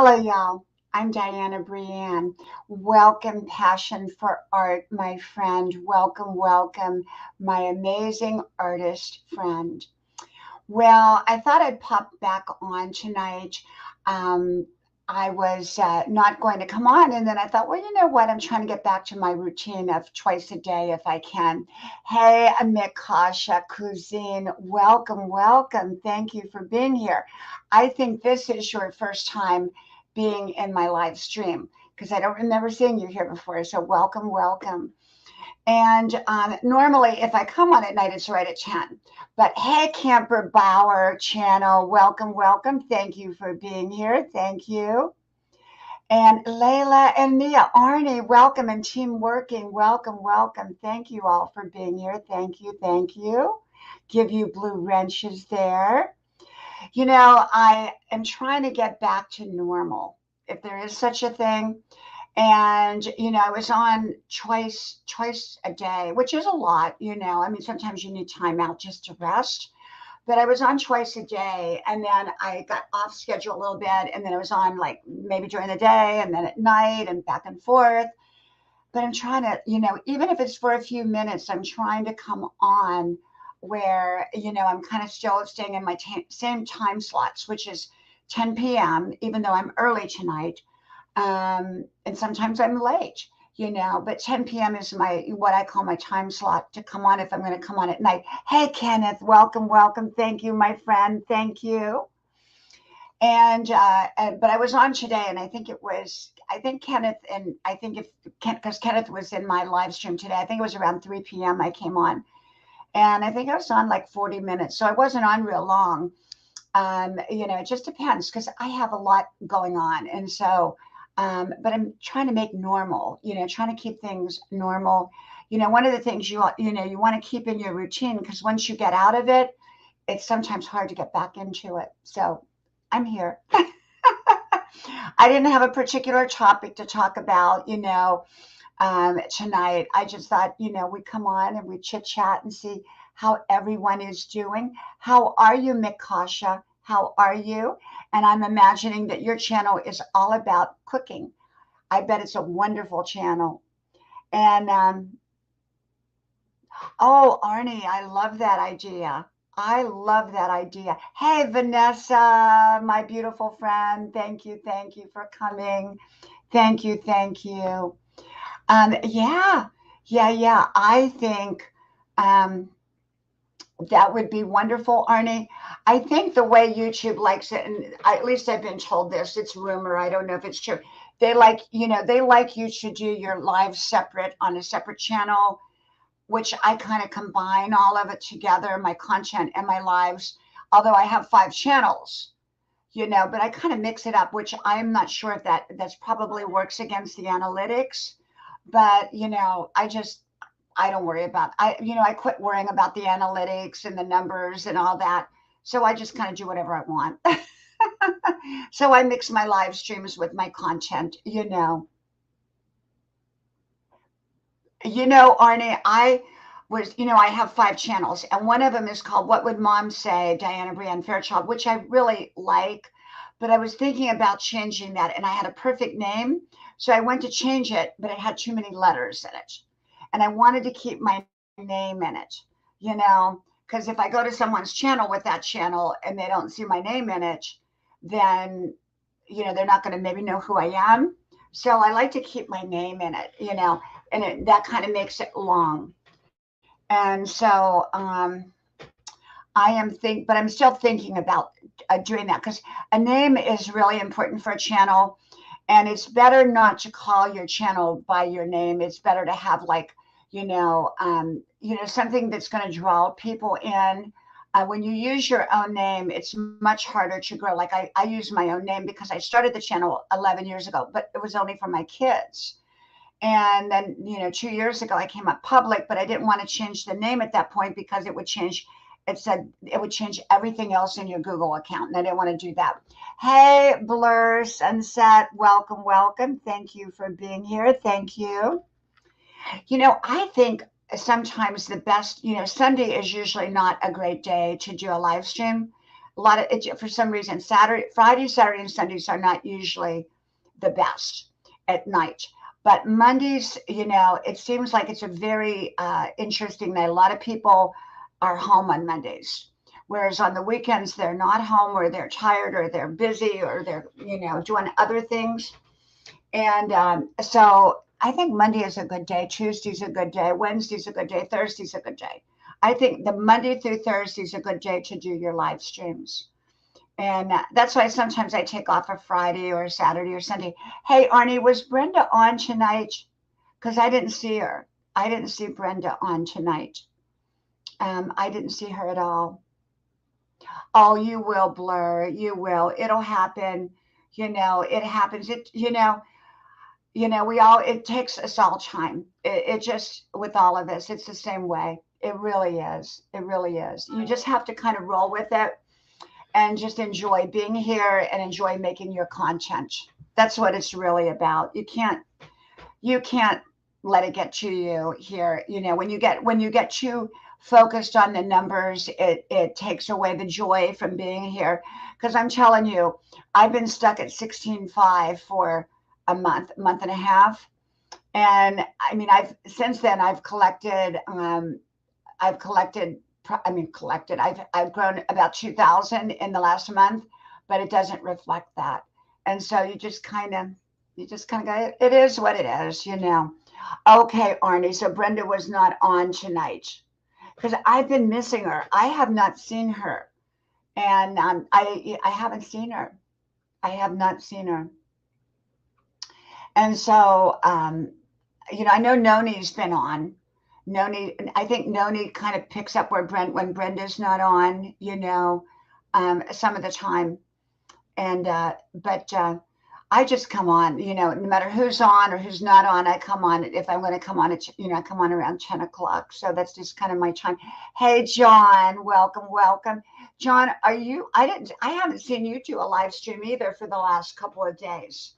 Hello, y'all. I'm Dianna Brianne. Welcome, Passion for Art, my friend. Welcome, welcome, my amazing artist friend. Well, I thought I'd pop back on tonight. Um, I was not going to come on, and then I thought, well, you know what? I'm trying to get back to my routine of twice a day if I can. Hey, Mikasha Cuisine, welcome, welcome. Thank you for being here. I think this is your first time being in my live stream because I don't remember seeing you here before. So, welcome, welcome. And normally, if I come on at night, it's right at 10. But hey, Camper Bauer channel, welcome, welcome. Thank you for being here. Thank you. And Layla and Mia, Arnie, welcome. And Team Working, welcome, welcome. Thank you all for being here. Thank you, thank you. Give you blue wrenches there. You know, I am trying to get back to normal, if there is such a thing. And I was on twice a day, which is a lot. I mean, sometimes you need time out just to rest, but I was on twice a day, and then I got off schedule a little bit, and then I was on like maybe during the day and then at night and back and forth. But I'm trying to, even if it's for a few minutes, I'm trying to come on where I'm kind of still staying in my same time slots, which is 10 p.m., even though I'm early tonight. And sometimes I'm late, but 10 p.m. is my what I call my time slot to come on if I'm going to come on at night. Hey, Kenneth, welcome, welcome. Thank you, my friend. Thank you. But I was on today, and I think Kenneth, and I think because Kenneth was in my live stream today, I think it was around 3 p.m. I came on, and I think I was on like 40 minutes, so I wasn't on real long. It just depends because I have a lot going on, and so. But I'm trying to make normal, trying to keep things normal. One of the things you want to keep in your routine because once you get out of it, it's sometimes hard to get back into it. So I'm here. I didn't have a particular topic to talk about, tonight. I just thought, we come on and we chit chat and see how everyone is doing. How are you, Mikasha? How are you? And I'm imagining that your channel is all about cooking. I bet it's a wonderful channel. And oh, Arnie, I love that idea. I love that idea. Hey, Vanessa, my beautiful friend. Thank you for coming. Thank you, thank you. Yeah, yeah. I think that would be wonderful, Arnie. I think the way YouTube likes it, and at least I've been told this, it's rumor, I don't know if it's true. They like you to do your live separate on a separate channel, which I kind of combine all of it together, my content and my lives, although I have 5 channels, but I kind of mix it up, which I'm not sure if that's probably works against the analytics, but I don't worry about I quit worrying about the analytics and the numbers and all that. So I just kind of do whatever I want. So I mix my live streams with my content, Arnie, I have 5 channels, and one of them is called What Would Mom Say, Dianna Brianne Fairchild, which I really like. But I was thinking about changing that, and I had a perfect name. So I went to change it, but it had too many letters in it. And I wanted to keep my name in it, because if I go to someone's channel with that channel and they don't see my name in it, then, they're not going to maybe know who I am. So I like to keep my name in it, and that kind of makes it long. And so but I'm still thinking about doing that because a name is really important for a channel. And it's better not to call your channel by your name. It's better to have something that's going to draw people in. When you use your own name, it's much harder to grow. Like I use my own name because I started the channel 11 years ago, but it was only for my kids. And then, 2 years ago, I came up public, but I didn't want to change the name at that point because it said it would change everything else in your Google account. And I didn't want to do that. Hey, Blur Sunset, welcome, welcome. Thank you for being here. Thank you. I think sometimes the best, Sunday is usually not a great day to do a live stream. for some reason, Friday, Saturday, and Sundays are not usually the best at night. But Mondays, it seems like it's a very interesting night. A lot of people are home on Mondays, whereas on the weekends they're not home, or they're tired, or they're busy, or they're doing other things. And so I think Monday is a good day. Tuesday's a good day. Wednesday's a good day. Thursday's a good day. I think the Monday through Thursday is a good day to do your live streams. And that's why sometimes I take off a Friday or a Saturday or Sunday. Hey, Arnie, was Brenda on tonight? Because I didn't see her. I didn't see Brenda on tonight. I didn't see her at all. Oh, you will, Blur. You will. It'll happen. It happens. It takes us all time. It just, with all of us, it's the same way. It really is. It really is. You just have to kind of roll with it and just enjoy being here and enjoy making your content. That's what it's really about. You can't let it get to you here. When you get too focused on the numbers, it takes away the joy from being here. Because I'm telling you, I've been stuck at 16.5 for a month and a half. And I mean, since then I've collected, I've grown about 2,000 in the last month, but it doesn't reflect that. And so you just kind of go, it is what it is, Okay, Arnie, so Brenda was not on tonight because I've been missing her. I have not seen her. And I haven't seen her. I have not seen her. And so, I know Noni's been on. I think Noni kind of picks up when Brenda's not on, some of the time. And, but I just come on, no matter who's on or who's not on, I come on. If I'm going to come on, I come on around 10 o'clock. So that's just kind of my time. Hey, John, welcome. John, I haven't seen you do a live stream either for the last couple of days.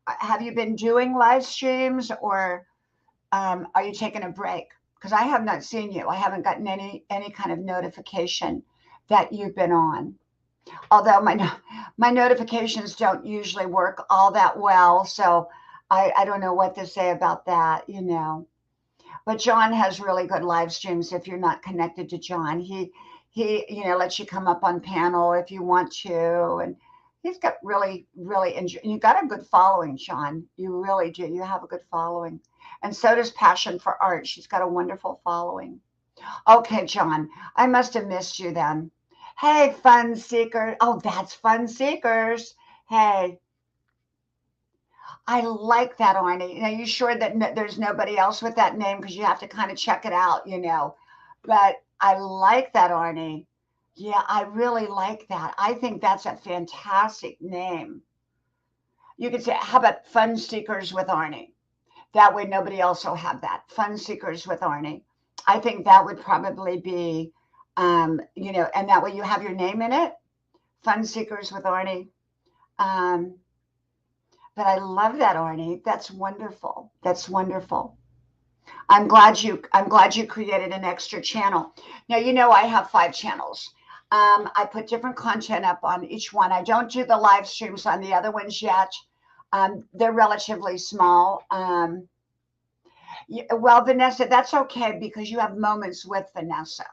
Have you been doing live streams, or are you taking a break? Because I have not seen you. I haven't gotten any kind of notification that you've been on. Although my notifications don't usually work all that well, so I don't know what to say about that, But John has really good live streams. If you're not connected to John, he lets you come up on panel if you want to, and he's got really you got a good following, John. You really do. You have a good following. And so does Passion for Art. She's got a wonderful following. Okay, John, I must have missed you then. Hey, Fun Seeker. Oh, that's Fun Seekers. Hey, I like that, Arnie. Are you sure that there's nobody else with that name? Because you have to kind of check it out, But I like that, Arnie. Yeah, I really like that. I think that's a fantastic name. You could say, how about Fun Seekers with Arnie? That way nobody else will have that. Fun Seekers with Arnie. I think that would probably be, and that way you have your name in it. Fun Seekers with Arnie. But I love that, Arnie. That's wonderful. That's wonderful. I'm glad you created an extra channel. Now, I have 5 channels. I put different content up on each one. I don't do the live streams on the other ones yet. They're relatively small. Well, Vanessa, that's okay because you have moments with Vanessa.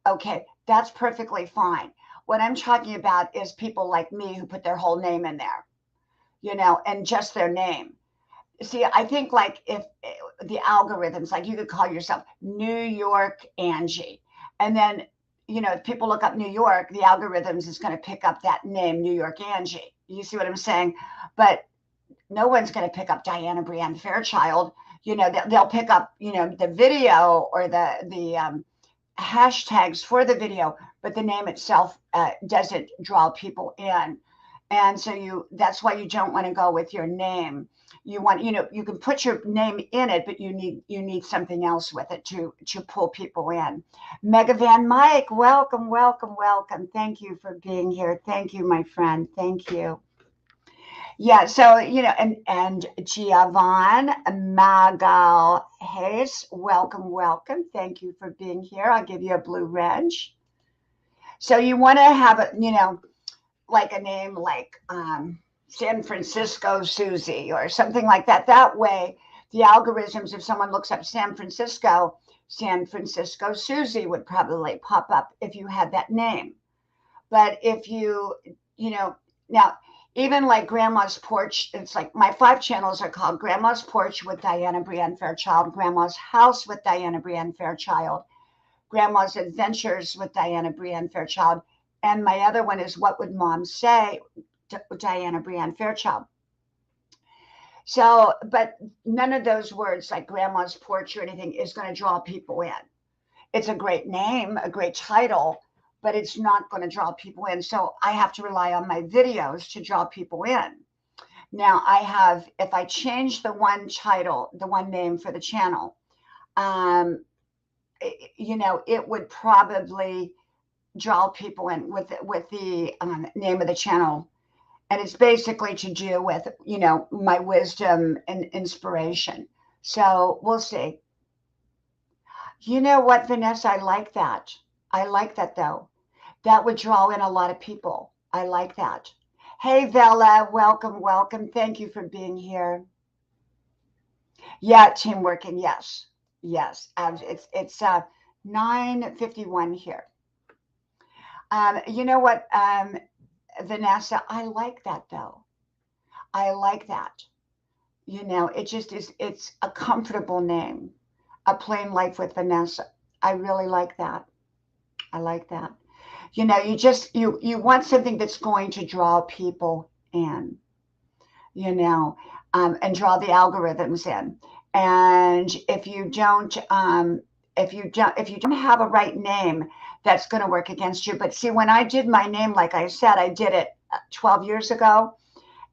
Okay, that's perfectly fine. What I'm talking about is people like me who put their whole name in there, and just their name. See, I think like if the algorithms, like you could call yourself New York Angie, and then, if people look up New York, the algorithms is going to pick up that name, New York Angie. You see what I'm saying? But no one's going to pick up Dianna Brianne Fairchild. They'll pick up, the video or the hashtags for the video, but the name itself doesn't draw people in. And so that's why you don't want to go with your name. You want, you can put your name in it, but you need something else with it to pull people in. Megavan Mike, welcome. Thank you for being here. Thank you, my friend. Thank you. Yeah, so, and Giovanni Magal Hayes, welcome. Thank you for being here. I'll give you a blue wrench. So you want to have a, like a name like San Francisco Susie or something like that. That way, the algorithms, if someone looks up San Francisco Susie would probably pop up if you had that name. But if you know, now even like Grandma's Porch, it's like my 5 channels are called Grandma's Porch with Dianna Brianne Fairchild, Grandma's House with Dianna Brianne Fairchild, Grandma's Adventures with Dianna Brianne Fairchild, and my other one is What Would Mom Say, Dianna Brianne Fairchild. So, but none of those words like Grandma's Porch or anything is going to draw people in. It's a great name, a great title, but it's not going to draw people in. So I have to rely on my videos to draw people in. Now I have, if I change the one title, the one name for the channel, it would probably draw people in with the name of the channel. And it's basically to do with, my wisdom and inspiration. So we'll see. You know what, Vanessa? I like that. I like that, though. That would draw in a lot of people. I like that. Hey, Vela, welcome, welcome. Thank you for being here. Yeah, team working. Yes, yes. It's 9:51 here. You know what, Vanessa? I like that, though. I like that. It just is. It's a comfortable name. A Plain Life with Vanessa. I really like that. I like that. You want something that's going to draw people in, and draw the algorithms in. And if you don't have a right name, that's going to work against you. But see, when I did my name, like I said, I did it 12 years ago.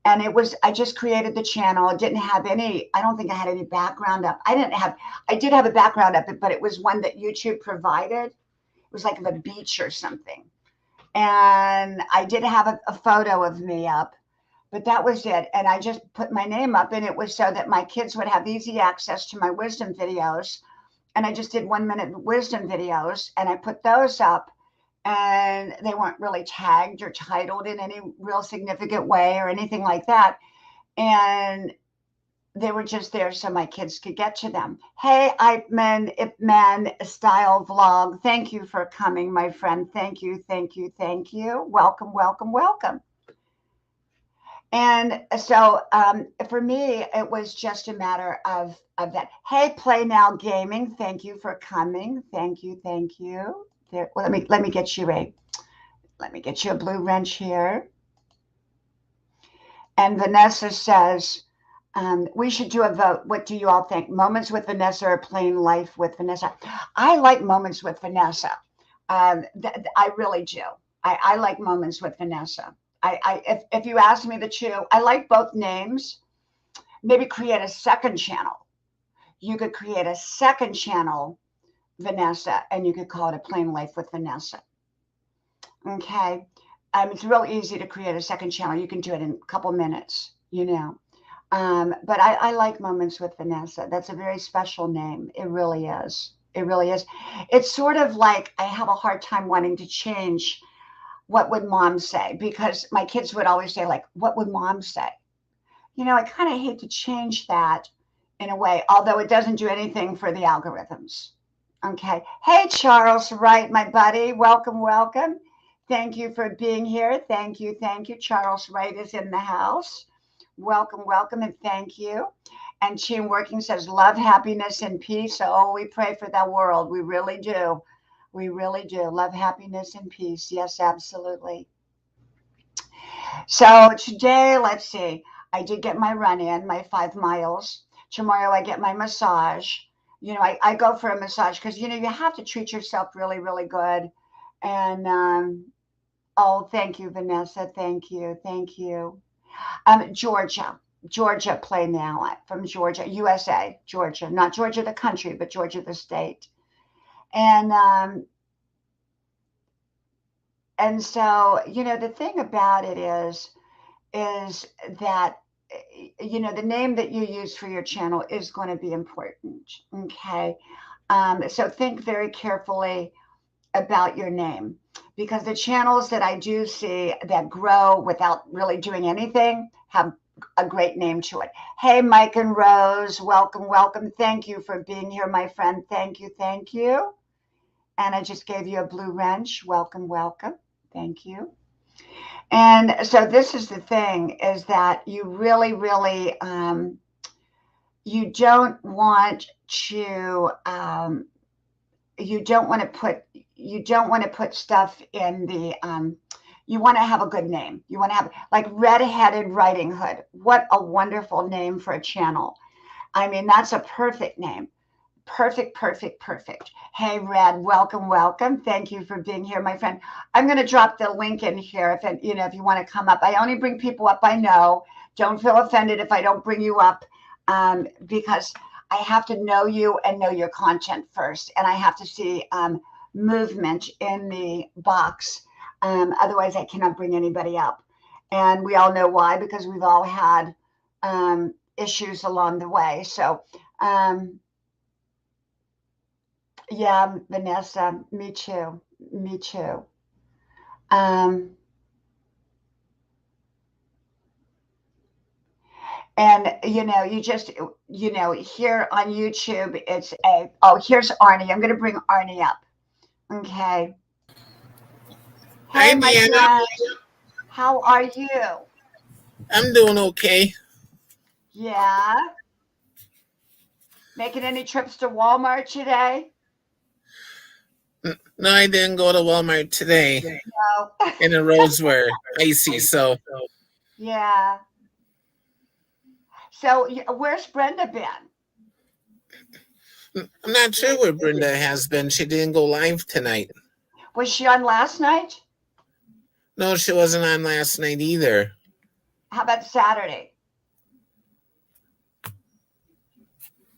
And I just created the channel. It didn't have I don't think I had any background up. I did have a background up, but it was one that YouTube provided. It was like of a beach or something. And I did have a photo of me up, but that was it. And I just put my name up, and it was so that my kids would have easy access to my wisdom videos. And I just did 1-minute wisdom videos, and I put those up. And they weren't really tagged or titled in any real significant way or anything like that. And they were just there so my kids could get to them. Hey, Ipman Style Vlog. Thank you for coming, my friend. Thank you, thank you, thank you. Welcome, welcome, welcome. And so for me, it was just a matter of that. Hey, Play Now Gaming. Thank you for coming. Thank you, thank you. There, well, let me get you a blue wrench here. And Vanessa says, we should do a vote. What do you all think? Moments with Vanessa or Plain Life with Vanessa? I like Moments with Vanessa. I really do. I like Moments with Vanessa. If you ask me the two, I like both names. Maybe create a second channel. You could create a second channel, Vanessa, and you could call it A Plain Life with Vanessa. Okay. It's real easy to create a second channel. You can do it in a couple minutes, but I like Moments with Vanessa. That's a very special name. It really is. It really is. It's sort of like I have a hard time wanting to change What Would Mom Say, because my kids would always say, like, what would Mom say? I kind of hate to change that in a way, although it doesn't do anything for the algorithms. Okay. Hey, Charles Wright, my buddy. Welcome, welcome. Thank you for being here. Thank you, thank you. Charles Wright is in the house. Welcome, welcome, and thank you. And Team Working says, love, happiness, and peace. Oh, we pray for the world. We really do. We really do. Love, happiness, and peace. Yes, absolutely. So today, let's see. I did get my run in, my 5 miles. Tomorrow I get my massage. I go for a massage because, you have to treat yourself really, really good. And, oh, thank you, Vanessa. Thank you. Thank you. Georgia Play Now from Georgia, USA, Georgia, not Georgia the country, but Georgia the state. And so, the thing about it is that, the name that you use for your channel is going to be important. Okay. So think very carefully about your name, because the channels that I do see that grow without really doing anything have a great name to it. Hey, Mike and Rose, welcome, welcome. Thank you for being here, my friend. Thank you, thank you. And I just gave you a blue wrench. Welcome, welcome. Thank you. And so this is the thing, is that you really, really, you don't want to, you don't want to put stuff in the, you want to have a good name. You want to have, like, Red-Headed Riding Hood. What a wonderful name for a channel. I mean, that's a perfect name. Perfect, perfect, perfect. Hey, Red, welcome, welcome. Thank you for being here, my friend. I'm going to drop the link in here if you want to come up. I only bring people up I know. Don't feel offended if I don't bring you up, because I have to know you and know your content first, and I have to see movement in the box. Otherwise, I cannot bring anybody up. And we all know why, because we've all had issues along the way. So, yeah, Vanessa, me too. Me too. And you just, here on YouTube, it's here's Arnie. I'm going to bring Arnie up. Okay. Hey, my friend. How are you? I'm doing okay. Yeah. Making any trips to Walmart today? No, I didn't go to Walmart today. No. And the roads were icy, so. Yeah. So where's Brenda been? I'm not sure where Brenda has been. She didn't go live tonight. Was she on last night? No, she wasn't on last night either. How about Saturday?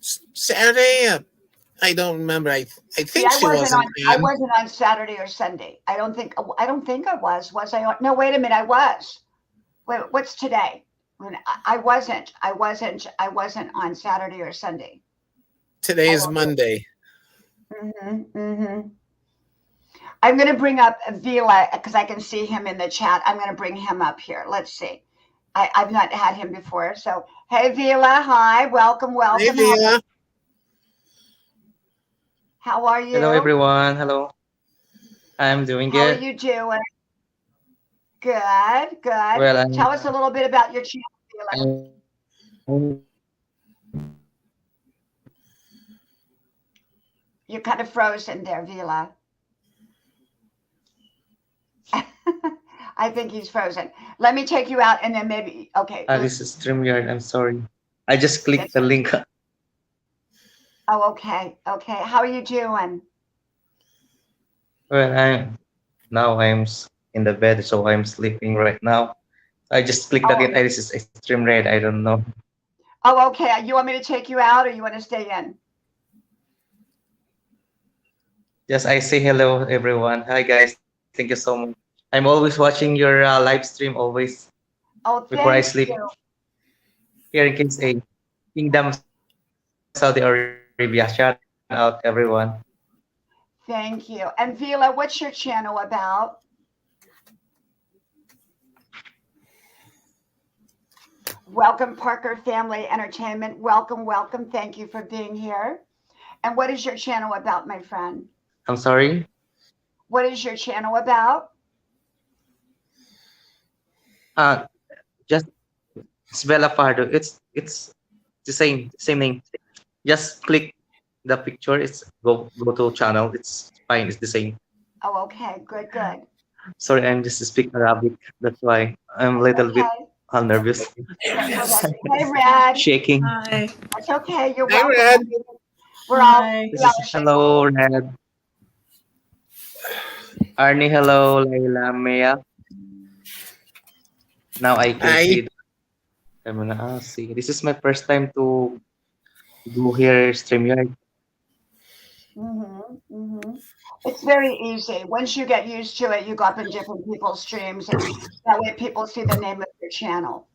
Saturday? I don't remember. I think she wasn't on. I wasn't on Saturday or Sunday. I don't think I was. Was I on? No, wait a minute. I was. Wait, what's today? I wasn't on Saturday or Sunday. Today is Monday. I'm going to bring up Vila because I can see him in the chat. I'm going to bring him up here. Let's see. I've not had him before. So, hey, Vila. Hi. Welcome, welcome. Hey, Vila. How are you? Hello, everyone. Hello. I'm doing good. How are you doing? Good, good. Well, Tell us a little bit about your channel, Vila. You're kind of frozen there, Vila. I think he's frozen. Let me take you out and then maybe, okay. This is StreamYard. I'm sorry. I just clicked the link. Oh, okay. Okay. How are you doing? Well, I'm in the bed, so I'm sleeping right now. I just clicked again. This is StreamYard. I don't know. Oh, okay. You want me to take you out or you want to stay in? Yes, I say hello, everyone. Hi, guys. Thank you so much. I'm always watching your live stream always. Oh, before I sleep. You. Here in King's Kingdom, Saudi Arabia. Shout out, everyone. Thank you. And Vila, what's your channel about? Welcome, Parker Family Entertainment. Welcome, welcome. Thank you for being here. And what is your channel about, my friend? I'm sorry? What is your channel about? Just it's Bella Pardo. It's the same name. Just click the picture. It's go to channel. It's fine. It's the same. Oh, okay. Good, good. Sorry, I'm just speak Arabic. That's why I'm a little bit nervous. Hey, Red. Shaking. Hi. That's okay. You're welcome. Red. We're all. Hello, Red. Arnie, hello, Layla, Maya. Now I can see. I'm gonna see. This is my first time to do here StreamYard. It's very easy. Once you get used to it, you go up in different people's streams, and that way people see the name of your channel.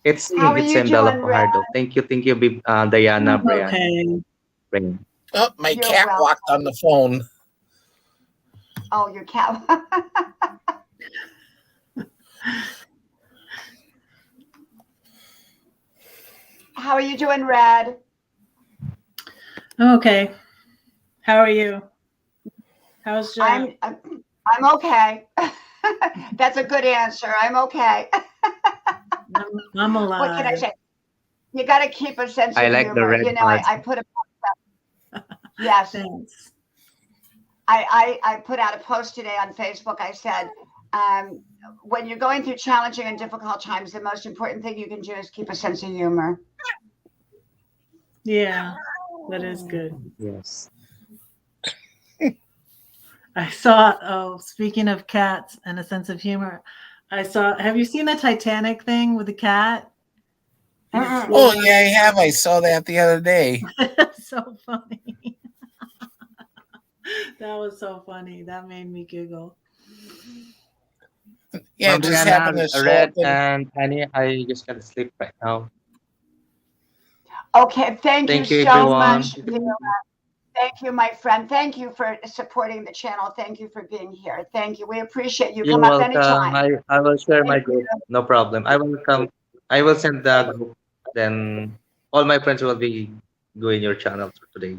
It's Bella Fajardo. Thank you, Dianna Brianne. Okay. Oh, my You're cat welcome. walked on the phone. Oh, your cat. How are you doing, Red? Okay. How are you? How's Jack? I'm okay. That's a good answer. I'm okay. I'm What can I alive. say? You got to keep a sense I of like the humor. red You know, parts. I put a yes. Thanks. I put out a post today on Facebook. I said, when you're going through challenging and difficult times, the most important thing you can do is keep a sense of humor. Yeah, that is good. Yes. I saw, speaking of cats and a sense of humor, have you seen the Titanic thing with the cat? And it's Oh, yeah, I have. I saw that the other day. so funny. That was so funny. That made me giggle. Yeah, Ma'am it just Dianna, happened to show Red, up in. and Annie, I just gotta sleep right now. Okay, thank you Thank you, so everyone. much, Vila. Thank you, my friend. Thank you for supporting the channel. Thank you for being here. Thank you. We appreciate you. You're Come up welcome. anytime. I will share my Thank group. you. No problem. I will come. I will send the group. Then all my friends will be going your channel for today.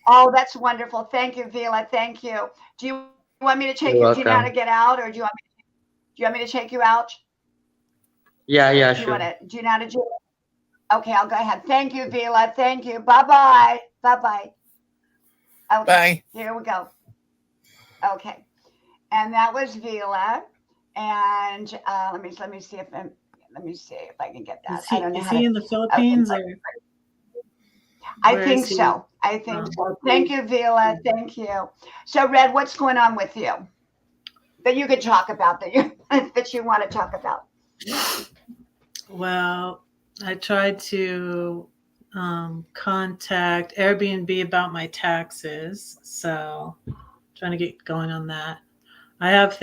Oh, that's wonderful. Thank you, Vila. Thank you. Do you want me to take You're you? Do you know how to welcome. get out, or do you want me to take you out? Yeah, Do you want sure. to? Do you know how to do it? Okay, I'll go ahead. Thank you, Vila. Thank you. Bye bye. Bye bye. Okay, Bye. here we go. Okay, and that was Vila. And let me see if I can get that. I don't know Is how he to. in the Philippines or I where think is he? so. I think so. Thank you, Vila. Thank you. So, Red, what's going on with you that you could talk about that you want to talk about? Well, I tried to contact Airbnb about my taxes, so trying to get going on that. I have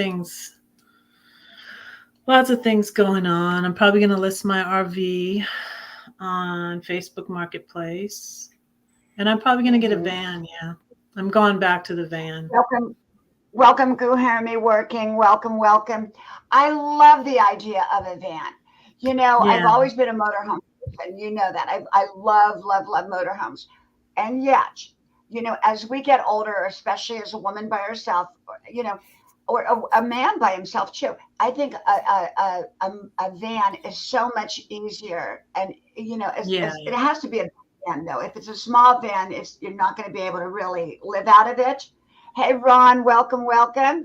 lots of things going on. I'm probably going to list my RV on Facebook Marketplace, and I'm probably going to get a van. Yeah, I'm going back to the van. Welcome, Guhermi Working. Welcome. I love the idea of a van. You know, Yeah. I've always been a motorhome person. You know that. I love motorhomes. And yet, you know, as we get older, especially as a woman by herself, you know, or a man by himself too, I think a van is so much easier. And, you know, it has to be a van, though. If it's a small van, you're not going to be able to really live out of it. Hey, Ron, welcome.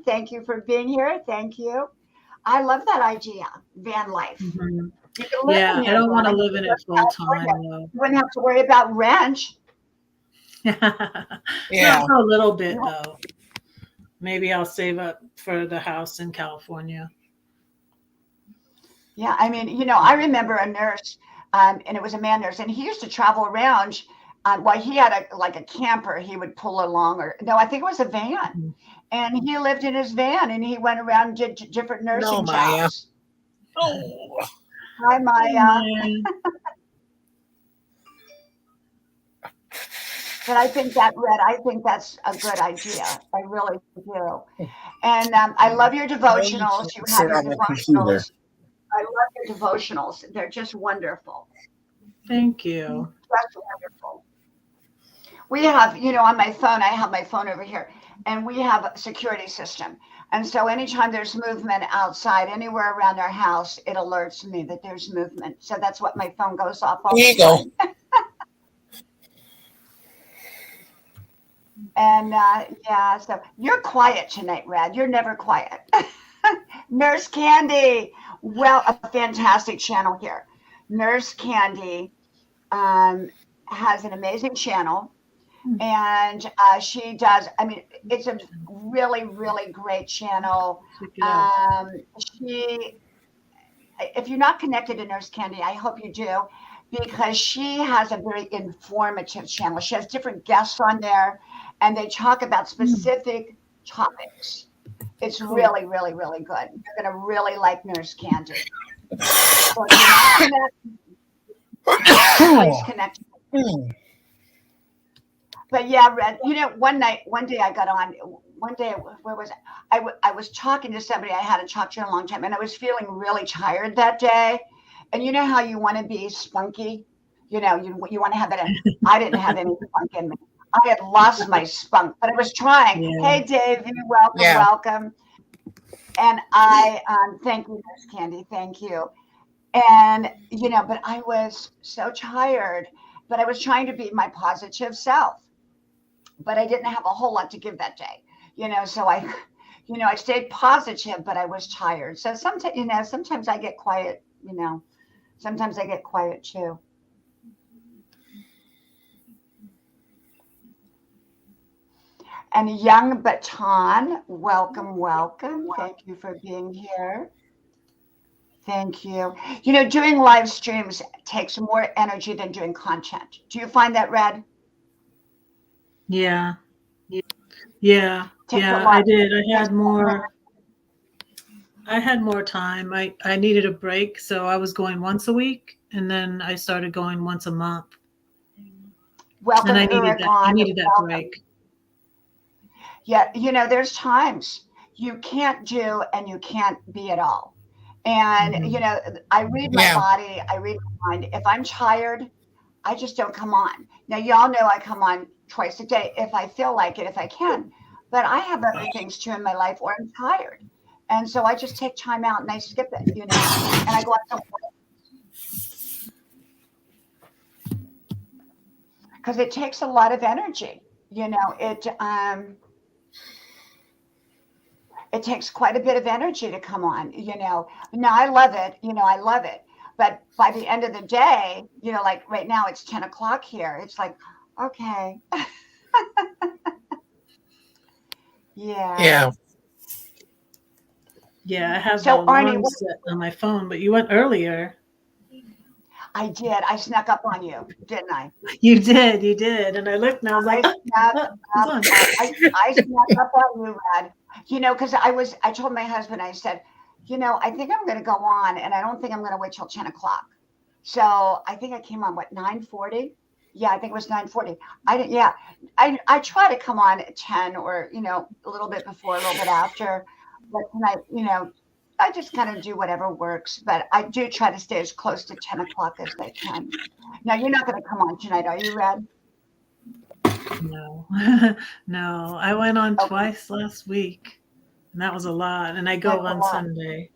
Thank you for being here. Thank you. I love that idea, van life. Mm-hmm. You can live in your I don't want to van. live in it full time. You wouldn't have to worry about rent. Yeah. Not for a little bit, though. Maybe I'll save up for the house in California. Yeah, I mean, you know, I remember a nurse, and it was a man nurse, and he used to travel around. While he had a camper, he would pull along, or no, I think it was a van, and he lived in his van, and he went around and did different nursing Maya. jobs. Oh. Hi, Maya. But I think that's a good idea. I really do. And I love your devotionals. You have your devotionals. I love your devotionals. They're just wonderful. Thank you. Just wonderful. We have, you know, on my phone, I have my phone over here, and we have a security system. And so anytime there's movement outside, anywhere around our house, it alerts me that there's movement. So that's what my phone goes off all the time. And yeah, so you're quiet tonight, Red. You're never quiet. Nurse Candy. Well, a fantastic channel here. Nurse Candy has an amazing channel. And she does, I mean, it's a really, really great channel. If you're not connected to Nurse Candy, I hope you do, because she has a very informative channel. She has different guests on there, and they talk about specific topics. It's really, really, really good. You're going to really like Nurse Candy. So if you're not connected, please connect. But yeah, Red, one day I got on, one day, where was I was talking to somebody I hadn't talked to in a long time, and I was feeling really tired that day. And you know how you want to be spunky? You want to have that. I didn't have any spunk in me. I had lost my spunk, but I was trying. Yeah. Hey, Davey, welcome, Yeah. welcome. And I thank you, Nurse Candy, thank you. And but I was so tired, but I was trying to be my positive self, but I didn't have a whole lot to give that day. So I stayed positive, but I was tired. So sometimes I get quiet. Sometimes I get quiet too. And Young Baton, welcome, welcome. Thank you for being here. Thank you. Doing live streams takes more energy than doing content. Do you find that, Red? Yeah. Yeah. Takes a Yeah, lot. I did. I Takes had more time. I needed a break, so I was going once a week, and then I started going once a month. Welcome, And I needed that. I Uragon. needed that Welcome. break. Yeah, there's times you can't do and you can't be at all. And I read my Yeah. body, I read my mind. If I'm tired, I just don't come on. Now, y'all know I come on twice a day if I feel like it, if I can. But I have other things too in my life where I'm tired. And so I just take time out and I skip it, and I go out because it takes a lot of energy. It takes quite a bit of energy to come on. Now I love it. I love it. But by the end of the day, like right now it's 10 o'clock here. It's like, okay. Yeah. Yeah. Yeah, I have So, the Arnie, alarm set on my phone, but you went earlier. I did. I snuck up on you, didn't I? You did. And I looked and I was like, I snuck up on. I snuck up on you, Red. Because I told my husband, I said, I think I'm going to go on, and I don't think I'm going to wait till 10 o'clock. So I think I came on, 9:40? Yeah, I think it was 9:40. I try to come on at 10 or, a little bit before, a little bit after. But tonight, I just kind of do whatever works. But I do try to stay as close to 10 o'clock as I can. Now, you're not going to come on tonight, are you, Red? No. No, I went on Okay. twice last week, and that was a lot. And I go That's a on lot. Sunday.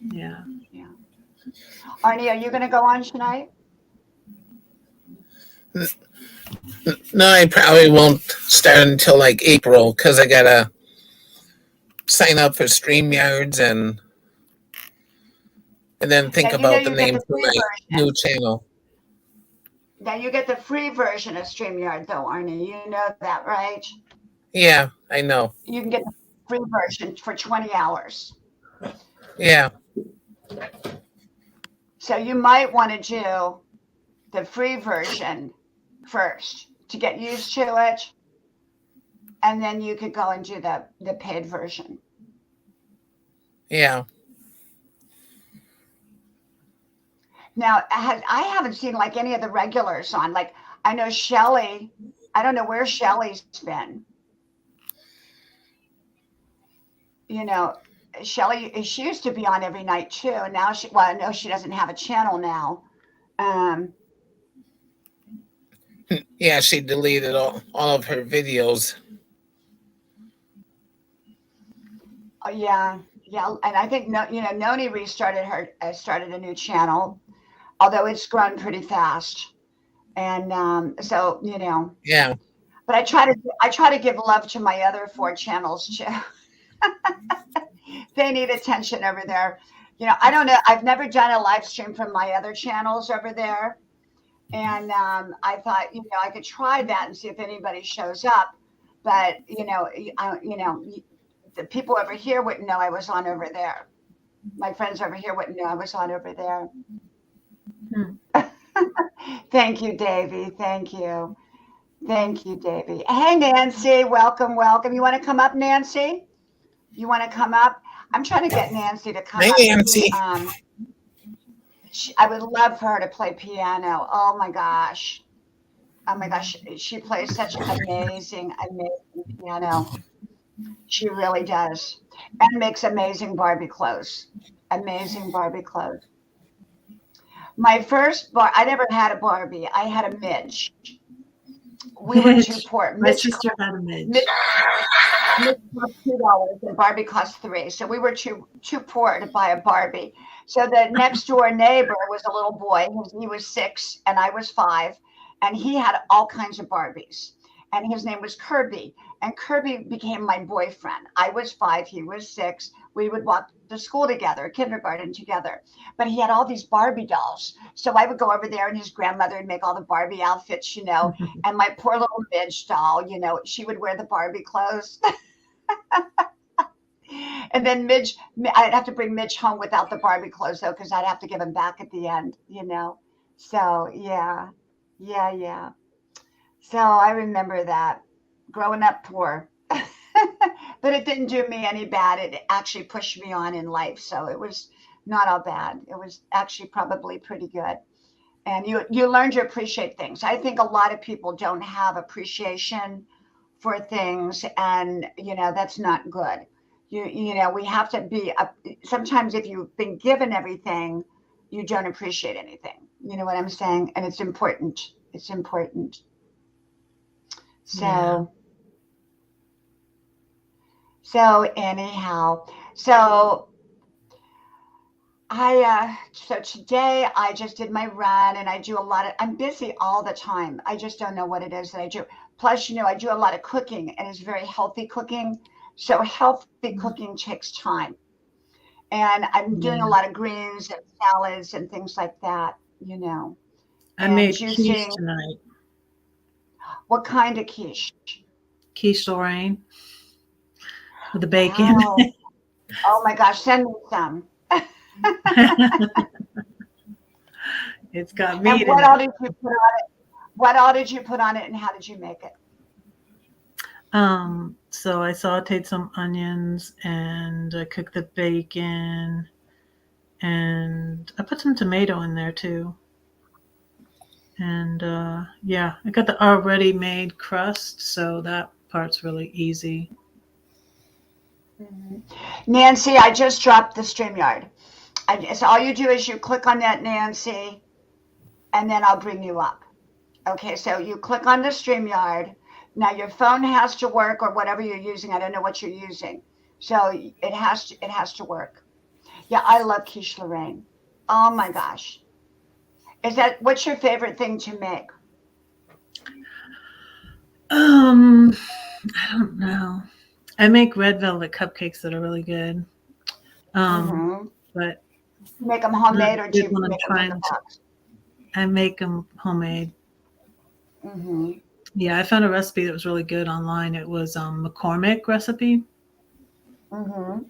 Yeah. Yeah. Arnie, are you going to go on tonight? No, I probably won't start until like April because I gotta sign up for StreamYards and then think Now, about the you get name the for free my version. new channel. Now, you get the free version of StreamYard, though, Arnie. You know that, right? Yeah, I know. You can get the free version for 20 hours. Yeah. So you might want to do the free version first to get used to it. And then you could go and do the paid version. Yeah. Now, I haven't seen like any of the regulars on. Like, I know Shelly. I don't know where Shelly's been. Shelly, she used to be on every night too. And now I know she doesn't have a channel now. Yeah, she deleted all of her videos. Oh, yeah. And I think Noni restarted started a new channel, although it's grown pretty fast. And so Yeah. but I try to give love to my other 4 channels too. They need attention over there. I don't know. I've never done a live stream from my other channels over there. And I thought, I could try that and see if anybody shows up. But, the people over here wouldn't know I was on over there. My friends over here wouldn't know I was on over there. Thank you, Davy. Thank you. Thank you, Davy. Hey, Nancy. Welcome, welcome. You want to come up, Nancy? You want to come up? I'm trying to get Nancy to come Hi, up. Nancy. I would love for her to play piano. Oh, my gosh. Oh my gosh, she plays such amazing, amazing piano. She really does. And makes amazing Barbie clothes. Amazing Barbie clothes. My first I never had a Barbie. I had a Midge. We were too Midge. poor. My sister had a Midge. Midge cost $2 and Barbie cost $3. So we were too poor to buy a Barbie. So the next door neighbor was a little boy. He was 6 and I was 5, and he had all kinds of Barbies. And his name was Kirby. And Kirby became my boyfriend. I was 5, he was 6. We would walk to school together, kindergarten together. But he had all these Barbie dolls. So I would go over there and his grandmother would make all the Barbie outfits, and my poor little Midge doll, she would wear the Barbie clothes. And then I'd have to bring Midge home without the Barbie clothes, though, because I'd have to give him back at the end, So, yeah. So I remember that, growing up poor. But it didn't do me any bad. It actually pushed me on in life. So it was not all bad. It was actually probably pretty good. And you learn to appreciate things. I think a lot of people don't have appreciation for things, and that's not good. We have to be sometimes if you've been given everything, you don't appreciate anything. You know what I'm saying? And it's important. So anyhow, so so today I just did my run, and I do I'm busy all the time. I just don't know what it is that I do. Plus, I do a lot of cooking, and it's very healthy cooking. So healthy cooking takes time. And I'm doing a lot of greens and salads and things like that, I made quiche tonight. What kind of quiche? Quiche Lorraine with the bacon. Wow. Oh my gosh, send me some. It's got meat and what in all it. did you put on it? What all did you put on it, and how did you make it? So I sauteed some onions, and I cooked the bacon, and I put some tomato in there too. And I got the already made crust, so that part's really easy. Mm-hmm. Nancy, I just dropped the StreamYard. So all you do is you click on that, Nancy, and then I'll bring you up. Okay, so you click on the StreamYard. Now your phone has to work, or whatever you're using. I don't know what you're using. So it has to work. Yeah, I love quiche Lorraine. Oh my gosh. What's your favorite thing to make? I don't know. I make red velvet cupcakes that are really good. But you make them homemade, or do you make them in the box? I make them homemade. Mm-hmm. Yeah, I found a recipe that was really good online. It was McCormick recipe. Mm-hmm.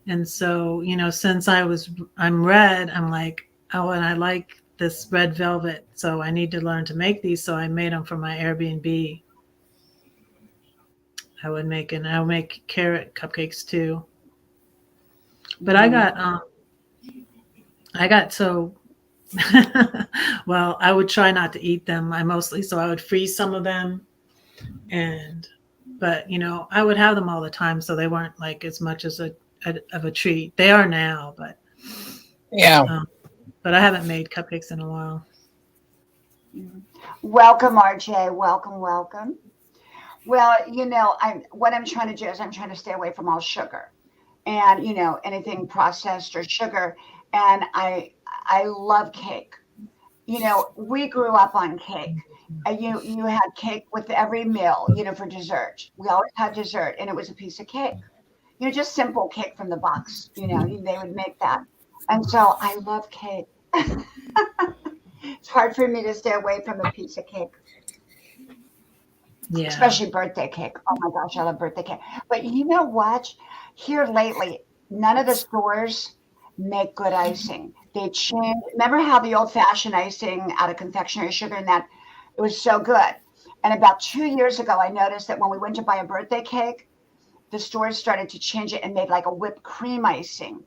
And so, since I'm red, I'm like, oh, and I like this red velvet, so I need to learn to make these. So I made them for my Airbnb. I'll make carrot cupcakes too. But I got so well, I would try not to eat them. I would freeze some of them, but I would have them all the time, so they weren't like as much as of a treat. They are now, but yeah. But I haven't made cupcakes in a while. Welcome, RJ. Welcome. Well, what I'm trying to do is I'm trying to stay away from all sugar, and anything processed or sugar. And I love cake. We grew up on cake. You had cake with every meal, for dessert. We always had dessert, and it was a piece of cake. Just simple cake from the box. They would make that. And so I love cake. It's hard for me to stay away from a piece of cake. Yeah. Especially birthday cake. Oh my gosh, I love birthday cake. But you know what? Here lately, none of the stores make good icing. They change. Remember how the old-fashioned icing out of confectionery sugar and that, it was so good. And about 2 years ago, I noticed that when we went to buy a birthday cake, the stores started to change it and made like a whipped cream icing.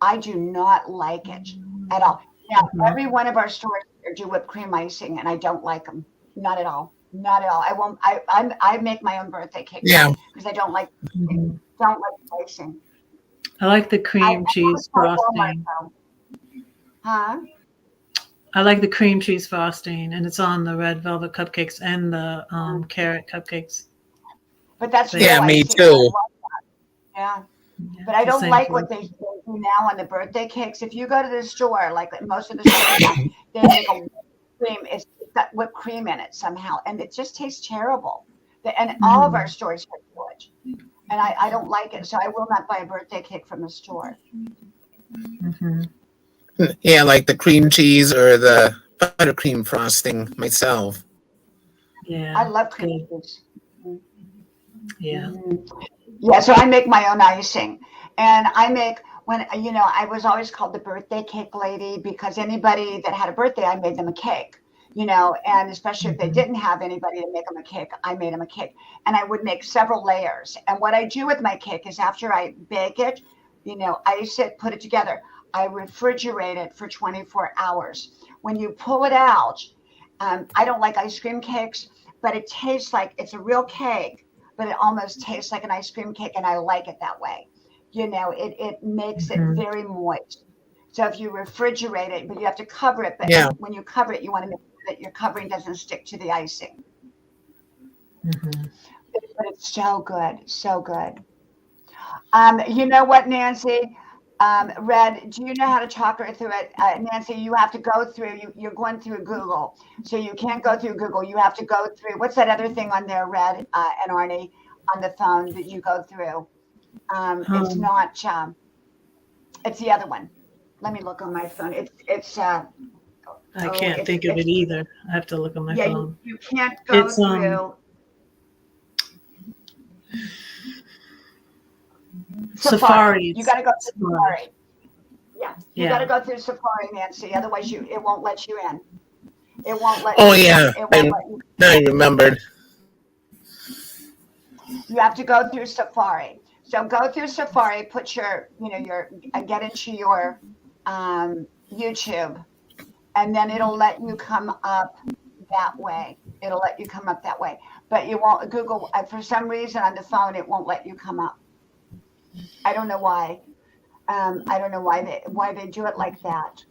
I do not like it at all. Yeah, every one of our stores do whipped cream icing, and I don't like them. Not at all. Not at all. I won't. I make my own birthday cake Yeah. because I don't like Mhm. icing. I like the I cream cheese always tell Walmart frosting. though. Huh? I like the cream cheese frosting, and it's on the red velvet cupcakes and the carrot cupcakes. But that's But real Yeah, me icing, and I too. love. Yeah. yeah, But I it's the don't same like what flavor. they do now on the birthday cakes. If you go to the store, like most of the stores now, they make a whipped cream. It's got whipped cream in it somehow, and it just tastes terrible. And all of our Mhm. stores have it, and I don't like it, so I will not buy a birthday cake from the store. Mhm. Yeah, like the cream cheese or the buttercream frosting myself. I Yeah, love it's cream good. cheese. Yeah. Mhm. Yeah, so I make my own icing. And I make when I was always called the birthday cake lady because anybody that had a birthday, I made them a cake. And especially if they Mhm. didn't have anybody to make them a cake, I made them a cake. And I would make several layers. And what I do with my cake is after I bake it, ice it, put it together, I refrigerate it for 24 hours. When you pull it out, I don't like ice cream cakes, but it tastes like it's a real cake, but it almost tastes like an ice cream cake, and I like it that way. It makes it Mhm. very moist. So if you refrigerate it, but you have to cover it, but Yeah. when you cover it, you want to make sure that your covering doesn't stick to the icing. Mhm. But it's so good, so good. You know what, Nancy? Red, do you know how to talk her through it? Nancy, you have to go through, you're going through Google. So you can't go through Google. You have to go through, what's that other thing on there, Red and Arnie, on the phone that you go through? It's Um, not, it's the other one. Let me look on my phone. I oh, can't think of it's, it either. I have to look on my yeah, you, phone. you can't go It's through Safari. Safari. You It's got to go through Safari. Safari. Yeah, you got to Yeah. go through Safari, Nancy. Otherwise, it won't let you in. It won't let Oh you. yeah, It won't let you. I remembered. You have to go through Safari. So go through Safari. Put get into your YouTube, and then it'll let you come up that way. It'll let you come up that way, but you won't Google. For some reason on the phone, it won't let you come up. I don't know why. I don't know why they do it like that.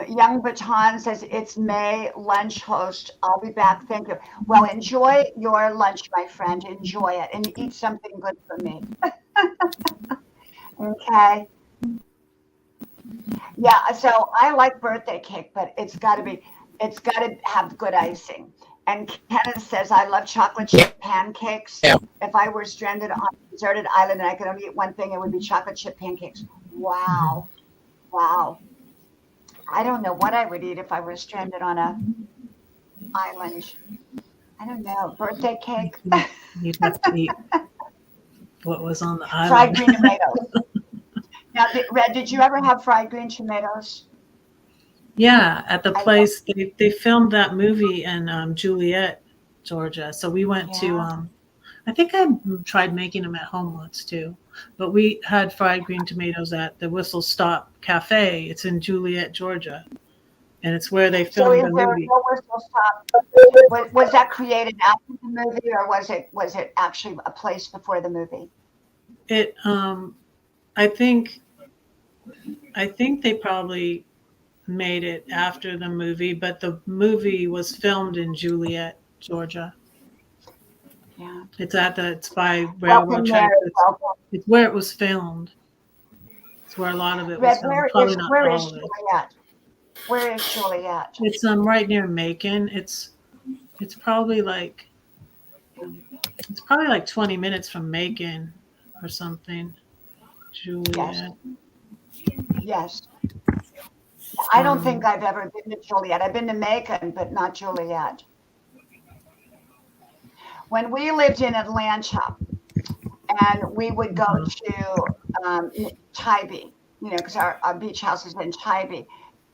Young Baton says it's May lunch host. I'll be back. Thank you. Well, enjoy your lunch, my friend. Enjoy it and eat something good for me. Okay. Yeah. So I like birthday cake, but it's got to have good icing. And Kenneth says I love chocolate Yeah. chip pancakes. Yeah. If I were stranded on a deserted island and I could only eat one thing, it would be chocolate chip pancakes. Mhm. Wow. Wow. I don't know what I would eat if I were stranded on a island. I don't know. Birthday cake, You'd have to eat what was on the fried island. green tomatoes. Now, Red, did you ever have fried green tomatoes? Yeah, at the I love. place they filmed that movie in Juliet, Georgia. So we went to Yeah. I think I tried making them at home once too, but we had fried green tomatoes at the Whistle Stop Cafe. It's in Juliet, Georgia, and it's where they So, filmed is the there movie. no whistle stop? Was that created after the movie, or was it actually a place before the movie? It I think I think they probably made it after the movie, but the movie was filmed in Juliet, Georgia. Yeah. It's by railroad Welcome, Mary. tracks. Welcome, It's where it was filmed. It's where a lot of it was Red. filmed. Probably not Where is all of it. Juliet? Where is Juliet? It's right near Macon. It's probably like 20 minutes from Macon or something. Yes. Juliet. Yes. I don't think Um, I've ever been to Juliet. I've been to Macon, but not Juliet. When we lived in Atlanta, and we would go mhm. to Tybee, because our beach house is in Tybee.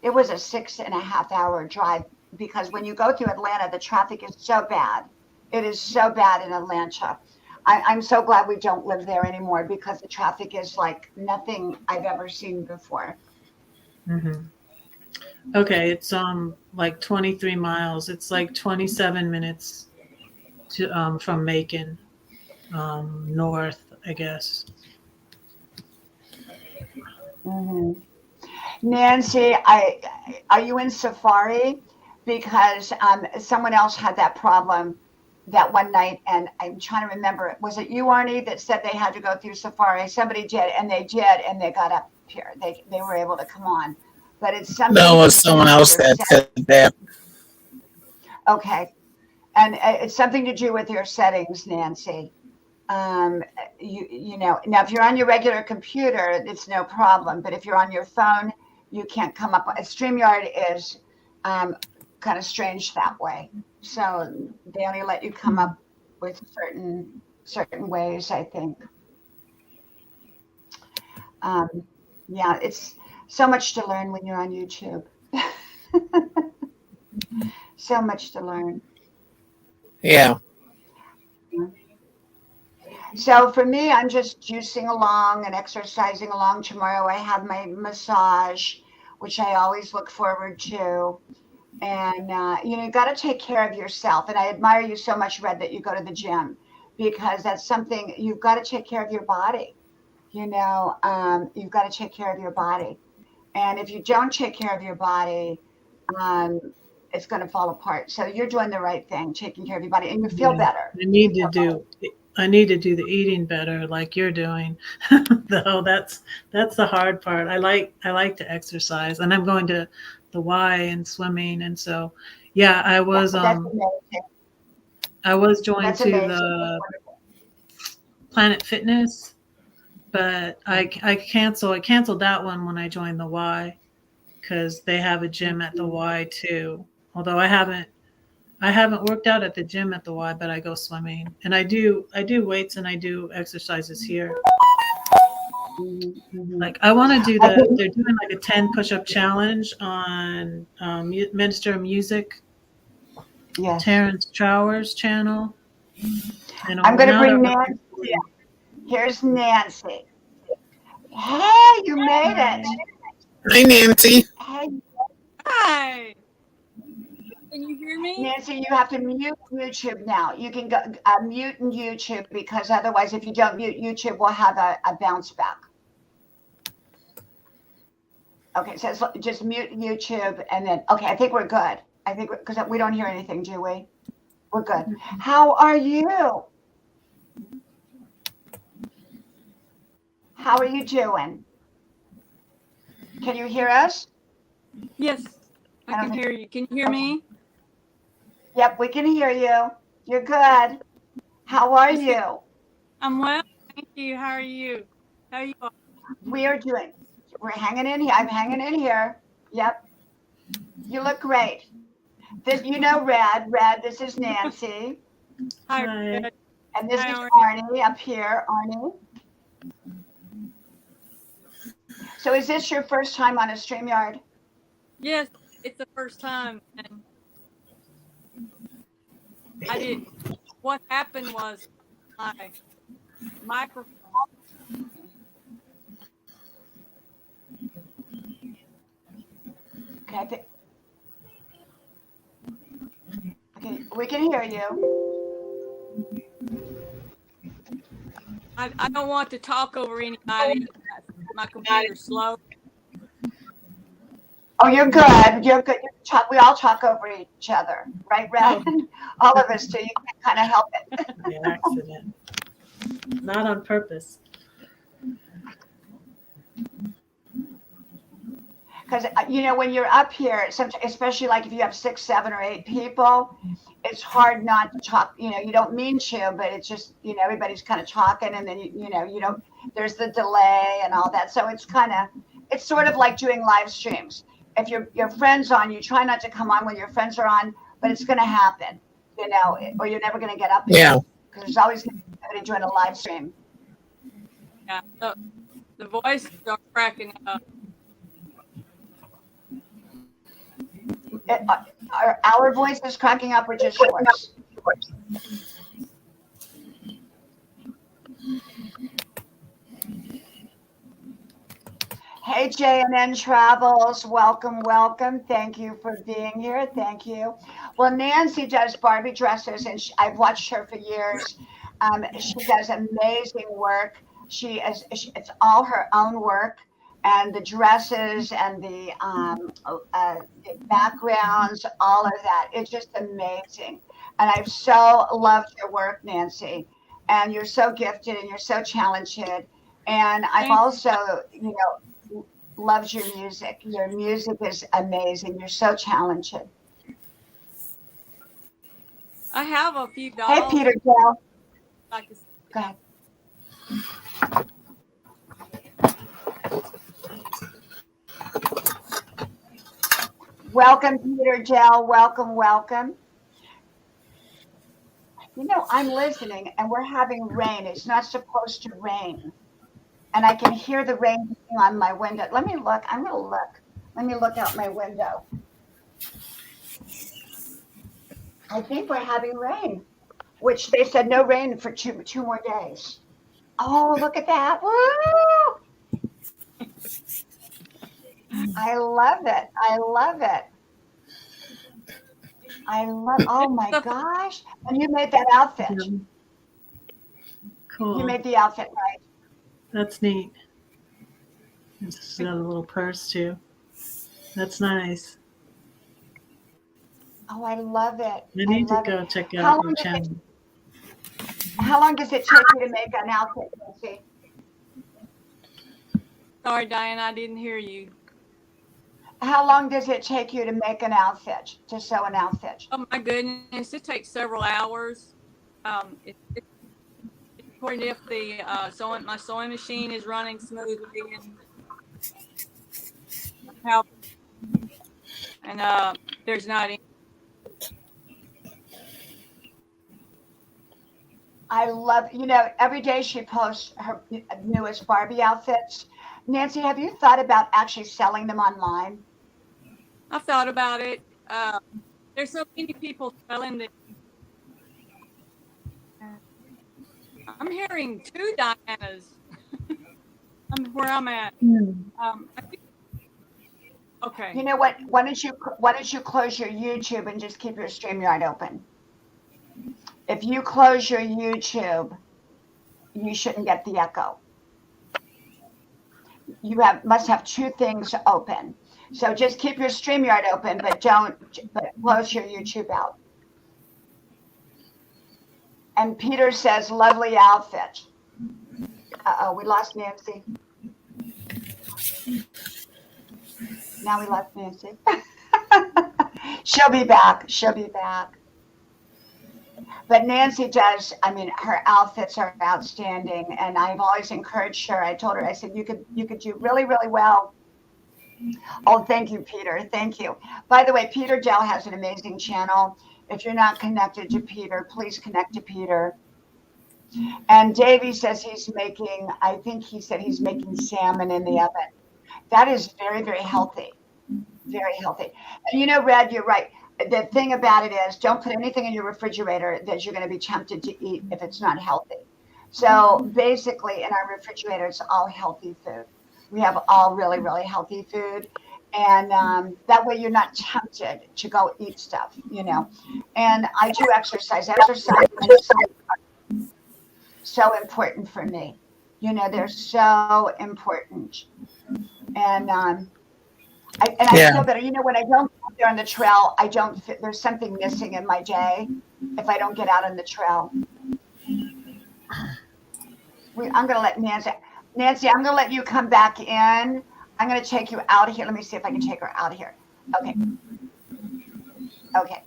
It was a 6.5 hour drive because when you go through Atlanta, the traffic is so bad. It is so bad in Atlanta. I'm so glad we don't live there anymore because the traffic is like nothing I've ever seen before. Mhm. Okay, it's like 23 miles. It's like 27 minutes to from Macon, north, I guess. Hmm. Nancy, are you in Safari? Because someone else had that problem that one night, and I'm trying to remember. Was it you, Arnie, that said they had to go through Safari? Somebody did, and they got up here. They were able to come on, but it's something No, to it's someone do with else your that setting. said that. Okay, and it's something to do with your settings, Nancy. Um, you know, now if you're on your regular computer, it's no problem. But if you're on your phone, you can't come up. StreamYard is um, kind of strange that way. So they only let you come up with certain ways, I think. Um, yeah, it's so much to learn when you're on YouTube. So much to learn. Yeah. So for me, I'm just juicing along and exercising along. Tomorrow I have my massage, which I always look forward to. And you know, you got to take care of yourself. And I admire you so much, Red, that you go to the gym because that's something you've got to take care of your body. You know, you've got to take care of your body. And if you don't take care of your body, um, it's going to fall apart. So you're doing the right thing, taking care of your body, and you feel Yeah, better. I You need to feel better. do. I need to do the eating better, like you're doing. Though that's the hard part. I like to exercise, and I'm going to the Y and swimming, and so yeah, Yeah, that's amazing. I was joined That's to amazing. That's the wonderful. Planet Fitness, but I canceled that one when I joined the Y because they have a gym at the Mhm. Y too. Although I haven't worked out at the gym at the Y, but I go swimming and I do weights and I do exercises here. Mhm, mhm. Like I want to do I think they're doing like a 10 push-up challenge on Minister of Music, yes. Terrence Trower's channel. And I'm going to now they're bring offering Nancy. 40. Here's Nancy. Hey, you made it. Hi. Hi, Nancy. Hey, Hi. Can you hear me? Nancy, you have to mute YouTube now. You can go mute in YouTube because otherwise, if you don't mute YouTube, we'll have a bounce back. Okay, so just mute YouTube and then, okay, I think we're good. I think because we don't hear anything, do we? We're good. How are you? How are you doing? Can you hear us? Yes, I I don't can think. hear you. Can you hear Okay. me? Yep, we can hear you. You're good. How are That's good. you? I'm well. Thank you. How are you? How are you? We are doing. We're hanging in here. I'm hanging in here. Yep. You look great. This, you know, Red. This is Nancy, Hi, Hi. Red. and this Hi, is Arnie. Arnie up here. Arnie. So, is this your first time on a StreamYard? Yes, it's the first time, and I did. What happened was my microphone. Okay, okay, we can hear you. I don't want to talk over anybody. My computer's slow. Oh, you're good. You're good. We all talk over each other, right, Red? Oh, All of us do. You can kind of help it. by accident, not on purpose. Because you know when you're up here, especially like if you have 6, 7, or 8 people, it's hard not to talk. You know, you don't mean to, but it's just everybody's kind of talking, and then you don't. There's the delay and all that, so it's sort of like doing live streams. If your friends on, you try not to come on when your friends are on, but it's going to happen, or you're never going to get up here Yeah. because there's always going to be somebody doing a live stream. Yeah, the voices are cracking up. Are our voices cracking up or just yours? Hey, Hey, JNN Travels, welcome, welcome. Thank you for being here. Thank you. Well, Nancy does Barbie dresses, and I've watched her for years. She does amazing work. It's all her own work, and the dresses and the backgrounds, all of that. It's just amazing. And I've so loved your work, Nancy. And you're so gifted and you're so talented. And I've Thank you. also, loves your music. Your music is amazing. You're so talented. I have a few Hey, dolls. Peter Dell. Like to Go ahead. Welcome, Peter Dell. Welcome, welcome. I'm listening and we're having rain. It's not supposed to rain. And I can hear the rain hitting on my window. Let me look. I'm going to look. Let me look out my window. I think we're having rain, which they said no rain for two more days. Oh, look at that. Woo! I love it. I love it. Oh my gosh. And you made that outfit. Cool. You made the outfit, right? That's neat. It's got a little purse too. That's nice. Oh, I love it. I need to go check out your channel. How long does it take you to make an outfit, Nancy? Sorry, Diane, I didn't hear you. How long does it take you to make an outfit, to sew an outfit? Oh my goodness, it takes several hours. According to if the my sewing machine is running smoothly and there's not any. I love, every day she posts her newest Barbie outfits. Nancy, have you thought about actually selling them online? I've thought about it. There's so many people selling that. I'm hearing two Dianas. Where I'm at. Okay. You know what? Why don't you close your YouTube and just keep your StreamYard open? If you close your YouTube, you shouldn't get the echo. You must have two things open. So just keep your StreamYard open, but close your YouTube out. And Peter says, lovely outfit. Uh-oh, we lost Nancy. Now we lost Nancy. She'll be back. She'll be back. But Nancy does, her outfits are outstanding. And I've always encouraged her. I told her, I said, you could do really, really well. Oh, thank you, Peter. Thank you. By the way, Peter Dell has an amazing channel. If you're not connected to Peter, please connect to Peter. And Davey says I think he said he's making salmon in the oven. That is very, very healthy. Very healthy. And Red, you're right. The thing about it is don't put anything in your refrigerator that you're going to be tempted to eat if it's not healthy. So basically in our refrigerator, it's all healthy food. We have all really, really healthy food. And that way you're not tempted to go eat stuff, And I do exercise. Exercise is so important for me. They're so important. And I feel better. When I don't get there on the trail, there's something missing in my day if I don't get out on the trail. I'm going to let Nancy, I'm going to let you come back in. I'm going to take you out of here. Let me see if I can take her out of here. Okay.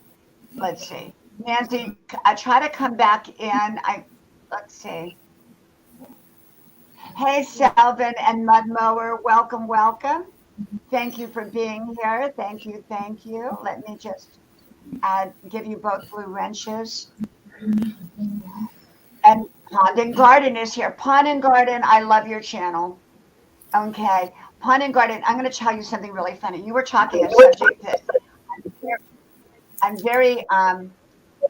Let's see. Nancy, I try to come back in. Let's see. Hey, Selvin and Mud Mower. Welcome, welcome. Thank you for being here. Thank you. Let me just give you both blue wrenches. And Pond and Garden is here. Pond and Garden, I love your channel. Okay. Pond and Garden, I'm going to tell you something really funny. You were talking a subject that I'm very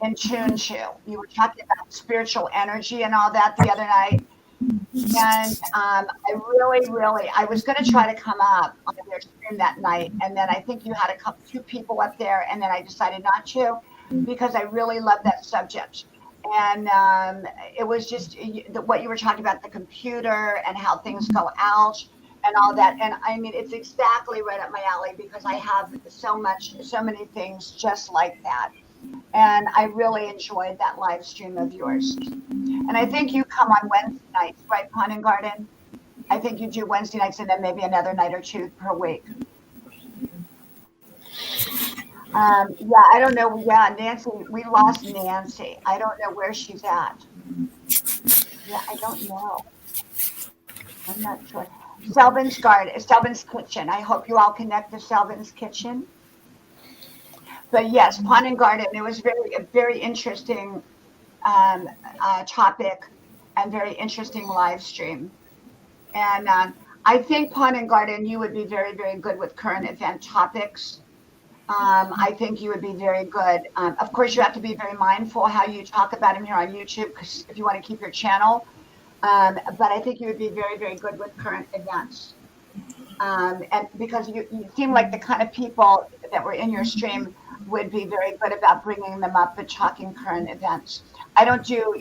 in tune to. You were talking about spiritual energy and all that the other night. And I really, I was going to try to come up on their stream that night, and then I think you had two people up there, and then I decided not to because I really love that subject. And it was just what you were talking about, the computer and how things go out and all that. And I mean, it's exactly right up my alley because I have so many things just like that. And I really enjoyed that live stream of yours. And I think you come on Wednesday nights, right, Pond and Garden? I think you do Wednesday nights and then maybe another night or two per week. Yeah, I don't know. Yeah, Nancy, we lost Nancy. I don't know where she's at. Yeah, I don't know. I'm not sure. Selvin's Kitchen. I hope you all connect to Selvin's Kitchen. But yes, Pond and Garden, it was a very interesting topic and very interesting live stream. And I think Pond and Garden, you would be very, very good with current event topics. I think you would be very good. Of course, you have to be very mindful how you talk about them here on YouTube, because if you want to keep your channel. But I think you would be very, very good with current events. And because you seem like the kind of people that were in your stream would be very good about bringing them up and talking current events. I don't do,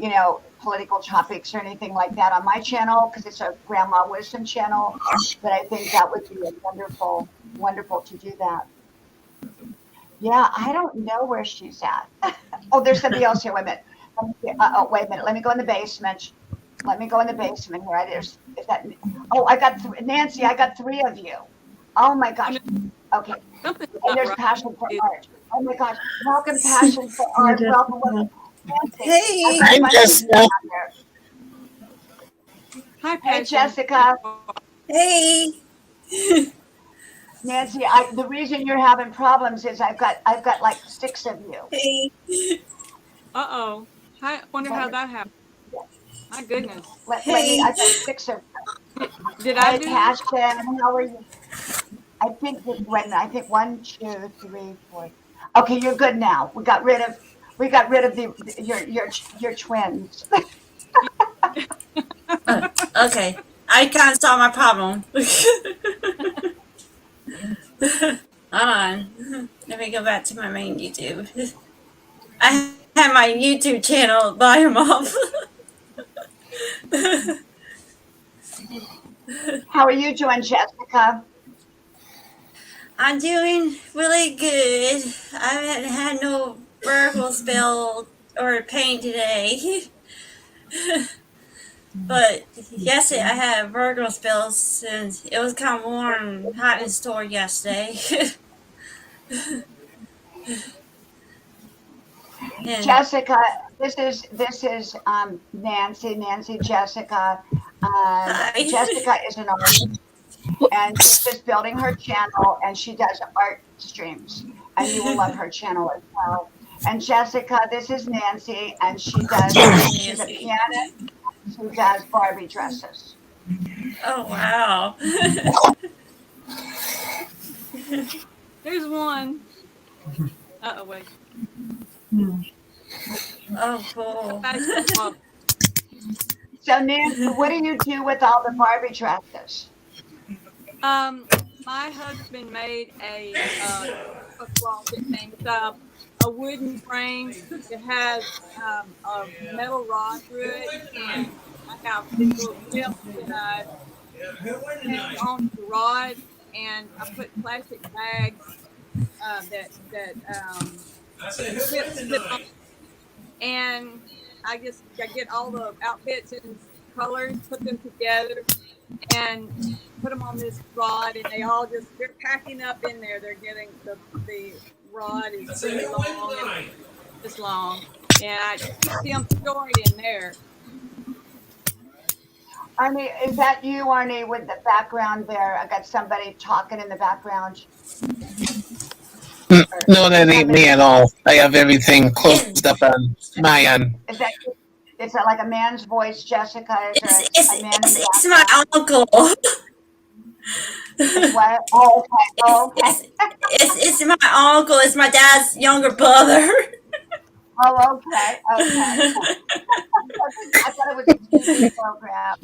political topics or anything like that on my channel because it's a grandma wisdom channel, but I think that would be wonderful, wonderful to do that. Yeah, I don't know where she's at. Oh, there's somebody else here. Wait a minute. Wait a minute. Let me go in the basement. Let me go in the basement here. Nancy, I got three of you. Oh my gosh. Okay. And there's Passion for Art. Oh my gosh. Welcome, Passion for Art. Welcome. Nancy. Hey, I'm Jessica. Hi, Hey, Jessica. Hey. Nancy, the reason you're having problems is I've got like 6 of you. Hey. Uh-oh. I wonder how that happened. My goodness. I've got 6 of you. Did I do Passion, how are you? I think 1, 2, 3, 4. Okay, you're good now. We got rid of your twins. Okay. I kind of solved my problem. Hold on. Let me go back to my main YouTube. I have my YouTube channel volume off. How are you doing, Jessica? I'm doing really good. I haven't had no vertical spell or pain today. But yesterday I had vertical spells and it was kind of warm, hot in the store yesterday. Jessica, this is Nancy, Jessica. Jessica is an artist, and she's just building her channel, and she does art streams, and you will love her channel as well. And Jessica, this is Nancy, and she's a pianist. She does Barbie dresses. Oh wow! There's one. Uh-oh, wait. Oh cool. So Nancy, what do you do with all the Barbie dresses? My husband made a closet thing. It's a wooden frame that has a metal rod through it, and I have these little clips that I hang on the rod, and I put plastic bags that clip on, and I get all the outfits and colors, put them together, and put them on this rod, and they're packing up in there. They're getting the rod is pretty long and this long, and I keep them stored in there. Arnie, is that you, Arnie, with the background there? I got somebody talking in the background. No, that ain't me at all. I have everything closed up on my end. Is that like a man's voice, Jessica? It's my uncle. What? Oh, okay. It's my uncle. It's my dad's younger brother. Oh, okay. I thought it was a TV program.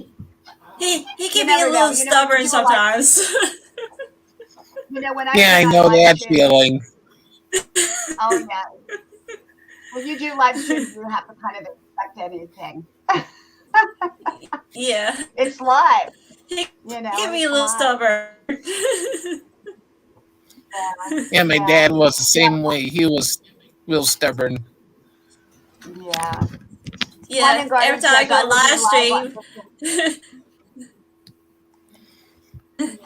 He You can be a never know. little You know, when you stubborn do a live, sometimes. when I Yeah, I do my know live that stream, feeling. oh yeah, when you do live streams, you have to kind of expect anything. Yeah. It's live, He you know, can be a it's little live. stubborn. Yeah, my Yeah, dad was the yeah, same way. He was real stubborn. yeah. Yeah. London Every Garden time I says I go will be live live stream.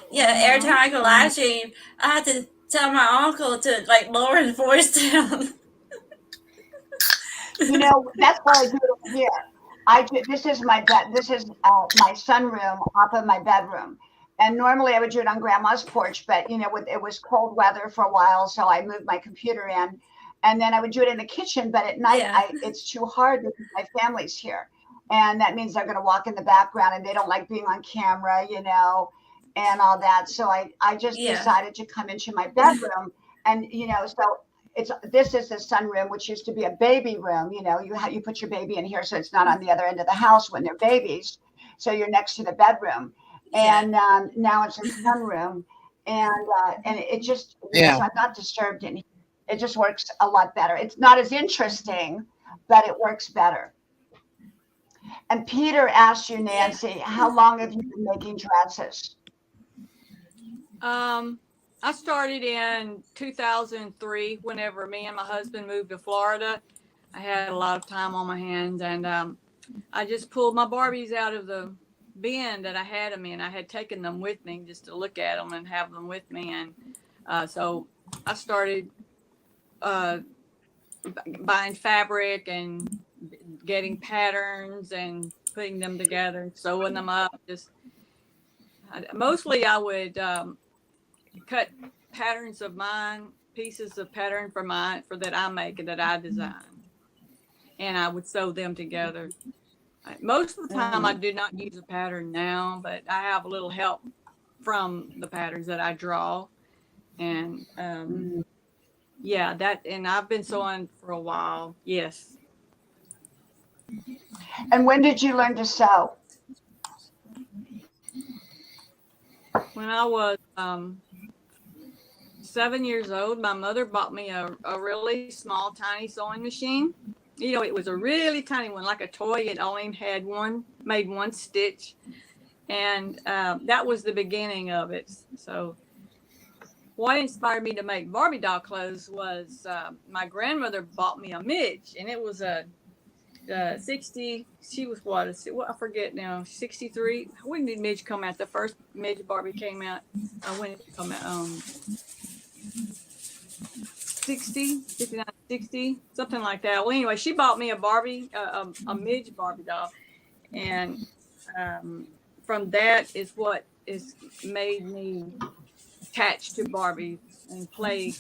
Yeah, every time on. I go live stream, I have to tell my uncle to like lower his voice down. You know, that's what I do over here. This is my bed. This is my sunroom off of my bedroom. And normally I would do it on grandma's porch, but you know, it was cold weather for a while, so I moved my computer in. And then I would do it in the kitchen, but at night Yeah. it's too hard because my family's here. And that means they're going to walk in the background and they don't like being on camera, you know, and all that. So I just Yeah. decided to come into my bedroom and, you know, so this is the sunroom, which used to be a baby room. You know, you put your baby in here, so it's not on the other end of the house when they're babies. So you're next to the bedroom, Yeah. and now it's a sunroom, and it just, you know, Yeah. so I'm not disturbed in here. It just works a lot better. It's not as interesting, but it works better. And Peter asked you, Yeah. Nancy, how long have you been making dresses? I started in 2003 whenever me and my husband moved to Florida. I had a lot of time on my hands, and I just pulled my Barbies out of the bin that I had them in. I had taken them with me just to look at them and have them with me, and so I started buying fabric and getting patterns and putting them together, sewing them up. Just mostly I would cut patterns of mine, pieces of pattern for that I make and that I design, and I would sew them together. Most of the time, I do not use a pattern now, but I have a little help from the patterns that I draw, and yeah, and I've been sewing for a while. Yes. And when did you learn to sew? When I was 7 years old, my mother bought me a really small, tiny sewing machine. You know, it was a really tiny one, like a toy. It only made one stitch. And that was the beginning of it. So what inspired me to make Barbie doll clothes was my grandmother bought me a midge, and it was a 60, she was what I forget now, 63. When did midge come out? The first midge Barbie came out, when did it come out? 60, 59, 60, something like that. Well, anyway, she bought me a midge Barbie doll, and from that is what is made me attached to Barbie and play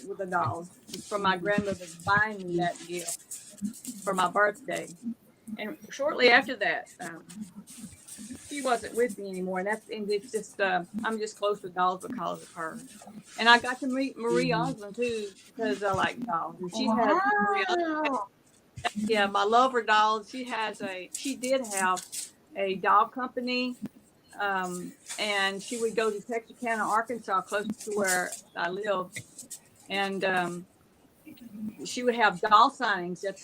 with the dolls. From my grandmother buying me that gift for my birthday, and shortly after that, she wasn't with me anymore, and it's just I'm just close with dolls because of her. And I got to meet Marie Osmond too because I like dolls. And Marie Osmond, Wow. yeah, my love for dolls. She did have a doll company, and she would go to Texarkana, Arkansas, close to where I live, and she would have doll signings at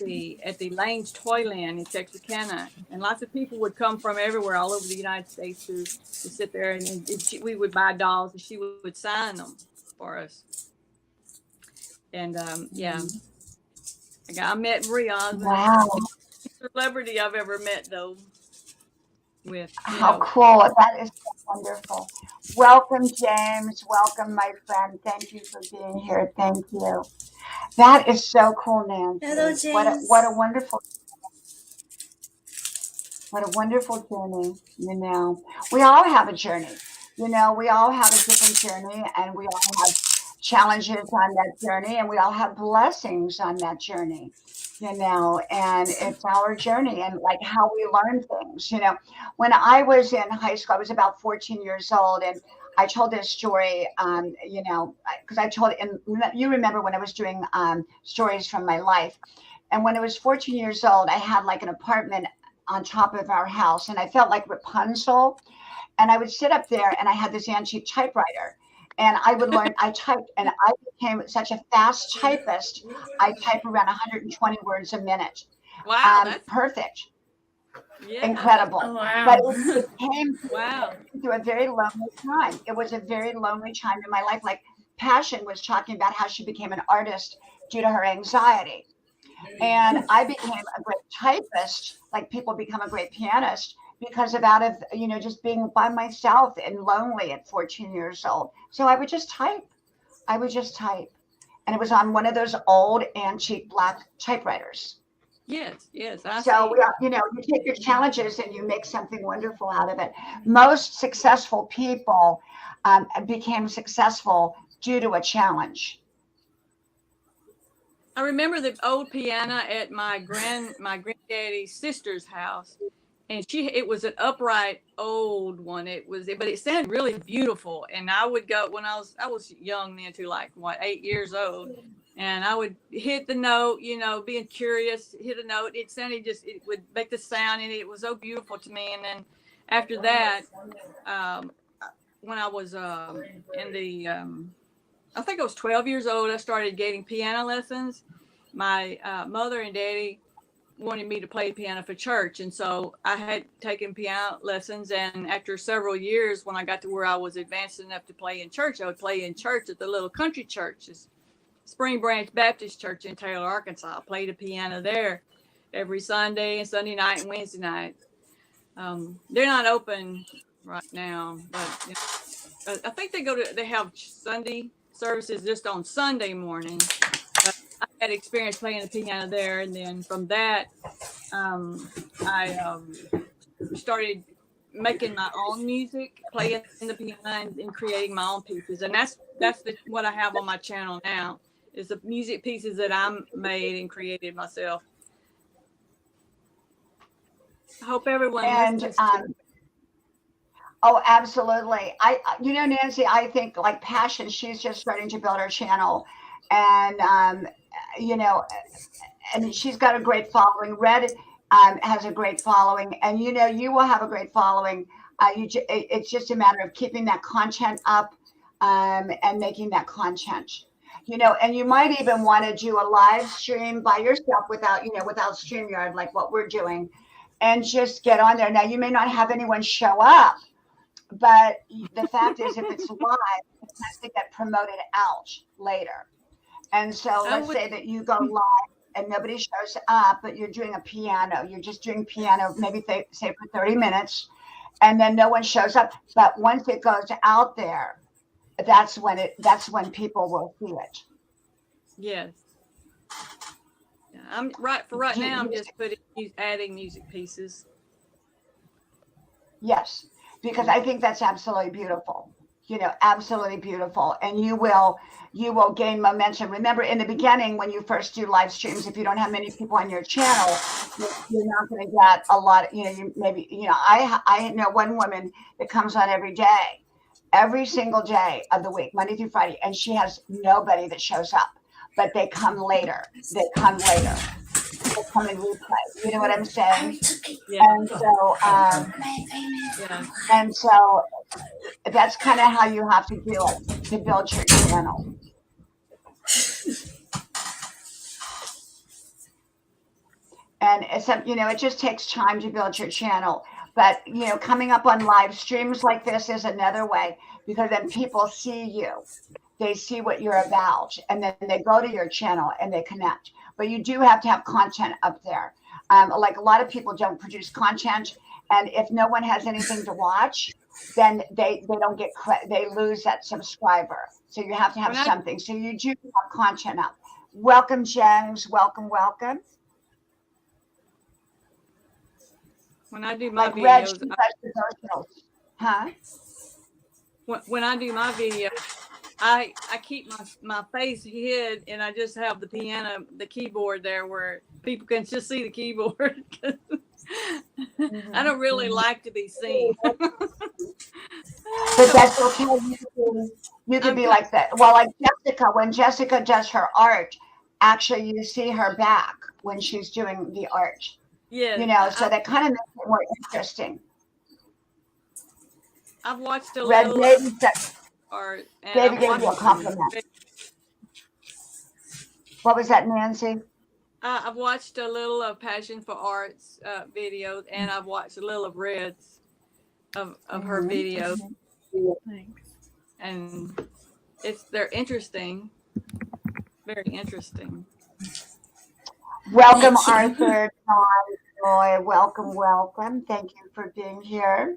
the Lane's Toyland in Texarkana, and lots of people would come from everywhere, all over the United States, to sit there, and we would buy dolls, and she would sign them for us. And yeah, I met Marie Osmond. Wow. Celebrity I've ever met, though. How cool. That is so wonderful. Welcome, James. Welcome, my friend. Thank you for being here. Thank you. That is so cool, Nancy. Hello, James. What a wonderful journey, you know. We all have a journey. You know, we all have a different journey, and we all have challenges on that journey, and we all have blessings on that journey, you know, and it's our journey and like how we learn things, you know. When I was in high school, I was about 14 years old, and I told this story, you know, because I told, and you remember when I was doing stories from my life. And when I was 14 years old, I had like an apartment on top of our house, and I felt like Rapunzel. And I would sit up there, and I had this antique typewriter, and I would learn. I typed, and I became such a fast typist. I type around 120 words a minute. Wow, that's Perfect, yeah. incredible. Oh, wow. But it came Wow. through a very lonely time. It was a very lonely time in my life. Like Passion was talking about how she became an artist due to her anxiety. And I became a great typist, like people become a great pianist because of out of, just being by myself and lonely at 14 years old. So I would just type. And it was on one of those old antique black typewriters. Yes. So, you take your challenges and you make something wonderful out of it. Most successful people became successful due to a challenge. I remember the old piano at my granddaddy's sister's house, and it was an upright old one. But it sounded really beautiful. And I would go when I was young then too, like 8 years old, and I would hit the note, being curious, hit a note. It would make the sound, and it was so beautiful to me. And then after that, when I was I think I was 12 years old, I started getting piano lessons. My mother and daddy wanted me to play piano for church. And so I had taken piano lessons. And after several years, when I got to where I was advanced enough to play in church, I would play in church at the little country churches, Spring Branch Baptist Church in Taylor, Arkansas. I played the piano there every Sunday and Sunday night and Wednesday night. They're not open right now, but I think they have Sunday services just on Sunday morning. I had experience playing the piano there, and then from that, I started making my own music, playing the piano and creating my own pieces, and that's what I have on my channel now is the music pieces that I made and created myself. I hope everyone listens to it. Oh, absolutely. Nancy, I think like Passion, she's just starting to build her channel, and and she's got a great following. Red has a great following, and you will have a great following. It's just a matter of keeping that content up and making that content. And you might even want to do a live stream by yourself without StreamYard, like what we're doing, and just get on there. Now, you may not have anyone show up, but the fact is, if it's live, it has to get promoted out later. And so let's say that you go live and nobody shows up, but you're doing a piano. You're just doing piano, maybe say for 30 minutes, and then no one shows up. But once it goes out there, that's when people will see it. Yes. Yeah, I'm just adding music pieces. Yes, because I think that's absolutely beautiful. Absolutely beautiful. And you will gain momentum. Remember, in the beginning, when you first do live streams, if you don't have many people on your channel, you're not going to get a lot. I know one woman that comes on every single day of the week, Monday through Friday, and she has nobody that shows up, but they come later. They come in replay. You know what I'm saying? Yeah. And so that's kind of how you have to do it to build your channel. And it just takes time to build your channel. But, coming up on live streams like this is another way, because then people see you. They see what you're about, and then they go to your channel and they connect. But you do have to have content up there. Like a lot of people don't produce content, and if no one has anything to watch, then they don't get they lose that subscriber. So you have to have something. So you do have content up. Welcome, James. Welcome. When I do my videos, when I do my video, I keep my face hid, and I just have the piano, the keyboard there where people can just see the keyboard. I don't really like to be seen. But that's okay. You can be like that. Well, like Jessica, when Jessica does her art, actually you see her back when she's doing the art. Yeah, so that kind of makes it more interesting. I've watched a Red little Baby said, art, and Baby I've gave you a watched compliment. What was that, Nancy? I've watched a little of Passion for Arts videos, and I've watched a little of Red's of her videos, Thanks. and they're interesting, very interesting. Welcome, Thank you. Arthur, John, Joy. Welcome. Thank you for being here.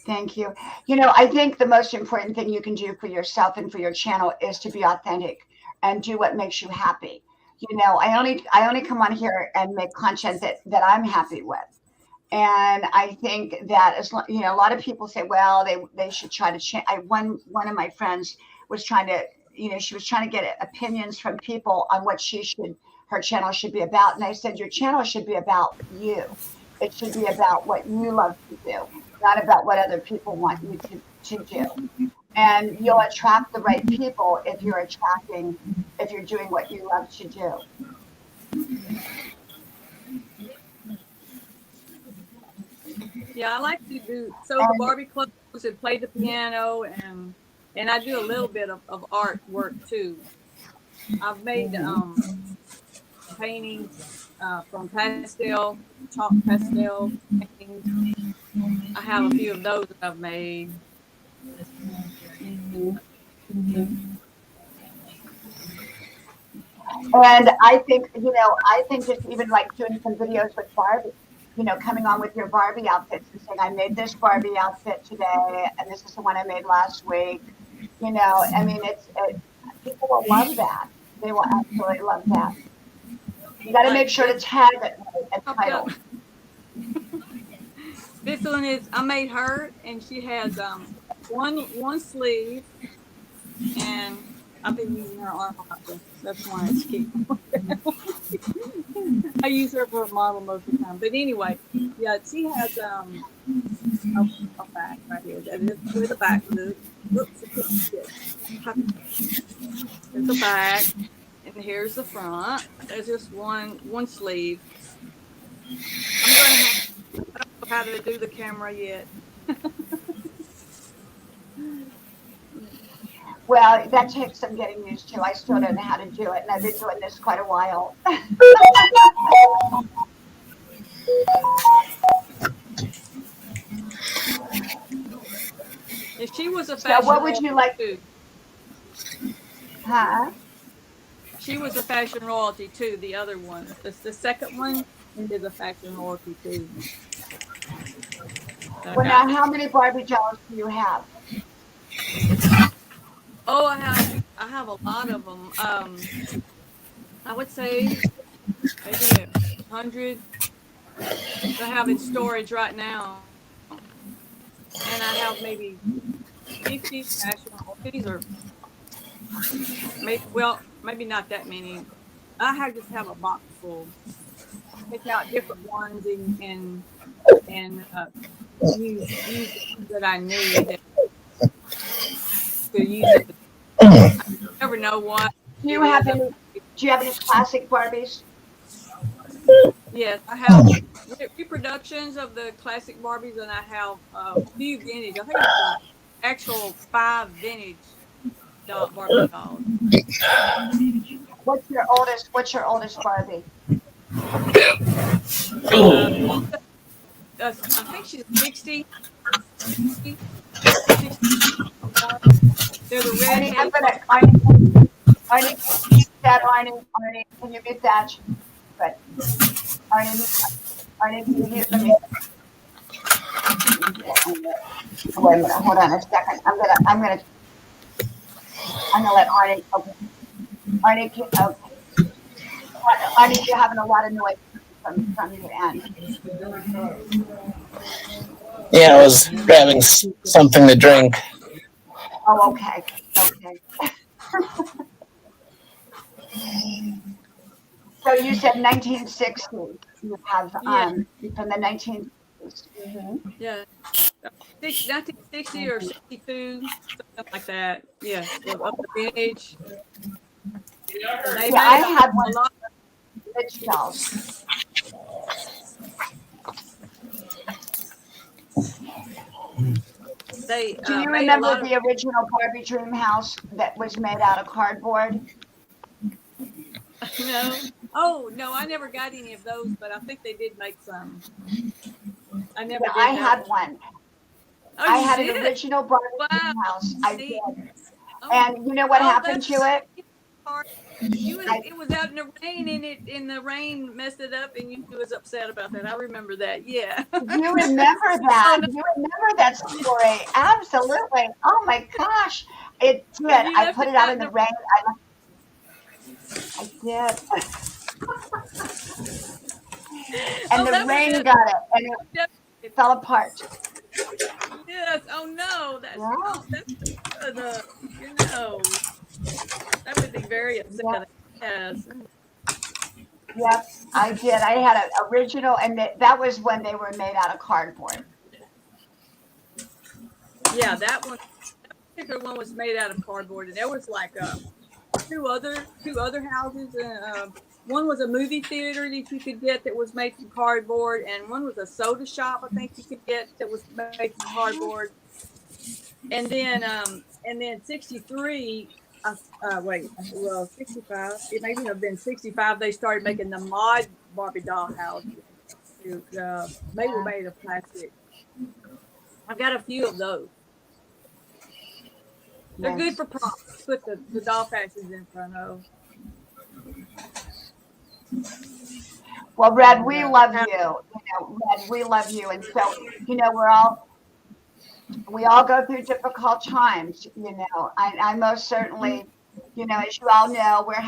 Thank you. I think the most important thing you can do for yourself and for your channel is to be authentic and do what makes you happy. I only come on here and make content that I'm happy with. And I think that a lot of people say, well, they should try to change. One of my friends was trying to, she was trying to get opinions from people on what her channel should be about. And I said, your channel should be about you. It should be about what you love to do, not about what other people want you to do. And you'll attract the right people if you're doing what you love to do. Yeah, I like to do the Barbie clothes and play the piano, and I do a little bit of artwork too. I've made paintings from chalk pastel paintings. I have a few of those that I've made. And I think just even like doing some videos with Barbie, coming on with your Barbie outfits and saying, I made this Barbie outfit today, and this is the one I made last week. I mean, people will love that. They will absolutely love that. You got to make sure to tag it and title. This one is, I made her, and she has one sleeve, and I've been using her arm a lot. That's why it's cute. I use her for a model most of the time. But anyway, yeah, she has a back right here. That is where the back is. Oops, there's the back, and here's the front. There's just one sleeve. I don't know how to do the camera yet. Well, that takes some getting used to. I still don't know how to do it, and I've been doing this quite a while. If she was a fashion, so what would you like? Too. Huh? She was a fashion royalty too. The other one, the second one, is a fashion royalty too. Well, now, how many Barbie dolls do you have? Oh, I have a lot of them. I would say maybe 100. I have in storage right now, and I have maybe 50 fashion royalties, or maybe not that many. I just have a box full. Pick out different ones and use the ones that I need to use it. I never know what. Do you have any classic Barbies? Yes, I have reproductions of the classic Barbies, and I have a few vintage. I think it's actual 5 vintage Barbie dolls. What's your oldest Barbie? I think she's 60. They're the red. Arnie, can you mute that? But Arnie, can you mute? Let me. Wait a minute. Hold on a second. I'm gonna let Arnie. Okay. Arnie, you're having a lot of noise from your end. Yeah, I was grabbing something to drink. Oh, okay. So you said 1960. You have from the 1960s. Mm-hmm. Yeah, 1960 or 62, something like that. Yeah, up the vintage. I had one of the rich dolls. They Do you made a remember lot of the original Barbie dream house that was made out of cardboard? no. Oh no, I never got any of those, but I think they did make some. I never Yeah, did I have had one. one. Oh, I you had an did? original Barbie Wow. dream house. I Neat. did. Oh, And you know what oh, happened that's to it? hard. I, It was out in the rain and the rain messed it up and you was upset about that. I remember that. Yeah. you remember Oh that. no, You remember that story. Absolutely. Oh my gosh. It so did. you I left put it it out out in in the the rain. I did. And oh the that would have rain been got it and it fell apart. yes. Oh no, Yeah. that's you know that would be very Yeah. upsetting. Yes. Yep. I did. I had an original, and that was when they were made out of cardboard. Yeah, that one particular one was made out of cardboard and there was like two other houses. One was a movie theater that you could get that was made from cardboard, and one was a soda shop I think you could get that was made from cardboard. And then 63. Wait, well, 65. It may have been 65. They started making the mod Barbie doll houses. They were made of plastic. I've got a few of those. They're good Yes. for props. Put the doll faces in front of. Well, Red, we And, love you. Red, we love you. And so, we all go through difficult times. I most certainly, as you all know, we're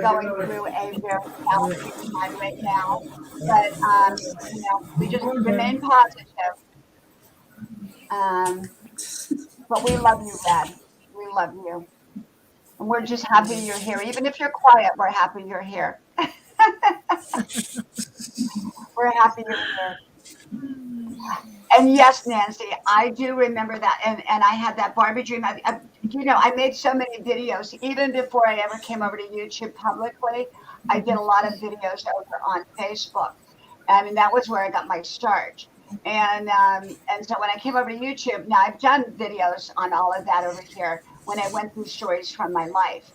going through a very challenging time right now. But we just remain positive. But we love you, Red. We love you. And we're just happy you're here. Even if you're quiet, we're happy you're here. We're happy you're here. And yes, Nancy, I do remember that. And I had that Barbie dream. I made so many videos. Even before I ever came over to YouTube publicly, I did a lot of videos over on Facebook. I mean, that was where I got my start. And so when I came over to YouTube, now I've done videos on all of that over here when I went through stories from my life.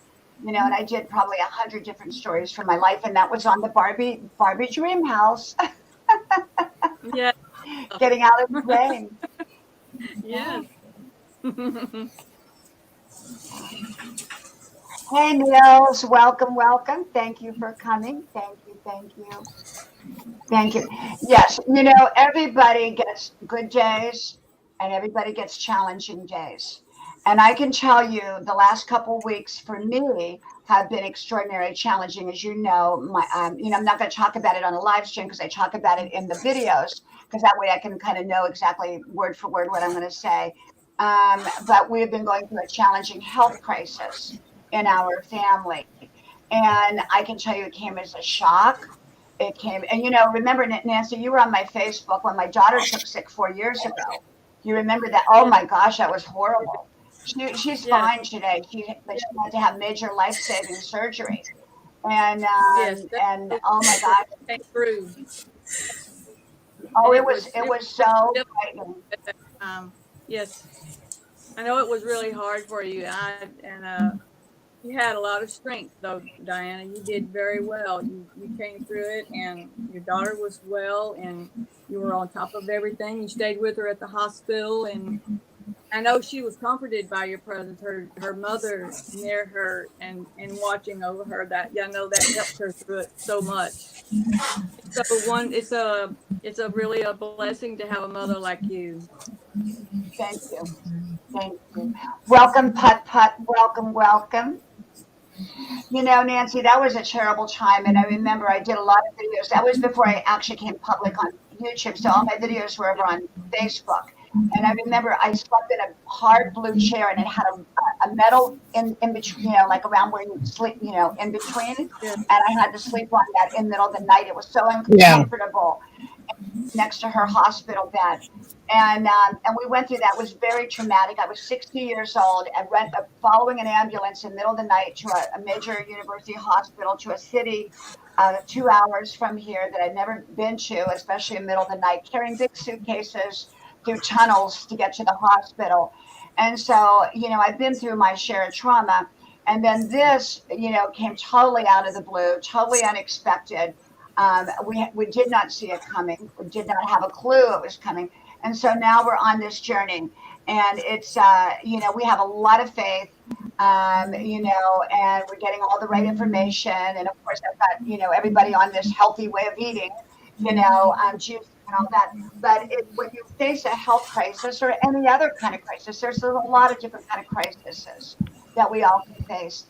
And I did probably 100 different stories from my life, and that was on the Barbie dream house. yeah. Getting out of the rain. Yes. Hey, Mills, welcome. Thank you for coming. Thank you. Yes, everybody gets good days and everybody gets challenging days. And I can tell you the last couple of weeks for me have been extraordinarily challenging. As you know, I'm not going to talk about it on a live stream because I talk about it in the videos because that way I can kind of know exactly word for word what I'm going to say. But we've been going through a challenging health crisis in our family. And I can tell you it came as a shock. It came, and remember, Nancy, you were on my Facebook when my daughter took sick 4 years ago. You remember that? Oh my gosh, that was horrible. She's fine today. But she had to have major life-saving surgery. And Yes. oh my gosh. Came through. Oh, it was so frightening. Yes. I know it was really hard for you. You had a lot of strength, though, Diana. You did very well. You came through it, and your daughter was well, and you were on top of everything. You stayed with her at the hospital, and I know she was comforted by your presence. Her mother near her and watching over her. That I know that helped her through it so much. So it's a really a blessing to have a mother like you. Thank you. Welcome, Putt. Welcome. Nancy, that was a terrible time. And I remember I did a lot of videos. That was before I actually came public on YouTube. So all my videos were over on Facebook. And I remember I slept in a hard blue chair and it had a metal in between, like around where you sleep, in between. Yeah. And I had to sleep on that in the middle of the night. It was so uncomfortable next to her hospital bed. And we went through that. It was very traumatic. I was 60 years old and following an ambulance in the middle of the night to a major university hospital to a city 2 hours from here that I'd never been to, especially in the middle of the night, carrying big suitcases through tunnels to get to the hospital. And so, I've been through my share of trauma. And then this, came totally out of the blue, totally unexpected. We did not see it coming. We did not have a clue it was coming. And so now we're on this journey. And it's, we have a lot of faith, and we're getting all the right information. And of course, I've got, everybody on this healthy way of eating, juice and all that. But when you face a health crisis or any other kind of crisis, there's a lot of different kind of crises that we all can face.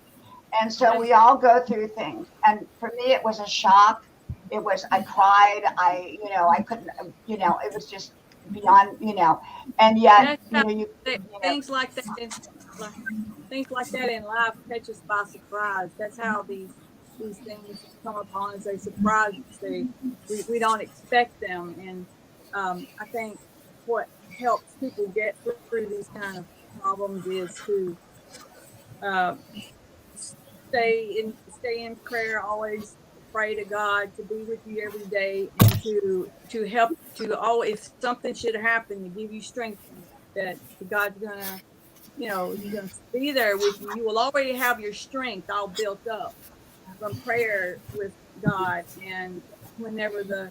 And so we all go through things. And for me, it was a shock. I cried. I couldn't, it was just beyond, and yet, things like that things like that in life catch us by surprise. That's how these things come upon us. They surprise us. We don't expect them. And I think what helps people get through these kind of problems is to stay in prayer, always pray to God to be with you every day, and to help if something should happen, to give you strength, that God's gonna He's gonna be there with you. You will already have your strength all built up from prayer with God. And whenever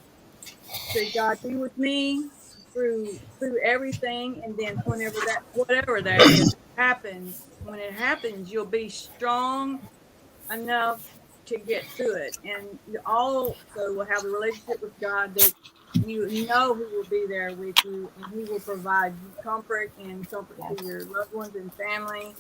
say, God, be with me through everything, and then whatever that is happens, when it happens, you'll be strong enough to get through it. And you also will have a relationship with God that He will be there with you, and He will provide you comfort to your loved ones and family.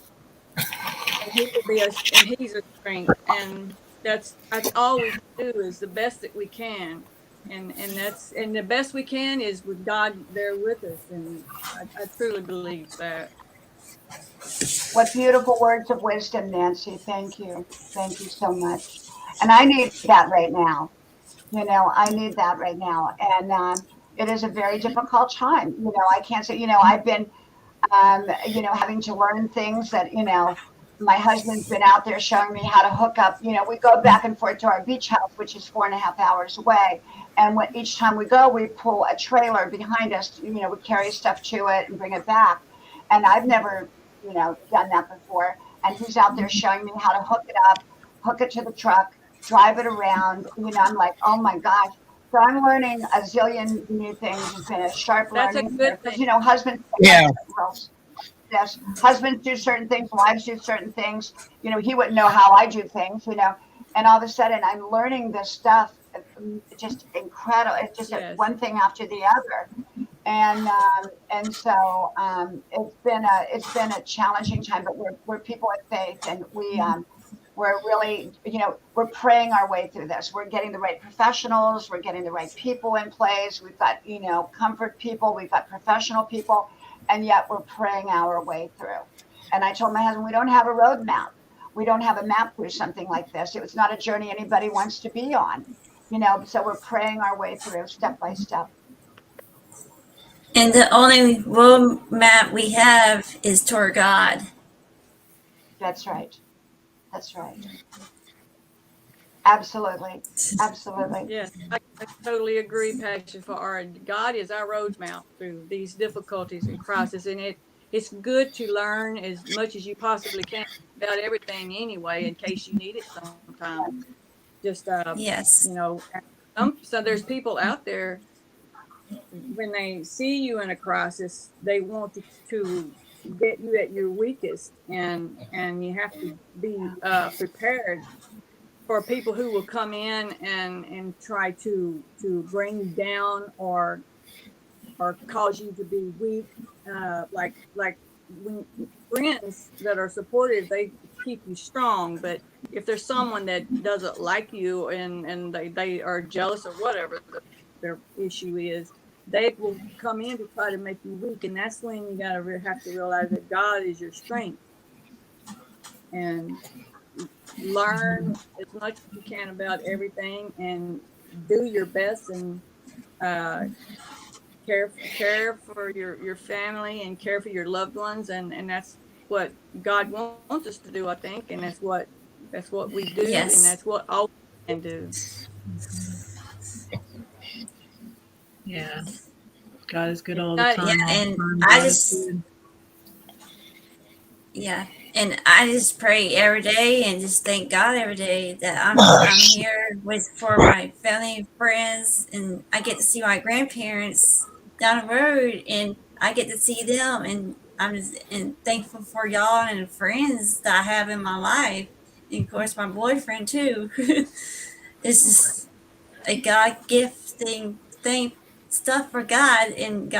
And He's a strength. And that's all we can do, is the best that we can. And the best we can is with God there with us. And I truly believe that. What beautiful words of wisdom, Nancy. Thank you. Thank you so much. And I need that right now. I need that right now. And it is a very difficult time. I can't say, I've been, having to learn things that, my husband's been out there showing me how to hook up. We go back and forth to our beach house, which is 4.5 hours away. And each time we go, we pull a trailer behind us. We carry stuff to it and bring it back. And I've never, done that before. And he's out there showing me how to hook it up, hook it to the truck, drive it around. I'm like, oh my gosh. So I'm learning a zillion new things. It's been a sharp learning curve. Because, husbands, Yeah. yes, husbands do certain things, wives do certain things. He wouldn't know how I do things, and all of a sudden I'm learning this stuff. Just incredible. It's just one thing after the other. And so it's been a challenging time, but we're people of faith, and we're really, we're praying our way through this. We're getting the right professionals. We're getting the right people in place. We've got, comfort people. We've got professional people, and yet we're praying our way through. And I told my husband, we don't have a roadmap. We don't have a map through something like this. It's not a journey anybody wants to be on, so we're praying our way through step by step. And the only roadmap we have is toward God. That's right. That's right. Absolutely. Absolutely. Yes, I totally agree, Passion for Art. God is our roadmap through these difficulties and crises, and it's good to learn as much as you possibly can about everything anyway, in case you need it sometime. Just yes, so there's people out there, when they see you in a crisis, they want to get you at your weakest, and you have to be prepared for people who will come in and try to bring you down or cause you to be weak. Like when friends that are supportive, they keep you strong. But if there's someone that doesn't like you and they are jealous or whatever their issue is, they will come in to try to make you weak. And that's when you have to realize that God is your strength. And learn as much as you can about everything, and do your best, and care for your family, and care for your loved ones, and that's what God wants us to do, I think, and that's what we do. Yes. And that's what all can do. Yeah. God is good It's all the not, time. Yeah, All the and time. I God is just good. yeah, and I just pray every day and just thank God every day that I'm here with for my family and friends, and I get to see my grandparents down the road, and I get to see them, and I'm just and thankful for y'all and friends that I have in my life, and of course my boyfriend too. It's just a God gifting thing stuff for God, and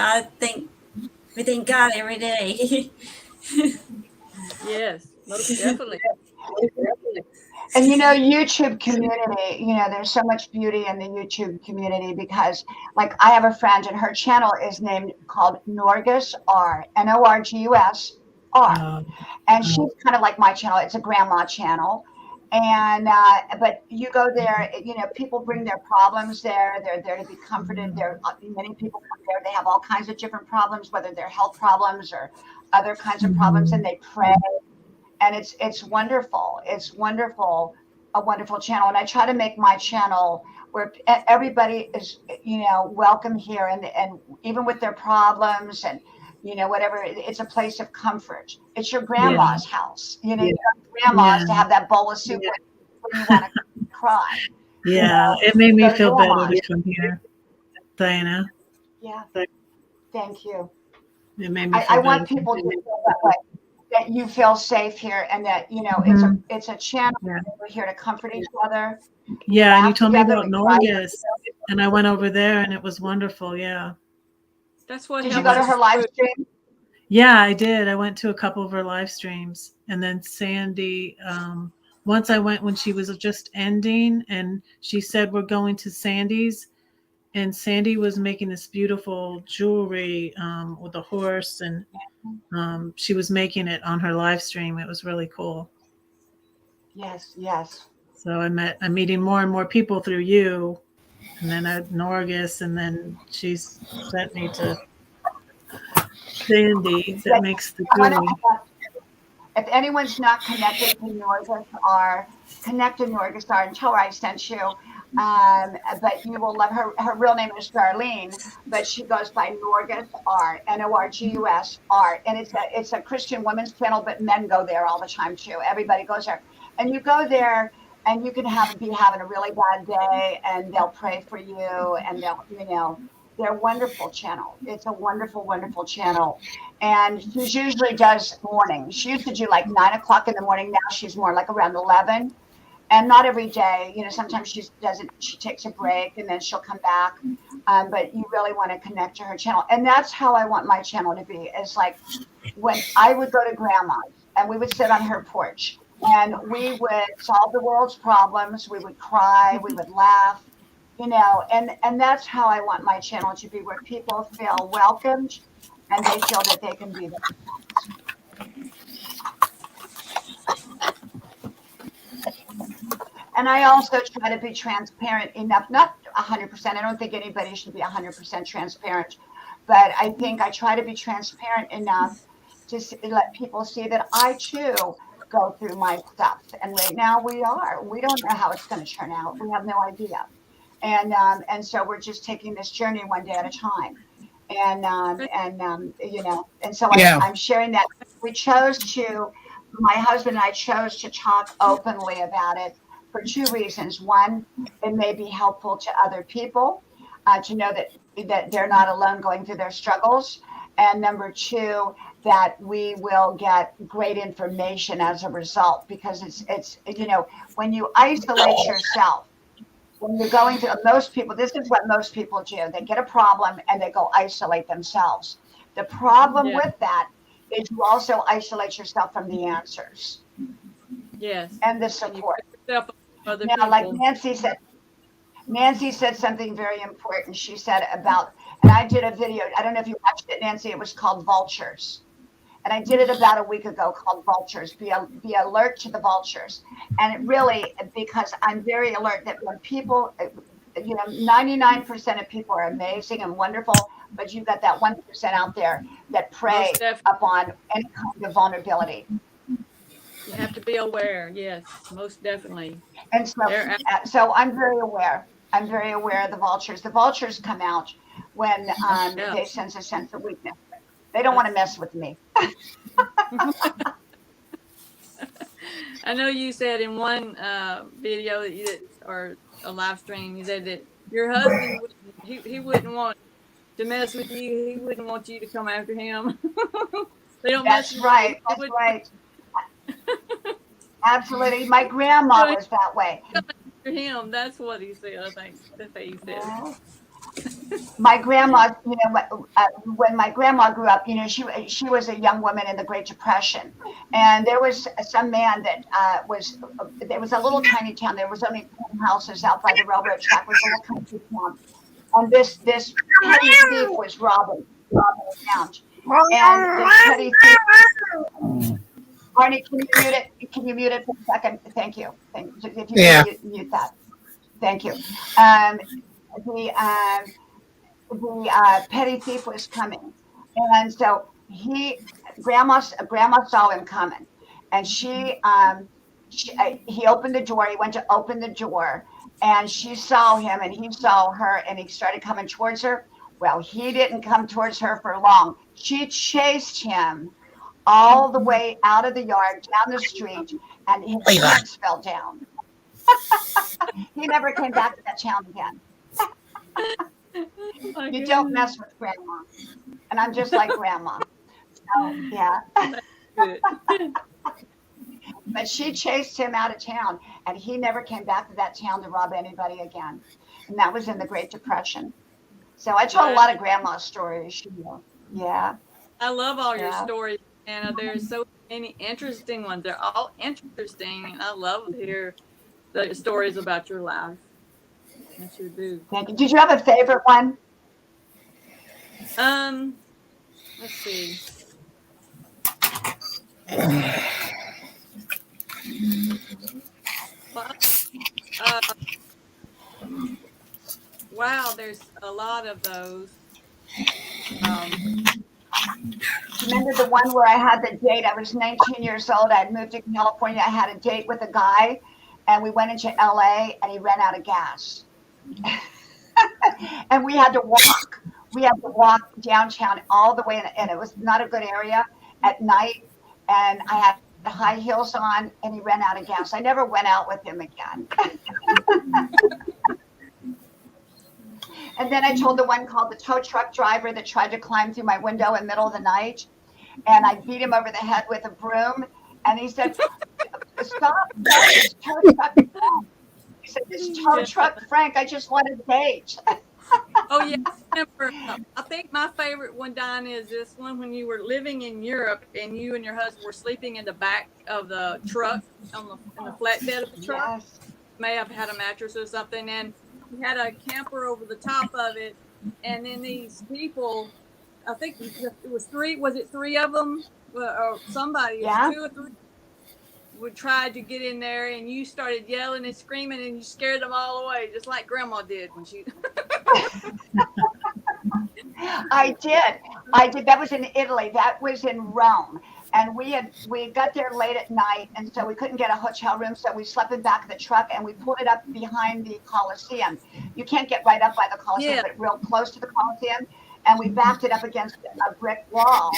we thank God every day. yes, most definitely. And YouTube community, there's so much beauty in the YouTube community because, like, I have a friend and her channel is named called Norgus R, Norgus R. Um, And she's kind of like my channel. It's a grandma channel. And, but you go there, people bring their problems there. They're there to be comforted. Many people come there. They have all kinds of different problems, whether they're health problems or other kinds of problems, and they pray, and it's wonderful. It's wonderful, a wonderful channel. And I try to make my channel where everybody is, welcome here, and even with their problems and whatever, it's a place of comfort. It's your yeah. grandma's house. You go to grandma's Yeah. to have that bowl of soup when you want to cry. Yeah. It made You me go to feel better to grandma's. come here, Diana. Yeah. Thank you. It made me I feel better. want people to feel that way, that you feel safe here, and that Mhm. it's a channel. Yeah. We're here to comfort each other. We Yeah. And you laugh told me together. about We cry. Norgus, and I went over there, and it was wonderful. Yeah. That's what Did you helps go to us her live through. stream? Yeah, I did. I went to a couple of her live streams, and then Sandy. Once I went when she was just ending, and she said we're going to Sandy's, and Sandy was making this beautiful jewelry with a horse, and she was making it on her live stream. It was really cool. Yes, yes. So I'm meeting more and more people through you, and then at Norgus, and then she's sent me to Sandy that But makes the I want jewelry. to, if anyone's not connected to Norgus R, connect to Norgus R and tell her I sent you. But you will love her. Her real name is Darlene, but she goes by Norgus R, Norgus R, and it's a Christian women's channel, but men go there all the time too. Everybody goes there, and you go there, and you can be having a really bad day, and they'll pray for you, and they're a wonderful channel. It's a wonderful, wonderful channel. And she usually does morning. She used to do like 9 o'clock in the morning. Now she's more like around 11, and not every day. Sometimes she doesn't. She takes a break and then she'll come back. But you really want to connect to her channel, and that's how I want my channel to be. It's like when I would go to grandma's and we would sit on her porch and we would solve the world's problems. We would cry. We would laugh. And that's how I want my channel to be, where people feel welcomed and they feel that they can be themselves. And I also try to be transparent enough, not 100%. I don't think anybody should be 100% transparent, but I think I try to be transparent enough to let people see that I too go through my stuff. And right now we don't know how it's going to turn out. We have no idea. And so we're just taking this journey one day at a time. And so Yeah. I'm sharing that. My husband and I chose to talk openly about it for two reasons. One, it may be helpful to other people to know that they're not alone going through their struggles. And number two, that we will get great information as a result, because it's when you isolate yourself, when you're going through, most people, this is what most people do. They get a problem and they go isolate themselves. The problem Yeah. with that is you also isolate yourself from the answers Yes. and the And you support. put yourself on other Now, like people. Nancy said something very important. She said about, and I did a video, I don't know if you watched it, Nancy, it was called Vultures. And I did it about a week ago, called Vultures. Be alert to the vultures. And it really, because I'm very alert that when people, 99% of people are amazing and wonderful, but you've got that 1% out there that prey Most definitely. upon any kind of vulnerability. You have to be aware. Yes, most definitely. And so, They're out. so I'm very aware. I'm very aware of the vultures. The vultures come out when Yeah. they sense a sense of weakness. They don't want to mess with me. I know you said in one video that or a live stream, you said that your husband he wouldn't want to mess with you. He wouldn't want you to come after him. They don't mess That's with you. right. He That's wouldn't right. Absolutely. My grandma come was that way. after him. That's what he said. I think that's what he said. Yeah. My grandma, when my grandma grew up, she was a young woman in the Great Depression, and there was some man that there was a little tiny town. There was only 10 houses out by the railroad track. It was a little country town, and this petty thief was robbing the town, and this petty thief. Barney, can you mute it? Can you mute it for a second? Thank you. If you Yeah. can mute that. Thank you. Um, the petty thief was coming, and so grandma saw him coming, and he opened the door. He went to open the door, and she saw him, and he saw her, and he started coming towards her. Well, he didn't come towards her for long. She chased him all the way out of the yard, down the street, and his pants fell down. He never came back to that town again. Oh, You don't mess with grandma. And I'm just like grandma. So, yeah. good. But she chased him out of town, and he never came back to that town to rob anybody again. And that was in the Great Depression. So I told a lot of grandma stories. Yeah. I love all your Yeah. stories, Anna. There's so many interesting ones. They're all interesting, and I love to hear the stories about your life. I sure do. Thank you. Did you have a favorite one? Let's see. Well, wow, there's a lot of those. Remember the one where I had the date? I was 19 years old. I had moved to California. I had a date with a guy, and we went into LA, and he ran out of gas. And we had to walk. We had to walk downtown all the way, and it was not a good area at night. And I had high heels on, and he ran out of gas. I never went out with him again. And then I told the one called the tow truck driver that tried to climb through my window in the middle of the night, and I beat him over the head with a broom. And he said, "Stop, this tow truck." He said, "This tow truck, Frank, I just want a date." Oh yeah, I remember. I think my favorite one, Diana, is this one when you were living in Europe and you and your husband were sleeping in the back of the truck in the flatbed of the truck. Yes. May have had a mattress or something, and you had a camper over the top of it, and then these people, I think it was three. Was it three of them? Or somebody? Yeah. 2 or 3. Would try to get in there, and you started yelling and screaming, and you scared them all away, just like Grandma did when she. I did. That was in Italy. That was in Rome. And we got there late at night, and so we couldn't get a hotel room, so we slept in the back of the truck, and we pulled it up behind the Coliseum. You can't get right up by the Coliseum, but real close to the Coliseum, and we backed it up against a brick wall,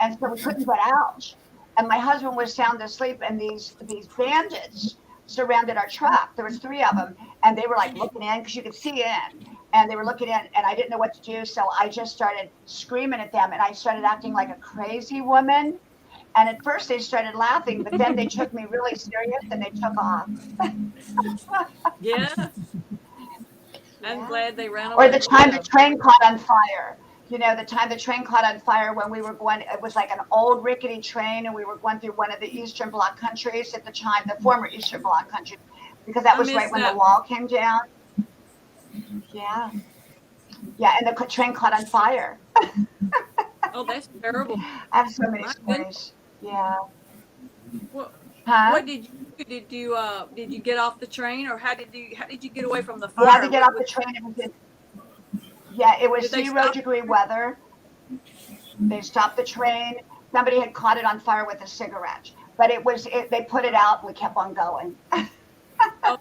and so we couldn't get out. And my husband was sound asleep, and these bandits surrounded our truck. There was 3 of them, and they were like looking in because you could see in. And they were looking in, and I didn't know what to do, so I just started screaming at them, and I started acting like a crazy woman. And at first they started laughing, but then they took me really serious, and they took off. Yeah. I'm glad they ran away. Or the time the train caught on fire. You know, the time the train caught on fire when we were going, it was like an old rickety train, and we were going through one of the Eastern Bloc countries at the time, the former Eastern Bloc countries, because that was right when the wall came down. Yeah. Yeah, and the train caught on fire. Oh, that's terrible. I have so many stories. Yeah. Well, Huh? what did you do? Did you get off the train, or how did you get away from the fire? We had to get off the train. It was 0-degree weather. They stopped the train. Somebody had caught it on fire with a cigarette. but they put it out and we kept on going. Oh,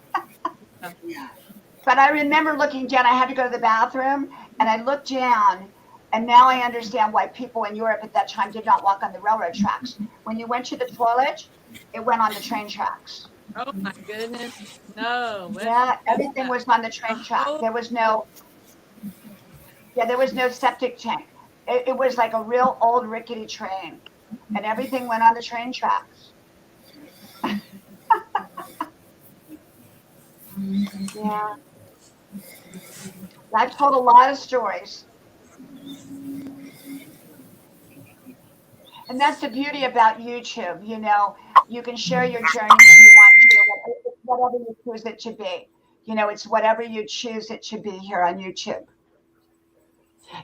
But I remember looking down, I had to go to the bathroom, and I looked down, and now I understand why people in Europe at that time did not walk on the railroad tracks. When you went to the toilet, it went on the train tracks. oh my goodness. No, Yeah, that's everything was on the a train track. whole, There was no septic tank. It was like a real old rickety train, and everything went on the train tracks. Yeah, I've told a lot of stories. And that's the beauty about YouTube. You can share your journey if you want to, whatever you choose it to be. It's whatever you choose it to be here on YouTube.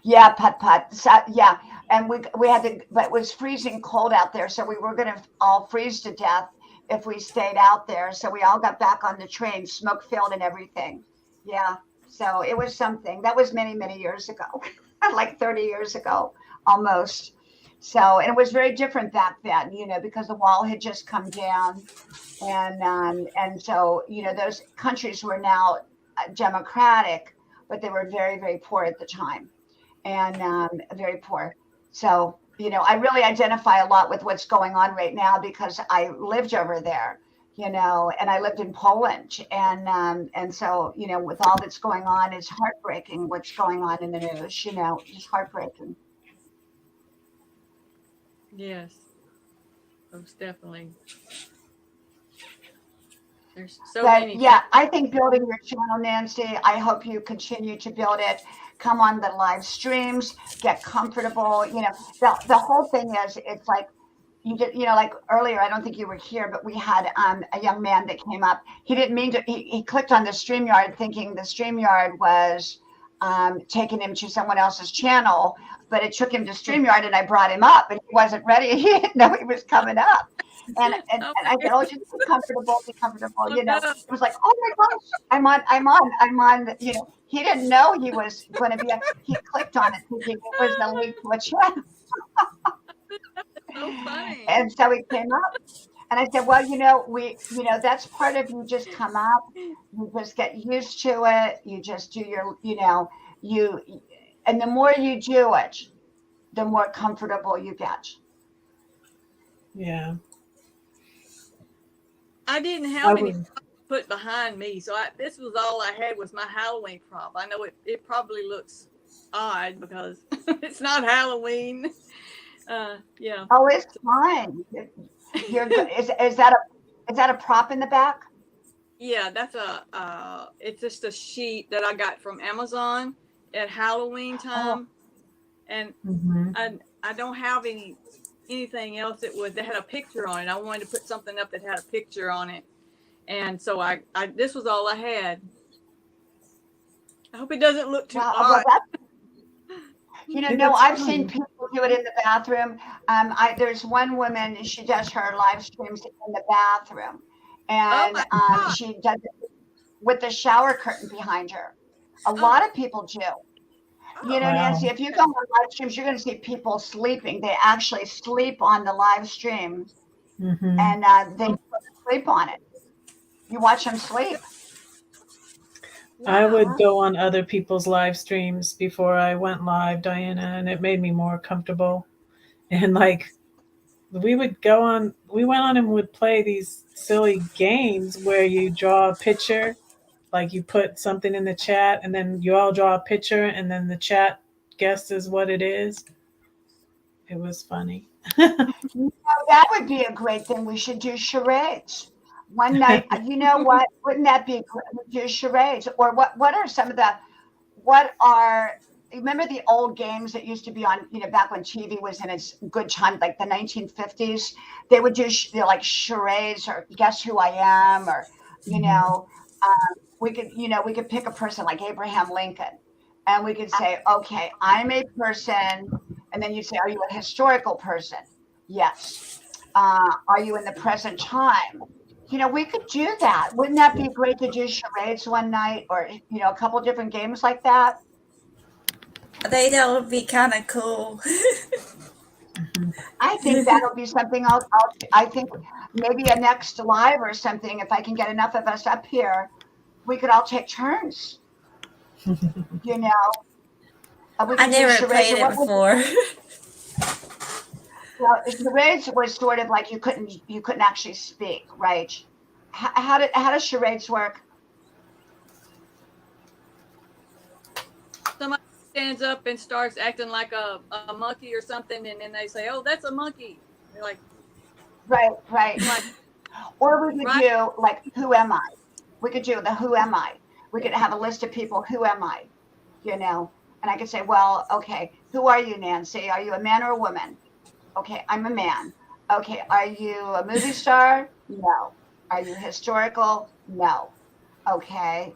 Yeah, putt. So, yeah, and we had to, but it was freezing cold out there, so we were going to all freeze to death if we stayed out there. So we all got back on the train, smoke filled and everything. Yeah, so it was something. That was many, many years ago, like 30 years ago, almost. So, and it was very different back then, because the wall had just come down, and so those countries were now democratic, but they were very, very poor at the time, and very poor. So, I really identify a lot with what's going on right now because I lived over there, and I lived in Poland, and so with all that's going on, it's heartbreaking what's going on in the news, just heartbreaking. yes, most definitely. There's so But many. yeah, I think building your channel, Nancy, I hope you continue to build it. Come on the live streams, get comfortable. The whole thing is, it's like like earlier, I don't think you were here, but we had a young man that came up. He didn't mean to, he clicked on the StreamYard thinking the StreamYard was taking him to someone else's channel, but it took him to StreamYard and I brought him up and he wasn't ready. He didn't know he was coming up. And Oh I my said, oh, just be comfortable. Oh, no. It was like, oh my gosh, I'm on. He didn't know he was going to be. He clicked on it thinking it was the link to a channel, So funny. and so he came up. And I said, well, that's part of you. Just come up. You just get used to it. You just do your, and the more you do it, the more comfortable you get. Yeah. I didn't I have any would, props put behind me, so this was all I had was my Halloween prop. I know it probably looks odd because it's not Halloween. Yeah. Oh, it's fine. You're good. Is that a prop in the back? Yeah, that's it's just a sheet that I got from Amazon at Halloween time, and mhm. I don't have anything else that had a picture on it. I wanted to put something up that had a picture on it, and so I this was all I had. I hope it doesn't look too Well, odd. no, I've seen people do it in the bathroom. There's one woman, she does her live streams in the bathroom, Oh and my God. she does it with the shower curtain behind her. A Oh, lot of people do. oh, Nancy, Wow. if you go on live streams, you're going to see people sleeping. They actually sleep on the live stream, Hmm. and they sleep on it. You watch them sleep. I wow. would go on other people's live streams before I went live, Diana, and it made me more comfortable. And like we went on and would play these silly games where you draw a picture, like you put something in the chat and then you all draw a picture and then the chat guesses what it is. It was funny. That would be a great thing. We should do charades. One night, you know what? Wouldn't that be great? We do charades. Or what are some of remember the old games that used to be on, back when TV was in its good time, like the 1950s? They would do like charades or guess who I am, or, we could pick a person like Abraham Lincoln and we could say, okay, I'm a person. And then you'd say, are you a historical person? Yes. Are you in the present time? We could do that. Wouldn't that be great to do charades one night or, a couple different games like that? I think that would be kind of cool. I think that'll be something else. I think, maybe a next live or something, if I can get enough of us up here, we could all take turns. You know, we I could do never charades. played it before. Well, charades was sort of like you couldn't actually speak, right? How does charades work? Somebody stands up and starts acting like a monkey or something, and then they say, "Oh, that's a monkey." They're like, Right. like Or we could right. do like, who am I? We could do the who am I? We could have a list of people, who am I? You know, and I could say, well, okay, who are you, Nancy? Are you a man or a woman? Okay, I'm a man. Okay, are you a movie star? No. Are you historical? No. Okay,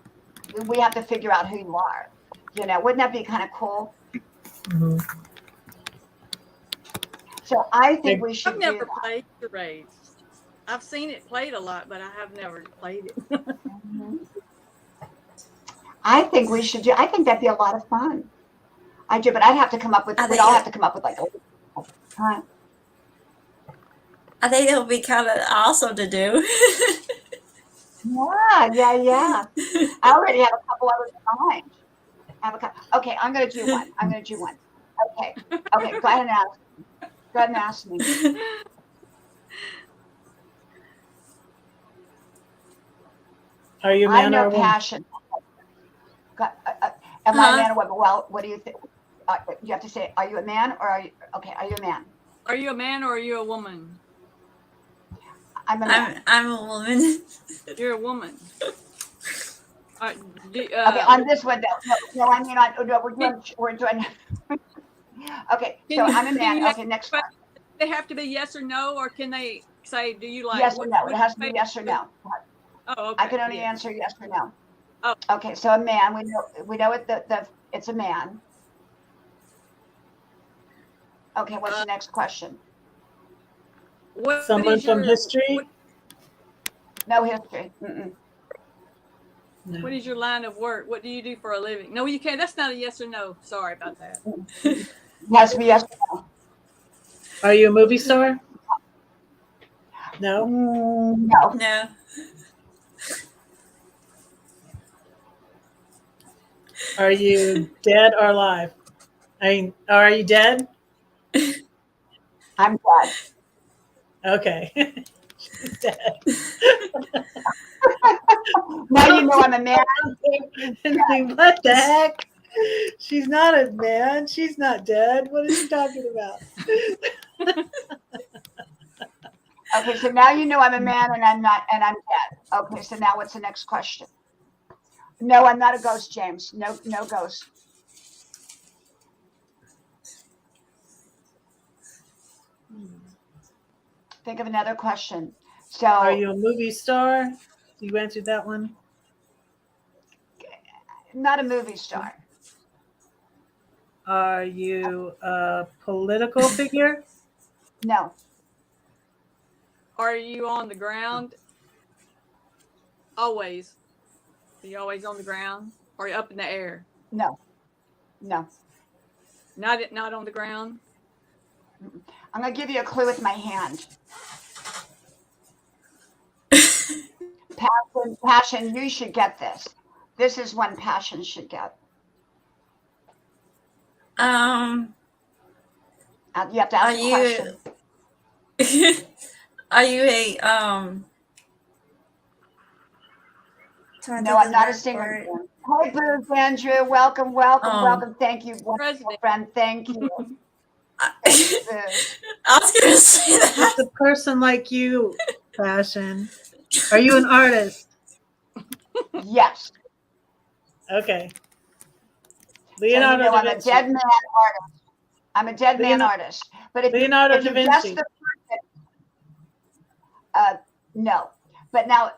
we have to figure out who you are. You know, wouldn't that be kind of cool? Mhm. So I think we I've should do never that. played charades. I've seen it played a lot, but I have never played it. Mhm. I think we should do. I think that'd be a lot of fun. I do, but I'd have to come up with. I We'd think all have to come up with like a time. I think it'll be kind of awesome to do. Yeah. I already have a couple others in mind. Okay, I'm going to do one. Okay. Go ahead and ask. Go ahead and ask me. Are you a I man or know a woman? passion. Am I a man or woman? Well, what do you think? You have to say, are you a man or are you? Okay, are you a man? Are you a man or are you a woman? I'm a man. I'm a woman. You're a woman. Okay, on this one though. No, I mean we're doing. Okay, so I'm a man. Okay, next one. They have to be yes or no, or can they say, do you like Yes or no? It has to be yes or no. Oh, okay. I can only answer yes or no. Oh. Okay, so a man. We know it. It's a man. Okay, what's the next question? Someone from history? No history. Mm-mm. No. What is your line of work? What do you do for a living? No, you can't. That's not a yes or no. Sorry about that. It has to be yes or no. Are you a movie star? No. No. No. Are you dead or alive? I mean, are you dead? I'm dead. Okay. She's dead. Now you know I'm a man. What the heck? She's not a man. She's not dead. What is she talking about? Okay, so now you know I'm a man and I'm dead. Okay, so now what's the next question? No, I'm not a ghost, James. No ghost. Think of another question. So Are you a movie star? You answered that one. Not a movie star. Are you a political figure? No. Are you on the ground? Always. Are you always on the ground? Or are you up in the air? No. Not on the ground? I'm going to give you a clue with my hand. Passion, you should get this. This is one Passion should get. You have to ask a question. Are you a No, I'm not a singer. Hey, Bruce, Andrew, welcome. Thank you, wonderful President. friend. Thank you. I was gonna say that. It's a person like you, Passion. Are you an artist? Yes. Okay. So you Leonardo know, da I'm a Vinci. dead man artist. I'm a dead man artist. But if Leonardo if da you guess Vinci. the person, no. But now,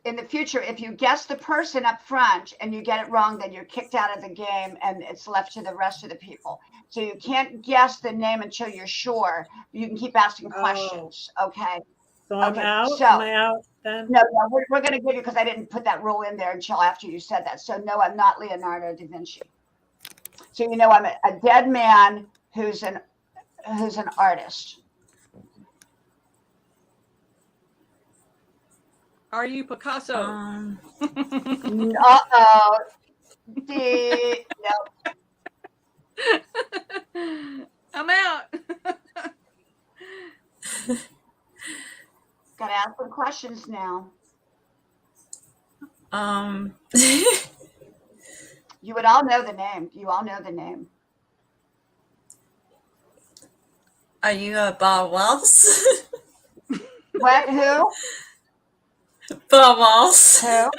in the future, if you guess the person up front and you get it wrong, then you're kicked out of the game and it's left to the rest of the people. So you can't guess the name until you're sure. You can keep asking questions. Okay. So I'm Okay, out? so- Am I out then? No, we're going to give you, because I didn't put that rule in there until after you said that. So no, I'm not Leonardo da Vinci. So you know, I'm a dead man who's an artist. Are you Picasso? Uh-oh. No. I'm out. Gotta ask some questions now. You would all know the name. You all know the name. Are you a Bob Ross? What? Who? Bob Ross. Who?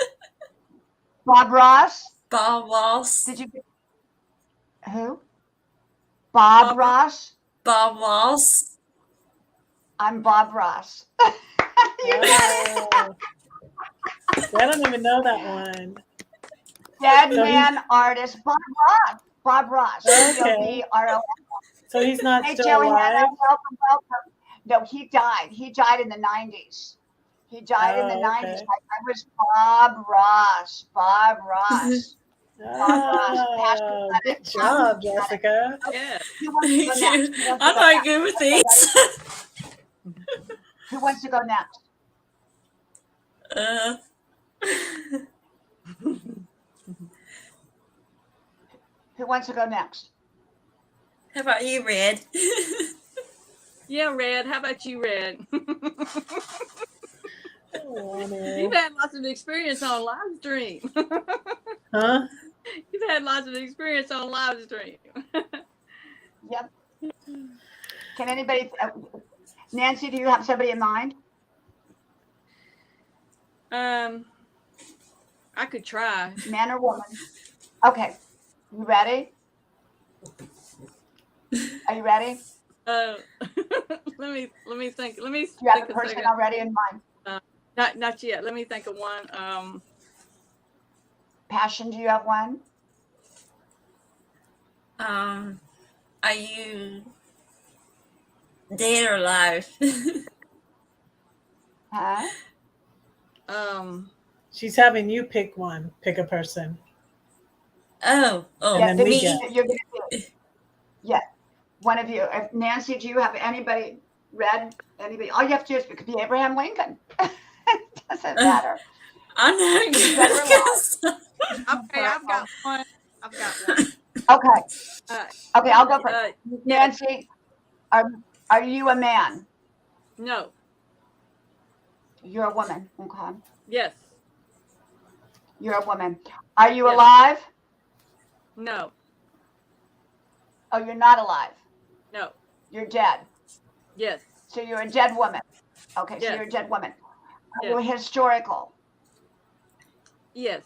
Bob Ross? Bob Ross. Did you? Who? Bob Ross? Bob Ross. I'm Bob Ross. You got it. I don't even know that one. Dead So man artist Bob Ross. Bob Ross. Okay. B-O-B-R-O-S. So he's not Hey, still Joey, alive? welcome. No, he died. He died in the 90s. He died in the 90s. Okay. I was Bob Ross. Bob Ross. Oh, good job, Jessica. Yeah. Who wants to go next? I'm not good with these. Who wants to go next? Who wants to go next? How about you, Red? Yeah, Red. How about you, Red? Oh, You've had lots of experience on live stream. huh? You've had lots of experience on live stream. Yep. Can anybody, Nancy, do you have somebody in mind? I could try. Man or woman? Okay. You ready? Are you ready? Let me think. Let me Do you have think a a person second. already in mind? Not yet. Let me think of one. Passion, do you have one? Are you dead or alive? Huh? She's having you pick one. Pick a person. Oh, Yeah, then we me. get- you're gonna do it. Yeah, one of you. Nancy, do you have anybody read? Anybody? All you have to do is it could be Abraham Lincoln. It doesn't matter. I'm not Dead or good. Okay, I've got one. Okay. Uh, Okay, I'll go first. Nancy, are you a man? No. You're a woman. Okay. Yes. You're a woman. Are you Yes. alive? No. Oh, you're not alive. No. You're dead. Yes. So you're a dead woman. Okay, so Yes. you're a dead woman. Are Yes. you historical? Yes.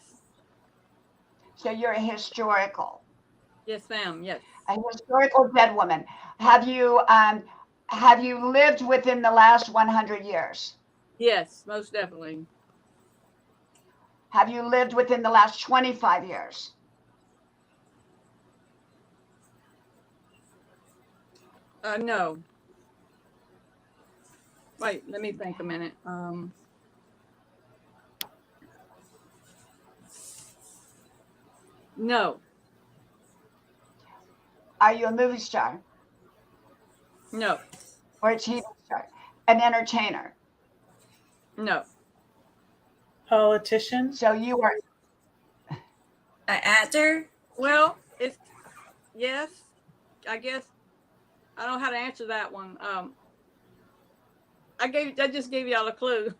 So you're a historical. Yes, ma'am. Yes. A historical dead woman. Have you lived within the last 100 years? Yes, most definitely. Have you lived within the last 25 years? No. Wait, let me think a minute. No. Are you a movie star No. or a TV star? An entertainer? No. Politician? So you are An actor? Well, it's yes. I guess I don't know how to answer that one. I just gave y'all a clue.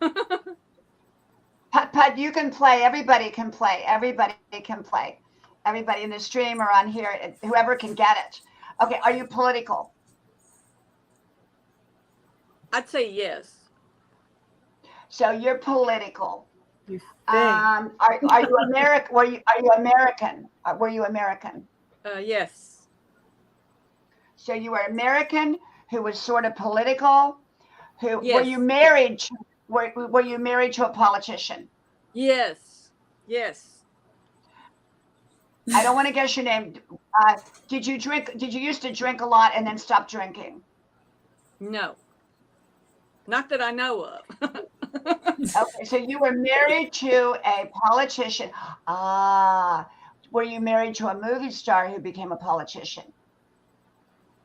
Pud, you can play. Everybody can play. Everybody can play. Everybody in the stream or on here, whoever can get it. Okay, are you political? I'd say yes. So you're political. You think? Are you American? Are you American? Were you American? Yes. So you were American who was sort of political. Were Yes. you married? Were you married to a politician? Yes. Yes. I don't want to guess your name. Did you drink? Did you used to drink a lot and then stop drinking? No. Not that I know of. Okay, so you were married to a politician. Were you married to a movie star who became a politician?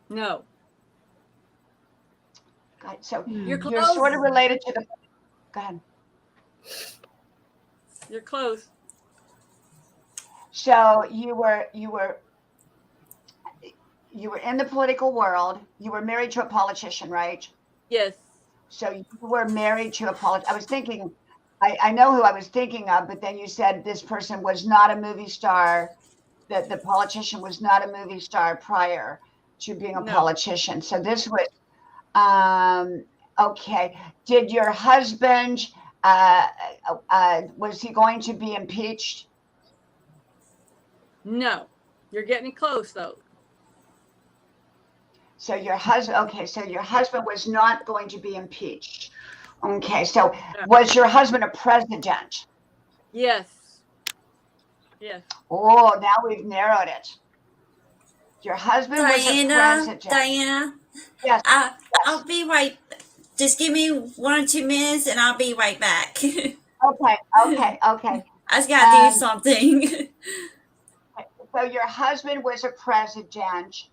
No. God, so You're you're close. sort of related to the. Go ahead. You're close. So you were in the political world. You were married to a politician, right? Yes. So you were married to a politician. I was thinking, I know who I was thinking of, but then you said this person was not a movie star, that the politician was not a movie star prior to being a No. politician. So this was, okay. Did your husband, was he going to be impeached? No. You're getting close though. So your husband was not going to be impeached. Okay, so was your husband a president? Yes. Yes. Oh, now we've narrowed it. Your husband was a president. Dianna, Yes. I'll be right. Just give me 1 or 2 minutes, and I'll be right back. Okay. I just gotta do something. So your husband was a president.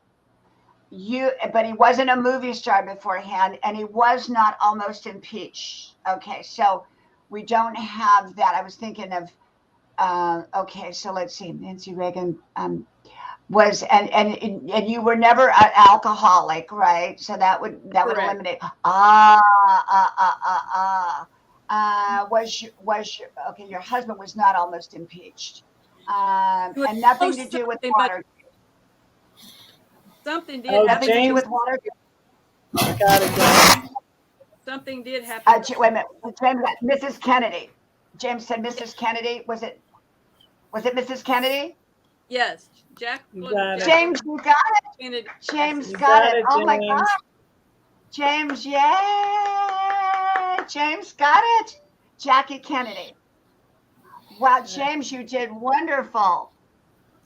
But he wasn't a movie star beforehand, and he was not almost impeached. Okay, so we don't have that. I was thinking of. Okay, so let's see. Nancy Reagan was, and you were never an alcoholic, right? So that would eliminate. Okay? Your husband was not almost impeached, and nothing to do with water. Something did. Nothing to do with water. Got it, James. Something did happen. Wait a minute. Mrs. Kennedy. James said Mrs. Kennedy. Was it Mrs. Kennedy? Yes. Jack. James, you got it. James got it. Oh my God. James, yay! James got it. Jackie Kennedy. Wow, James, you did wonderful.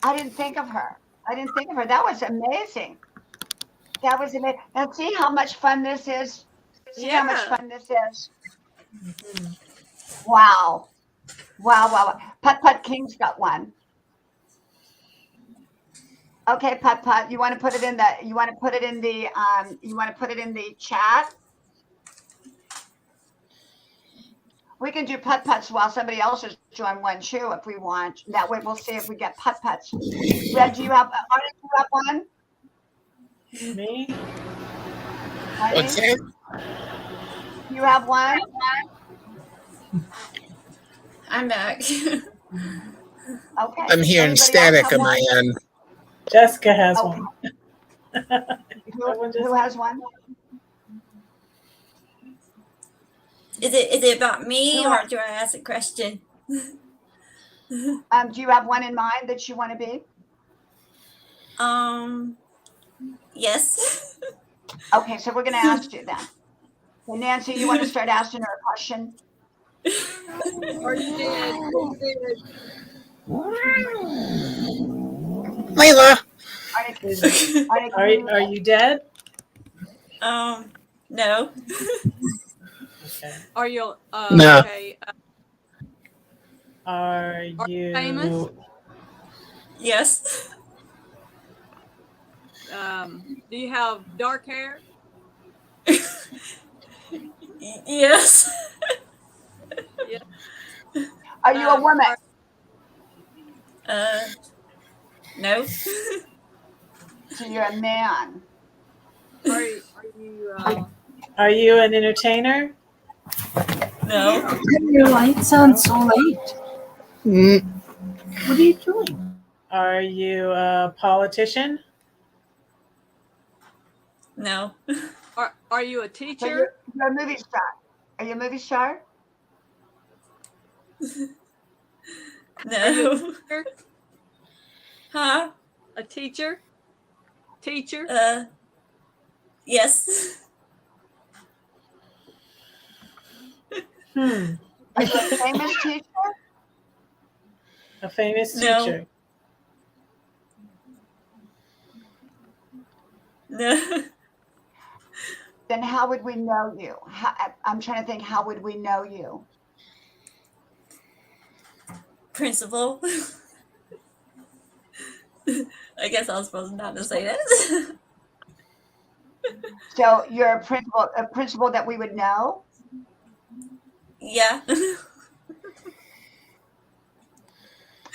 I didn't think of her. That was amazing. Now see how much fun this is? How much fun this is? Wow. Putt King's got one. Okay, Putt. You want to put it in the chat? We can do putt-putts while somebody else is doing one too, if we want. That way we'll see if we get putt-putts. Red, do you have one? Me? What's that? You have one? I'm back. Okay. I'm hearing static on my end. Jessica has one. Who has one? Is it about me, or do I ask a question? Do you have one in mind that you want to be? Yes. Okay, so we're going to ask you then. So Nancy, you want to start asking her a question? Are you dead? Layla. Are you dead? No. Okay. Are you? No. Okay. Are you famous? Yes. Do you have dark hair? Yes. Yeah. Are you a woman? No. So you're a man. Are you? Are you an entertainer? No. Your lights on so late. What are you doing? Are you a politician? No. Are you a So teacher? you're a movie star. Are you a movie star? No. Huh? A teacher? Teacher? Yes. Are you a famous teacher? A famous No. teacher? No. Then how would we know you? I'm trying to think, how would we know you? Principal. I guess I was supposed not to say that. So you're a principal that we would know? Yeah.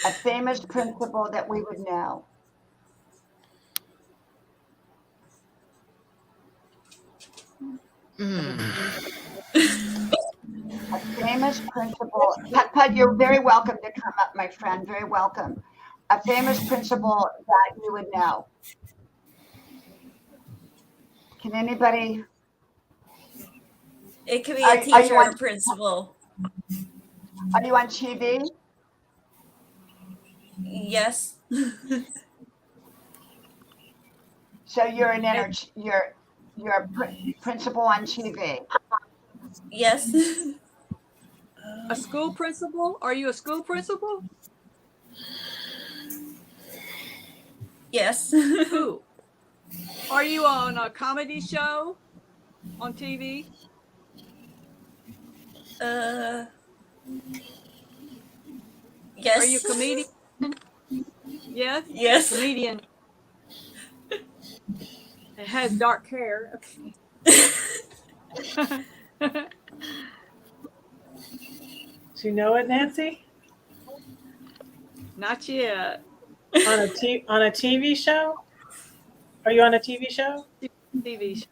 A famous principal that we would know. A famous principal. Pud, you're very welcome to come up, my friend. Very welcome. A famous principal that you would know. Can anybody? It could be Are a you teacher or on- principal. Are you on TV? Yes. So you're you're a principal on TV. Yes. A school principal? Are you a school principal? Yes. Who? Are you on a comedy show on TV? Yes. Are you a comedian? Yes? Yes. Comedian. It has dark hair. Do you know it, Nancy? Not yet. On a TV show? Are you on a TV show? TV show.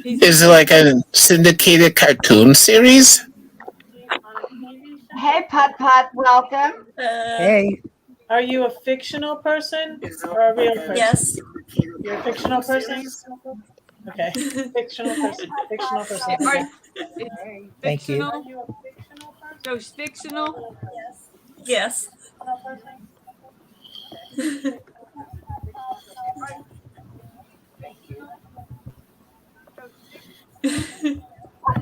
Is it like a syndicated cartoon series? Hey, Pud, welcome. Hey, Are you a fictional person or a real person? Yes. You're a fictional person? Okay. Fictional person. Fictional person. Okay. thank you. Are Fictional? you a fictional person? So it's fictional? Yes.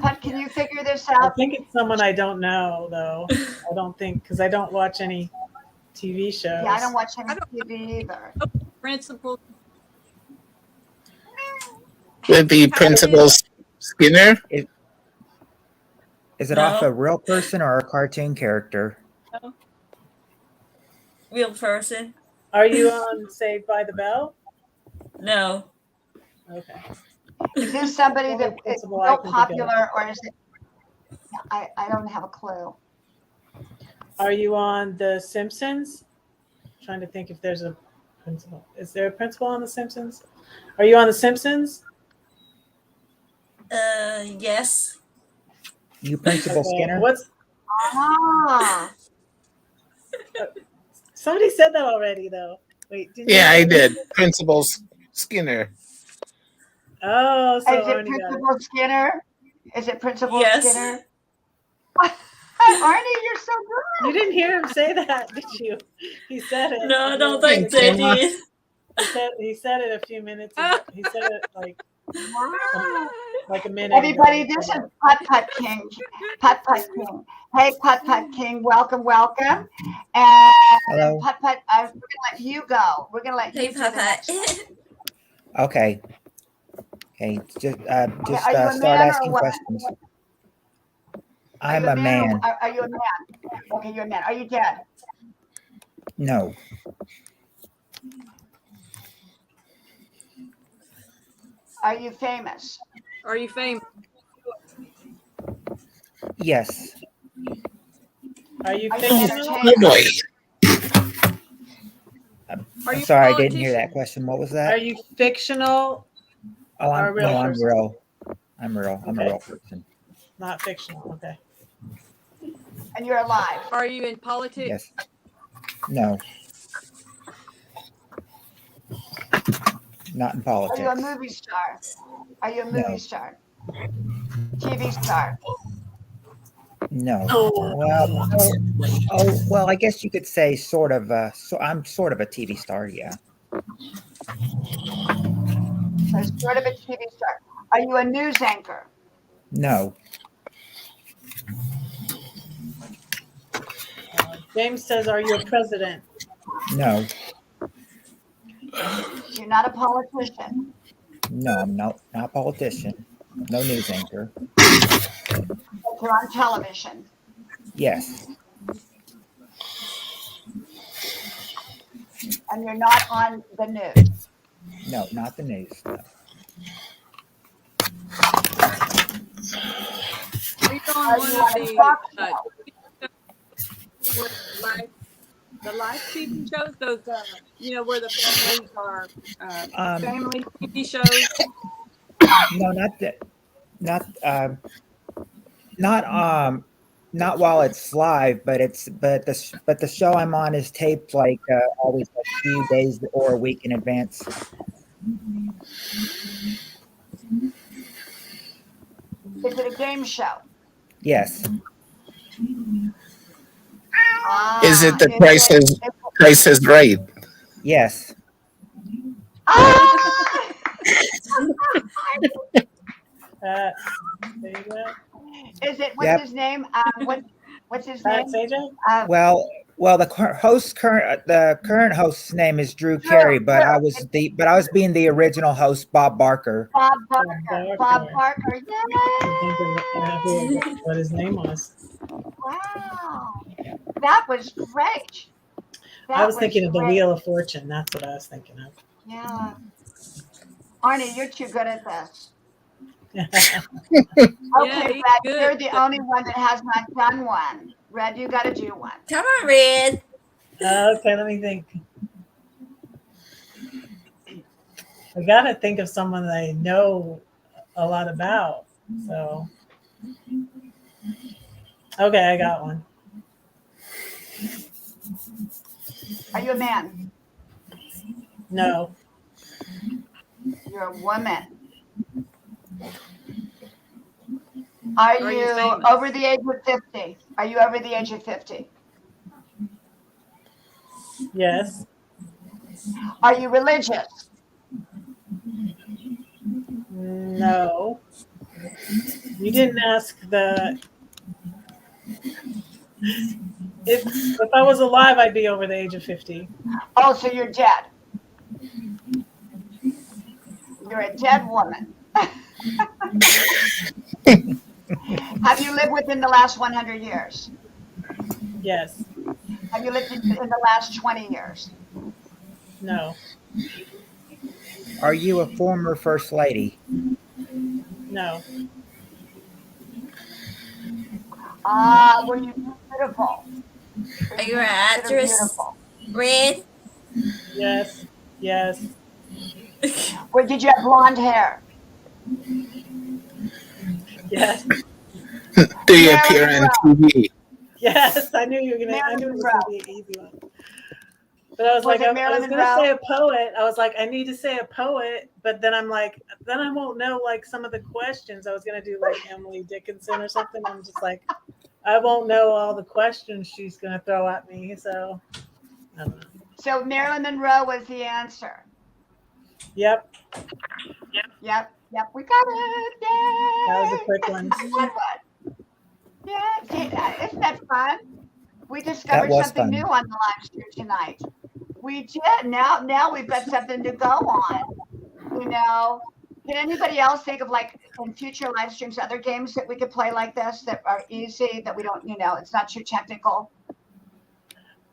Pud, can you figure this I out? think it's someone I don't know, though. I don't think, because I don't watch any TV shows. Yeah, I don't watch any TV either. Principal? Would be Principal Skinner? Is it No. off a real person or a cartoon character? Real person? Are you on Saved by the Bell? No. Okay. Is this somebody Only that is principal I real can think of. popular, or is it? I don't have a clue. Are you on The Simpsons? I'm trying to think if there's a principal. Is there a principal on The Simpsons? Are you on The Simpsons? Yes. You Principal Okay. Skinner? What's Ah, somebody said that already though? Wait, didn't Yeah, you? I did. Principal Skinner. Oh, so is it Arnie got it. Principal Skinner? Is it Principal Yes. Skinner? Arnie, you're so good. You didn't hear him say that, did you? He said it. No, I don't think they did. He said it a few minutes ago. He said it like a minute Everybody, ago. this is Putt King. Putt King. Hey, Putt King, welcome. And Hello. Putt, we're gonna let you go. We're gonna let Hey, you do the next one. Papa. Okay. Okay, just Are you a start man or asking what? questions. Are you I'm a man. Are you a man? Okay, you're a man. Are you dead? No. Are you famous? Are you famous? Yes. Are you Are you fictional? Oh entertained? boy. Are I'm you sorry, a I didn't hear that politician? question. What was Are that? you fictional? Oh, or a real I'm person? real. I'm real. I'm a Okay. real person. Not fictional. Okay. And you're alive. Are you in politics? Yes. No. Not in Are you a politics. movie star? Are you a No. movie star? TV star? No. Well, I guess you could say sort of. So I'm sort of a TV star. Yeah. So sort of a TV star. Are you a news anchor? No. James says, "Are you a president?" No. You're not a politician. No. I'm not a politician. No news anchor. But you're on television. Yes. And you're not on the news. No. Not the news. No. Are you on Are one you of on a the talk show? life? The live TV shows, those where the families are family TV shows. No, not that. Not not not while it's live, but the show I'm on is taped like always a few days or a week in advance. Is it a game show? Yes. Is it the Is Price is Right? Yes. Ah! There you go. Is it? What's Yep. his name? What's his That's name? AJ? Well, the current host's name is Drew Drew, Carey, but Drew. I was being the original host, Bob Barker. Bob Barker. Barker. Bob Barker. Yay! What his name was. Wow. That was great. I was thinking of the great. Wheel of Fortune. That's what I was thinking of. Yeah. Arnie, you're too good at this. Okay, he's Red, good. you're the only one that has not done one. Red, you got to do one. Come on, Red. Okay, let me think. I gotta think of someone that I know a lot about. So, okay, I got one. Are you a man? No, You're a woman. Are Are you you famous? over the age of 50? Are you over the age of 50? yes, Are you religious? no. You didn't ask the. If I was alive, I'd be over the age of 50. Oh, so you're dead. You're a dead woman. Have you lived within the last 100 years? Yes, Have you lived in the last 20 years? no, Are you a former first lady? no, Were you beautiful? Are you an actress? Beautiful. Red? yes, yes, Or did you have blonde hair? yes, Do you appear on TV? yes. I knew you were gonna. I knew it was gonna be an easy one. But I was like, it I Marilyn was gonna Monroe? say a poet. I was like, I need to say a poet, but then I'm like, then I won't know like some of the questions. I was gonna do like Emily Dickinson or something. I'm just like, I won't know all the questions she's gonna throw at me. So, I don't know. So Marilyn Monroe was the answer. Yep, Yep, we got it. Yay! that was a quick one. Good one. Yeah, see, isn't that fun? We discovered was something fun. new on the live stream tonight. We did. Now we've got something to go on. You know, can anybody else think of like in future live streams other games that we could play like this that are easy that we don't, it's not too technical?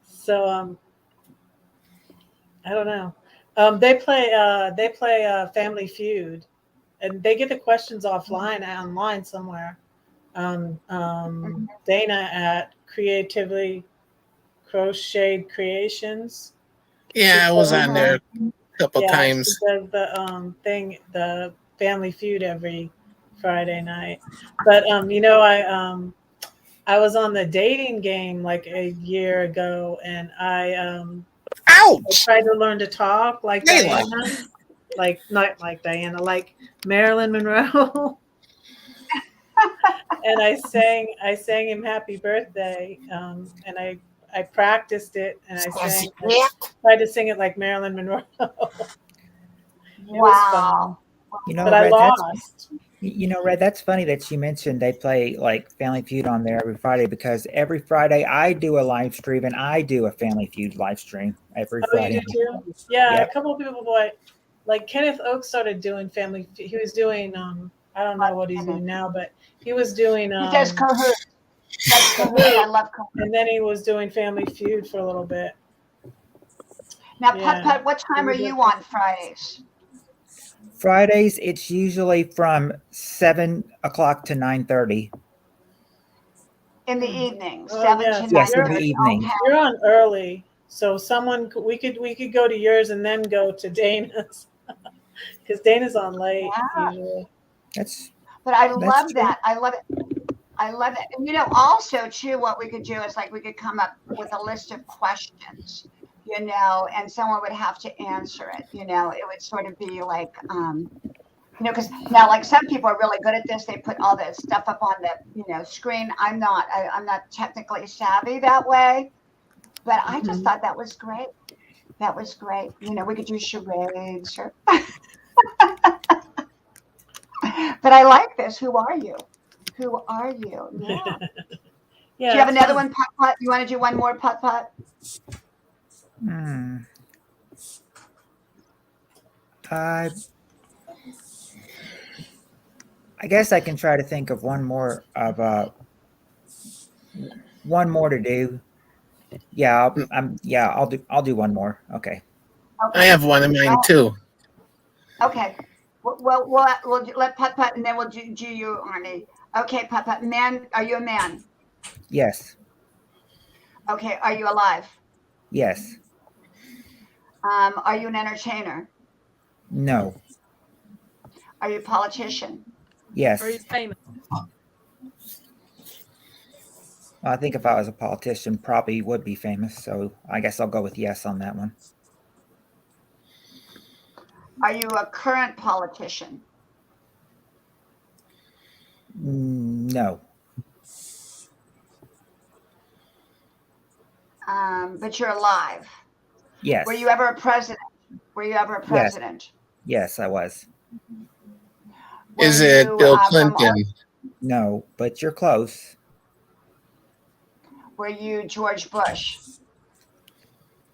So, I don't know. They play Family Feud, and they get the questions online somewhere. Dana at Creatively Crocheted Creations. Yeah, I was on there a couple times. She does the Family Feud every Friday night. But I was on the dating game like a year ago, and I tried to learn to talk like Diana, like not like Diana, like Marilyn Monroe. And I sang him happy birthday, and I practiced it, and I tried to sing it like Marilyn Monroe. It was fun. But I Red, lost. Red, that's funny that you mentioned they play like Family Feud on there every Friday, because every Friday I do a live stream and I do a Family Feud live stream every Friday. You do too? Yeah, Yep. A couple of people, like Kenneth Oaks started doing Family. He was doing I don't know what he's doing now, but he was doing. He does Kahoot. I love Kahoot. And then he was doing Family Feud for a little bit. Now, Putt, what time are you on Fridays? Fridays, it's usually from 7 o'clock to 9:30. In the evening, Oh, 7 yeah. to 9. Yes, in the evening. Okay. You're on early. So we could go to yours and then go to Dana's because Dana's on late Yeah. usually. But I That's love true. that. I love it. I love it. And also too, what we could do is like we could come up with a list of questions, and someone would have to answer it. It would sort of be like, because now like some people are really good at this. They put all the stuff up on the screen. I'm not. I'm not technically savvy that way. But I just thought that was great. That was great. We could do charades or. But I like this. Who are you? Who are you? Yeah. Yeah. Do you have another one, Putt Putt? You want to do one more, Putt Putt? I guess I can try to think of one more to do. Yeah, I'll do one more. Okay. Okay. I have one of mine too. Okay. Well, we'll let Putt Putt, and then we'll do you, Arnie. Okay, Putt Putt. Man, are you a man? Yes. Okay. Are you alive? Yes. Are you an entertainer? No. Are you a politician? Yes. Are you famous? Well, I think if I was a politician, probably would be famous. So I guess I'll go with yes on that one. Are you a current politician? No. But you're alive. Yes. Were you ever a president? Yes, I was. Is it Bill Clinton? No, but you're close. Were you George Bush?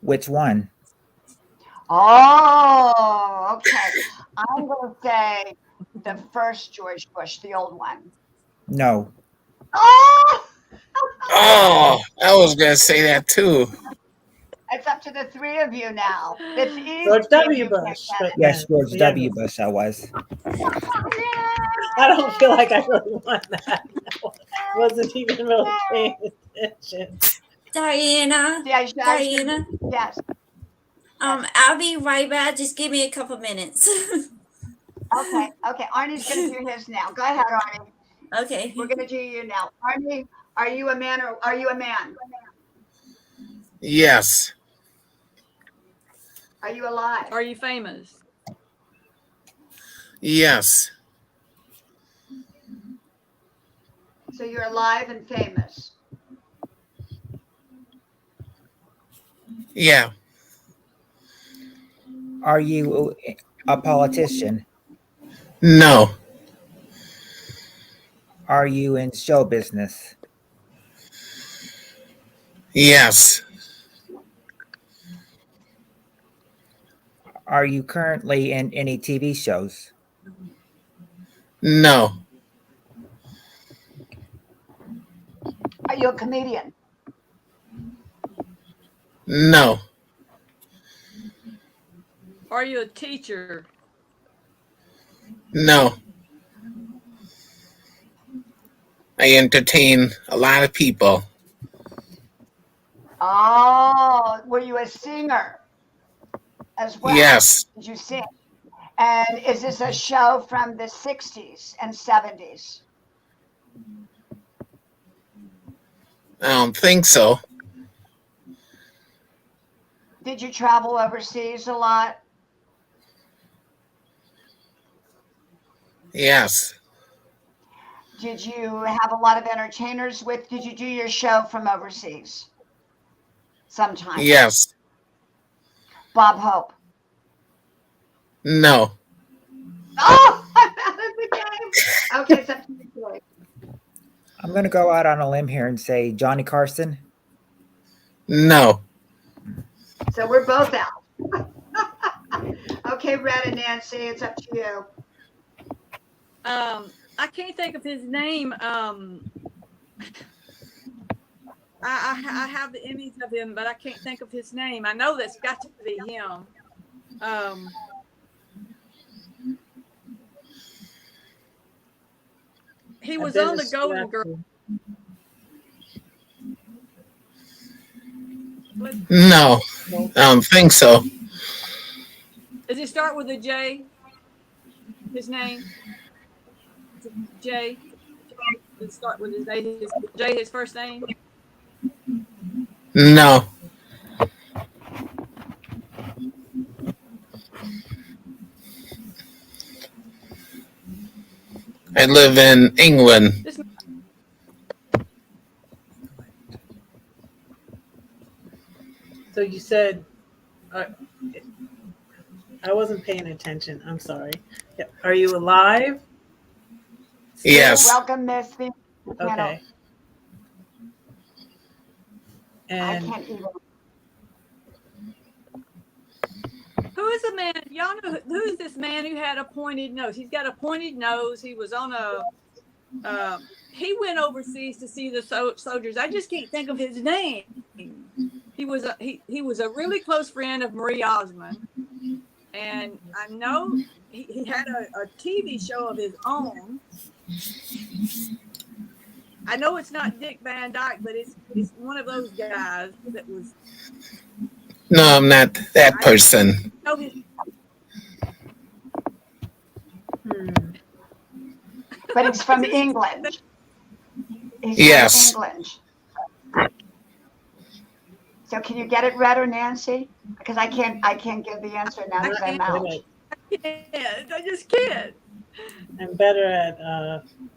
Which one? Oh, okay. I'm going to say the first George Bush, the old one. No. Oh! Oh, I was going to say that too. It's up to the three of you now. It's easy. George W. Bush. Yes, George W. Bush, I was. I don't feel like I really won that. Wasn't even really paying attention. Diana. Diana. Yes. I'll be right back. Just give me a couple minutes. Okay. Arnie's going to do his now. Go ahead, Arnie. Okay. We're going to do you now. Arnie, are you a man or are you a man? Yes. Are you alive? Are you famous? Yes. So you're alive and famous. Yeah. Are you a politician? No. Are you in show business? Yes. Are you currently in any TV shows? No. Are you a comedian? No. Are you a teacher? No. I entertain a lot of people. Oh, were you a singer as well? Yes. Did you sing? And is this a show from the 60s and 70s? I don't think so. Did you travel overseas a lot? Yes. Did you have a lot of entertainers with? Did you do your show from overseas? Sometimes. Yes. Bob Hope. No. Oh, I'm out of the game. Okay, it's up to you. I'm going to go out on a limb here and say Johnny Carson. No. So we're both out. Okay, Red and Nancy, it's up to you. I can't think of his name. I have the image of him, but I can't think of his name. I know that's got to be him. He was on the Golden Girls. No. I don't think so. Does it start with a J? His name? Is it J? Does it start with his name? Is J his first name? No. I live in England. This So you said, I wasn't paying attention. I'm sorry. Yeah. Are you alive? Still? Yes. Welcome, Miss B. Okay. I And can't even. who is the man? Y'all know who is this man who had a pointed nose? He's got a pointed nose. He was on a. He went overseas to see the soldiers. I just can't think of his name. He was a really close friend of Marie Osmond, and I know he had a TV show of his own. I know it's not Dick Van Dyke, but it's one of those guys that was. No, I'm not that person. I know his. But it's from England. He's Yes. from England. So can you get it, Red or Nancy? Because I can't give the answer now because I'm out. I just can't. I'm better at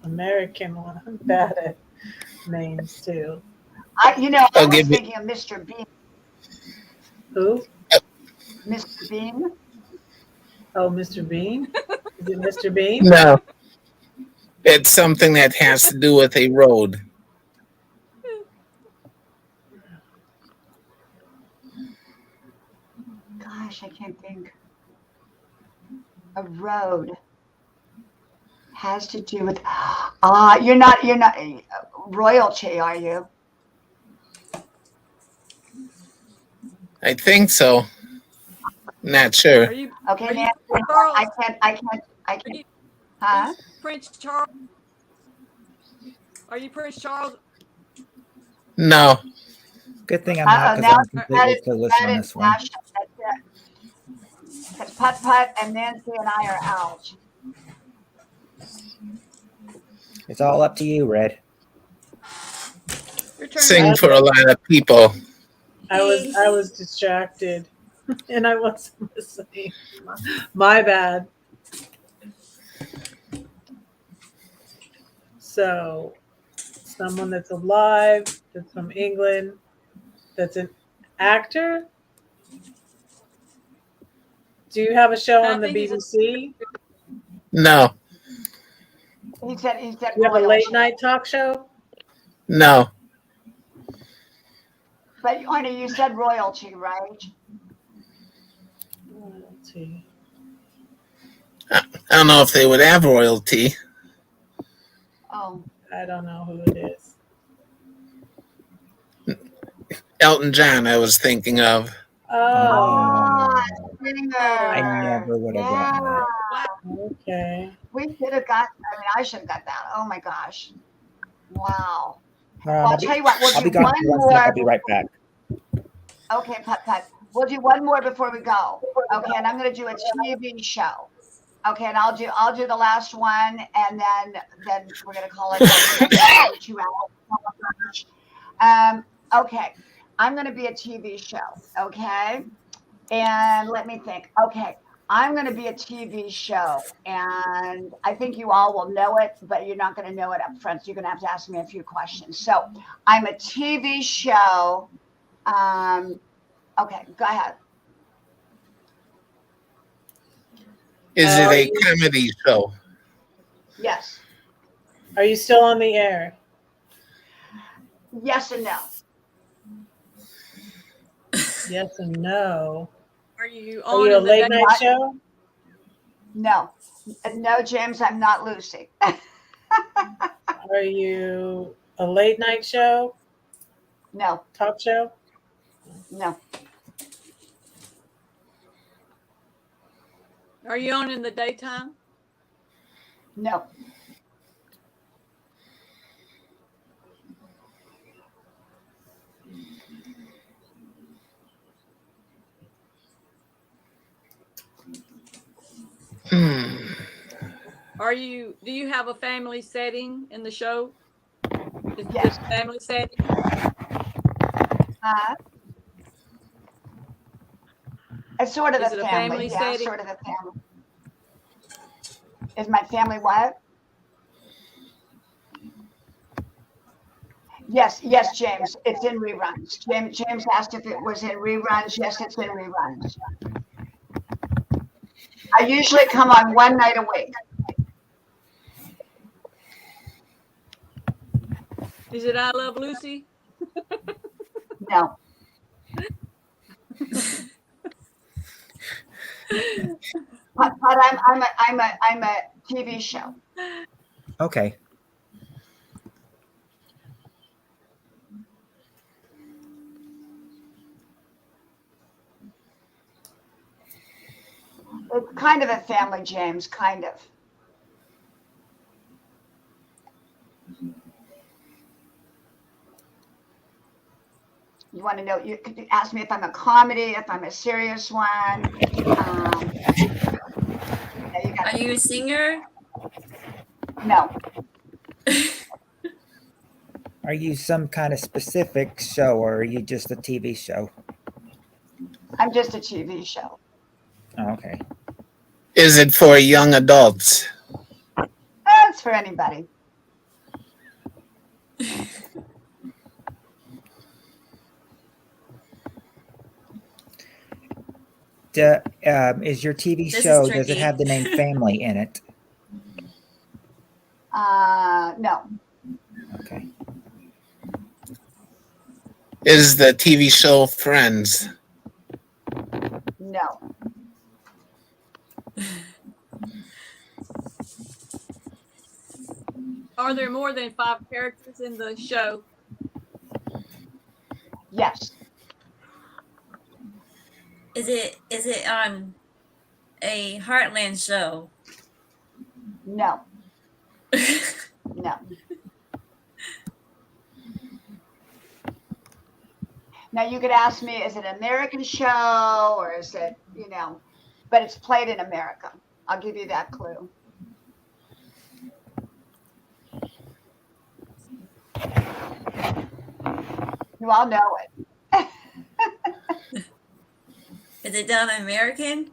American one. I'm bad at names too. I I'll was give you- thinking of Mr. Bean. Who? Mr. Bean? Oh, Mr. Bean? Is it Mr. Bean? No. It's something that has to do with a road. Gosh, I can't think. A road has to do with. You're not royalty, are you? I think so. Not sure. Are you? Okay, Are you Nancy. Charles? I can't. Huh? Prince Charles? Are you Prince Charles? No. Good thing I'm not, because I'm completely clueless on this one. Because Putt Putt and Nancy and I are out. It's all up to you, Red. Your turn. Sing for a lot of people. I was distracted and I wasn't listening. My bad. So someone that's alive, that's from England, that's an actor. Do you have a show on the BBC? No. He said Do you have a late night talk show? No. But Arnie, you said royalty, right? Royalty. I don't know if they would have royalty. Oh. I don't know who it is. Elton John, I was thinking of. Oh, I never would have gotten that. okay. We should have got. I mean, I should have got that. Oh my gosh! Wow. Hold on, Well, I'll tell you what. We'll I'll be do gone one for 1 second. I'll more. be right back. Okay, Putt. We'll do one more before we go. Okay, and I'm going to do a TV show. Okay, and I'll do the last one, and then we're going to call it 2 hours. Okay, I'm going to be a TV show. Okay, and let me think. Okay, I'm going to be a TV show, and I think you all will know it, but you're not going to know it up front. So you're going to have to ask me a few questions. So I'm a TV show. Okay, go ahead. Is it a comedy show? Yes. Are you still on the air? Yes and no. Yes and no. Are you Are on you a in the late day- night show? No. No, James, I'm not Lucy. Are you a late night show? No, Talk show? no, Are you on in the daytime? no, Do you have a family setting in the show? Is Yes. this family setting? It's sort of Is a it a family. family Yeah, setting? sort of a family. Is my family what? Yes, James. It's in reruns. James asked if it was in reruns. Yes, it's in reruns. I usually come on one night a week. Is it I Love Lucy? No. But I'm a TV show. Okay. It's kind of a family, James, kind of. You want to know, you could ask me if I'm a comedy, if I'm a serious one. Are you a singer? No. Are you some kind of specific show, or are you just a TV show? I'm just a TV show. Oh, okay. Is it for young adults? It's for anybody. Is your TV show, does it have the name Family in it? No. Okay. Is the TV show Friends? No. Are there more than 5 characters in the show? Yes. Is it on a Heartland show? No. No. Now you could ask me, is it an American show or is it, but it's played in America. I'll give you that clue. You all know it. Is it done American?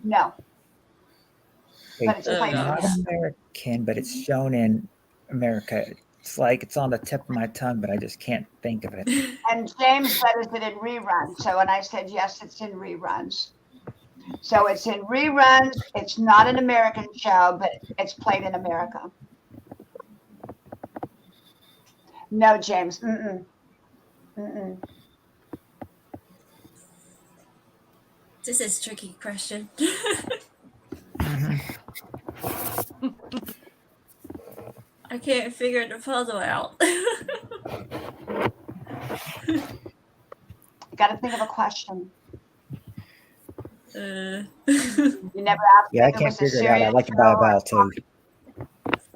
No. But it's played in not American, but it's shown in America. It's like it's on the tip of my tongue, but I just can't think of it. And James said, is it in reruns? And I said, yes, it's in reruns. So it's in reruns. It's not an American show, but it's played in America. No, James. Mm-mm. Mm-mm. This is a tricky question. I can't figure the puzzle out. Got to think of a question. You never asked me I if it can't was a figure it out. I serious like to buy a ball too.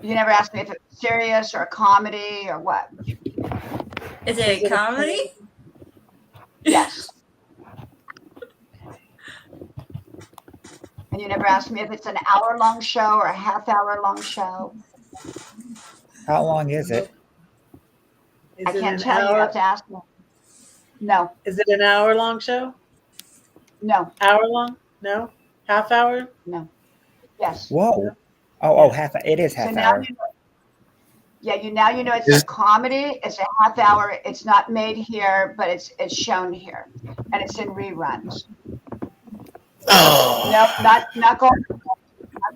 You never asked me if it was serious or a comedy or what. Is it a comedy? Yes. And you never asked me if it's an hour-long show or a half-hour-long show. How long is it? I can't tell you. You have to ask me. No. Is it an hour-long show? No. Hour-long? No. Half hour? No. Yes. Whoa. Oh, it is half hour. Now you know it's a comedy. It's a half hour. It's not made here, but it's shown here, and it's in reruns. Oh. Nope, not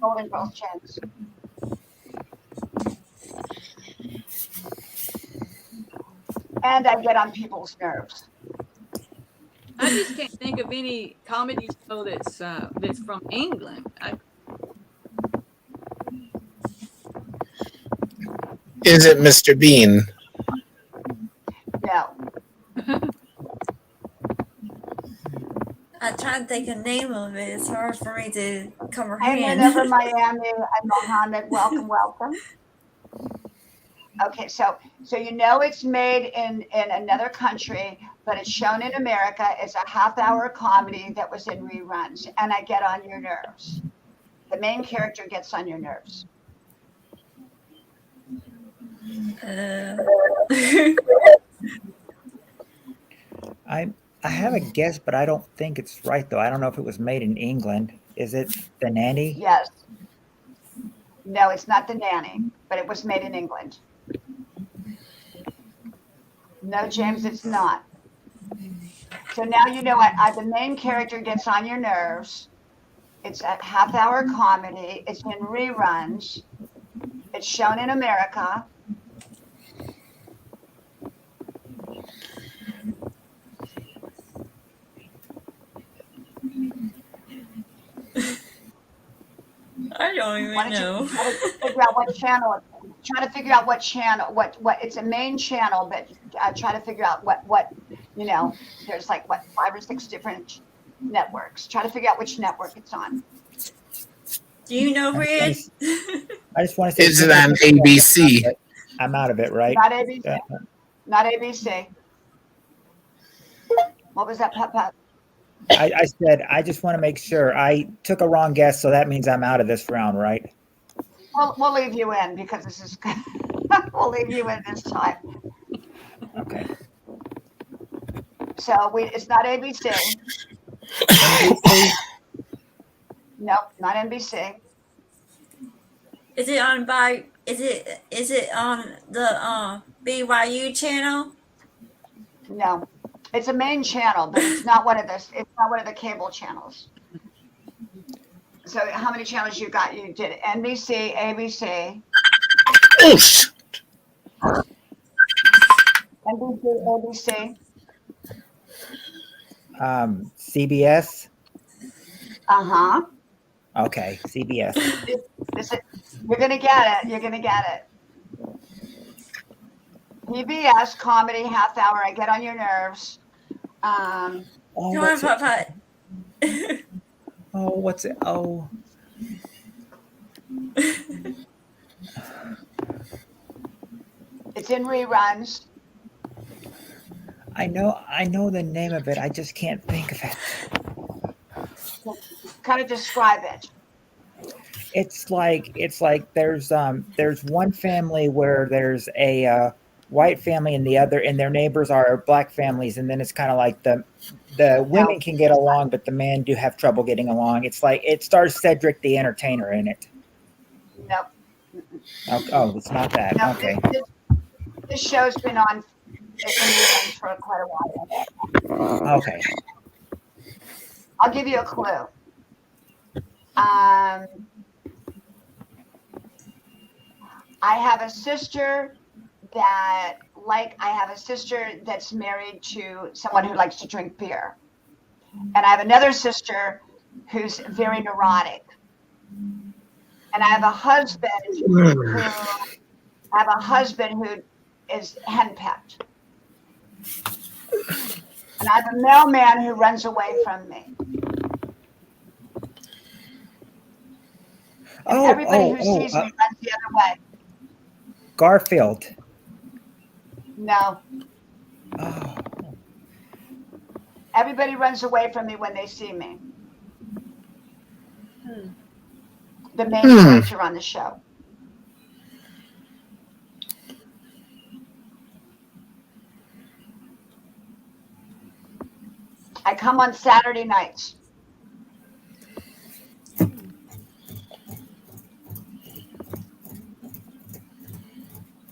Golden Girls chance. And I get on people's nerves. I just can't think of any comedy show that's from England. Is it Mr. Bean? No. I'm trying to think of the name of it. It's hard for me to comprehend. I'm over Miami. I'm Mohammed. Welcome. Okay, so you know it's made in another country, but it's shown in America. It's a half-hour comedy that was in reruns, and I get on your nerves. The main character gets on your nerves. I have a guess, but I don't think it's right though. I don't know if it was made in England. Is it The Nanny? Yes. No, it's not The Nanny, but it was made in England. No, James, it's not. So now you know what? The main character gets on your nerves. It's a half-hour comedy. It's in reruns. It's shown in America. I don't even Why don't know. you try to figure out what channel? Try to figure out what channel. What? It's a main channel, but try to figure out what. You know, there's like 5 or 6 different networks. Try to figure out which network it's on. Do you know, Red? I just want to say, Is it on ABC? I'm out of it, right? Not ABC. Not ABC. What was that, Pep? I said I just want to make sure. I took a wrong guess, so that means I'm out of this round, right? We'll leave you in because this is. We'll leave you in this time. Okay. So it's not ABC. NBC? Nope, not NBC. Is it on by? Is it on the BYU channel? No, it's a main channel, but it's not one of the. It's not one of the cable channels. So how many channels you got? You did NBC, ABC, Oof. NBC, ABC. CBS. Uh-huh. Okay, CBS. You're gonna get it. You're gonna get it. PBS comedy half-hour. I get on your nerves. Oh, Come on, what's it? Papa. Oh, what's it? Oh, It's in reruns. I know the name of it. I just can't think of it. Kind of describe it. It's like there's one family where there's a white family and their neighbors are black families, and then it's kind of like the women can get along, but the men do have trouble getting along. It's like it stars Cedric the Entertainer in it. Nope. Oh, it's not that. No, Okay. this show's been on in reruns for quite a while. Okay. I'll give you a clue. I have a sister that's married to someone who likes to drink beer. And I have another sister who's very neurotic. And I have a husband who is henpecked. And I have a mailman who runs away from me. And everybody who sees me runs the other way. Garfield. No. Oh. Everybody runs away from me when they see me. The main character on the show. I come on Saturday nights.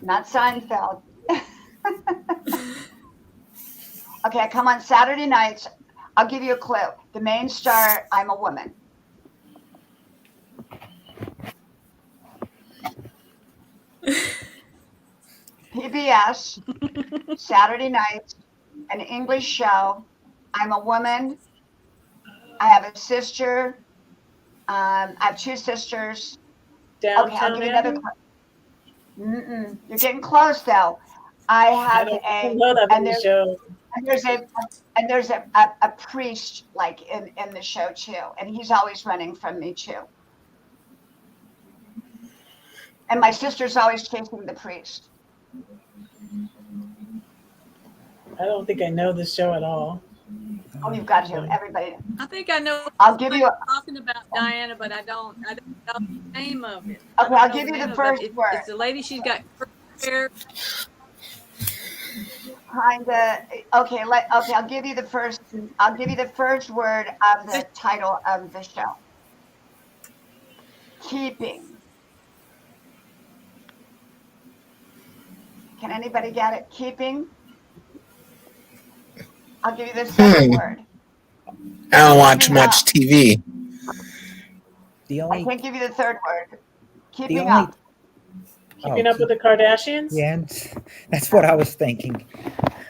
Not Seinfeld. Okay, I come on Saturday nights. I'll give you a clue. The main star, I'm a woman. PBS, Saturday nights, an English show. I'm a woman. I have a sister. I have 2 sisters. Downtown Okay, I'll give you another clue. You're getting close though. I have there's a priest like in the show too, and he's always running from me too. And my sister's always chasing the priest. I don't think I know this show at all. Oh, you've got to. Everybody. I think I know. I'll give you. Talking about Diana, but I don't know the name of it. Okay, I'll give you the first word. It's the lady. She's got hair. Kinda. Okay. Okay. I'll give you the first. I'll give you the first word of the title of the show. Keeping. Can anybody get it? Keeping. I'll give you the second word. I don't watch much TV. I can't give you the third word. Keeping only- up. Keeping up with the Kardashians? Yeah, that's what I was thinking.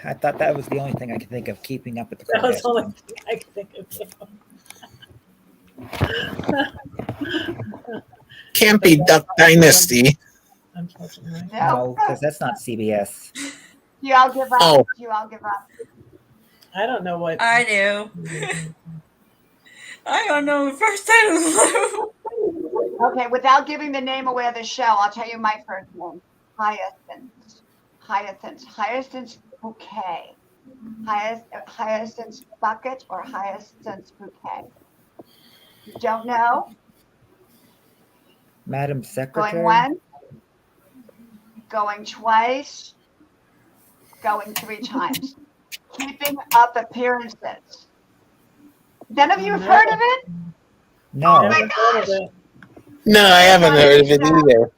I thought that was the only thing I could think of, keeping up with the That was the Kardashians. only thing I could think of. Can't be Duck Dynasty. Unfortunately. No, because that's not CBS. You all give up. Oh. You all give up. I don't know what. I do. I don't know the first title. Okay, without giving the name away of the show, I'll tell you my first name. Hyacinth. Hyacinth. Hyacinth bouquet. Hyacinth bucket or hyacinth bouquet. You don't know? Madam Secretary. Going once. Going twice. Going 3 times. Keeping up appearances. None of you have heard of it? No. Oh my Never heard of gosh. it. No, I haven't heard of it either.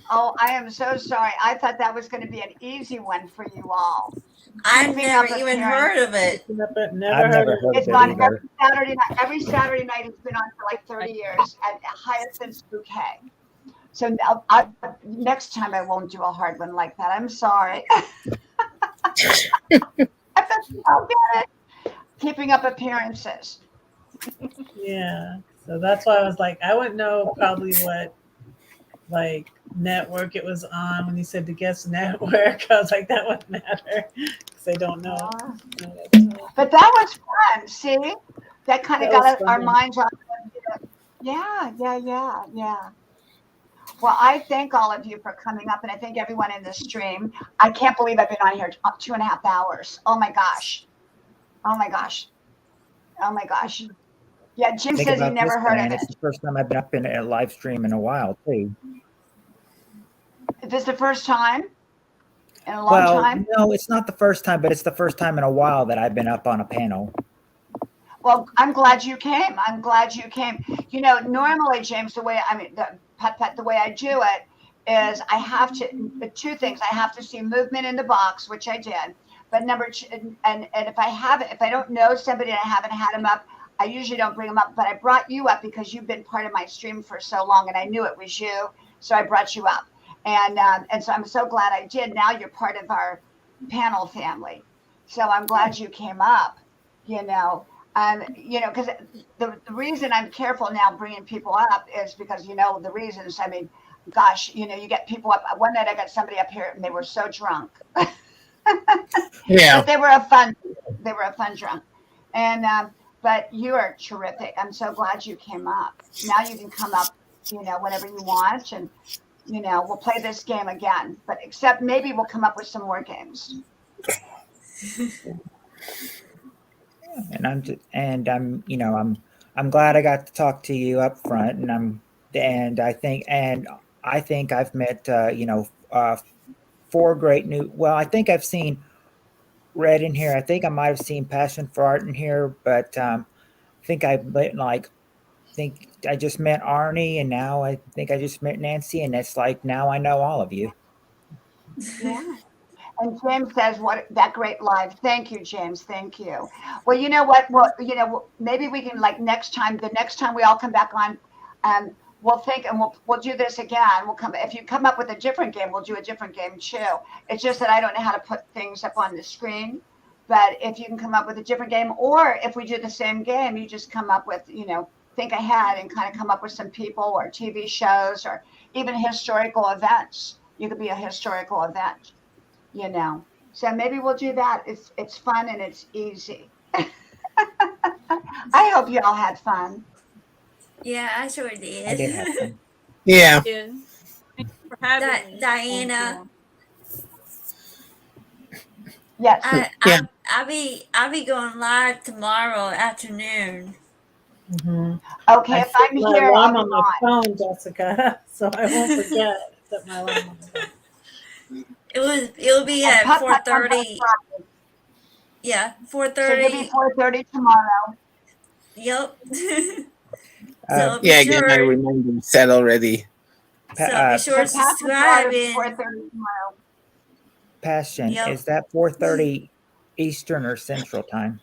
Oh, I am so sorry. I thought that was going to be an easy one for you all. I've Keeping never up even appearances. heard of it. Never I've heard never of it. heard It's of it on either. every Saturday night. It's been on for like 30 years at Hyacinth Bouquet. So next time I won't do a hard one like that. I'm sorry. I'll get it. Keeping up appearances. Yeah. So that's why I was like, I wouldn't know probably what like network it was on when you said the guest network. I was like, that wouldn't matter because I don't know. But that was fun. See, that kind of That was got our fun. minds on. Yeah. Well, I thank all of you for coming up, and I thank everyone in the stream. I can't believe I've been on here 2.5 hours. Oh my gosh. Yeah, Jim Think says he about never this, heard Diane. of It's it. the first time I've been up in a live stream in a while, too. Is this the first time in a long time? No, it's not the first time, but it's the first time in a while that I've been up on a panel. Well, I'm glad you came. You know, normally, James, the way I do it is I have to 2 things. I have to see movement in the box, which I did. But number 2, and if I don't know somebody and I haven't had them up, I usually don't bring them up. But I brought you up because you've been part of my stream for so long, and I knew it was you, so I brought you up. And so I'm so glad I did. Now you're part of our panel family. So I'm glad you came up. You know, because the reason I'm careful now bringing people up is because, the reasons. I mean, gosh, you get people up. One night I got somebody up here and they were so drunk. Yeah. But they were a fun drunk. And but you are terrific. I'm so glad you came up. Now you can come up, whenever you want, and we'll play this game again. But except maybe we'll come up with some more games. And I'm glad I got to talk to you up front, and I think I've met 4 great new. Well, I think I've seen Red in here. I think I might have seen Passion for Art in here, but I think I just met Arnie, and now I think I just met Nancy, and it's like now I know all of you. Yeah. And James says, "What that great live." Thank you, James. Thank you. Well, you know what? Well, maybe we can the next time we all come back on, we'll think and we'll do this again. If you come up with a different game, we'll do a different game too. It's just that I don't know how to put things up on the screen. But if you can come up with a different game, or if we do the same game, you just come up with, think ahead and kind of come up with some people or TV shows or even historical events. You could be a historical event. So maybe we'll do that. It's fun and it's easy. I hope you all had fun. Yeah, I sure did. I did have fun. Yeah. Yeah. Thank you for having me. Diana, Yes. Yeah. I'll be going live tomorrow afternoon. Mhm. Okay, I if set I'm my here, I'll alarm be on my on. phone, Jessica, so I won't forget. Set my alarm on my phone. It'll be And at Putt four Putt comes on thirty. Friday. Yeah, So you'll be 4:30. 4:30 tomorrow. Yep. Uh, So be Yeah, again, I sure. remind you set already. So be sure So to Passion's live subscribe at and 4:30 tomorrow. Passion, yep, is that 4:30 Eastern or Central time?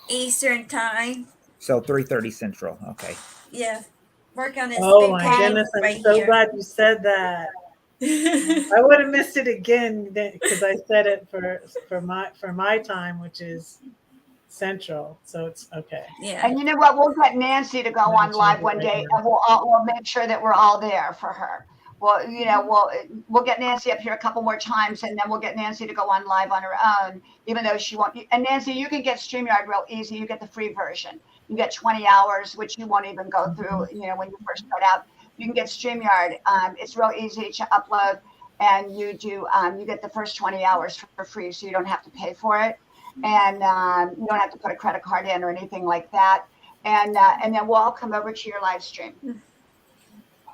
Eastern time. So 3:30 Central. Okay. Yeah. Work on this Oh big my And game goodness! I'm right so here. glad you said that. I would have missed it again because I said it for my time, which is Central. So it's okay. Yeah. you know what? We'll get Nancy to go I'm gonna on change live it one right day, now. and we'll make sure that we're all there for her. Well, we'll get Nancy up here a couple more times, and then we'll get Nancy to go on live on her own, even though she won't. And Nancy, you can get StreamYard real easy. You get the free version. You get 20 hours, which you won't even go through. When you first start out, you can get StreamYard. It's real easy to upload, and you get the first 20 hours for free, so you don't have to pay for it, and you don't have to put a credit card in or anything like that. And then we'll all come over to your live stream.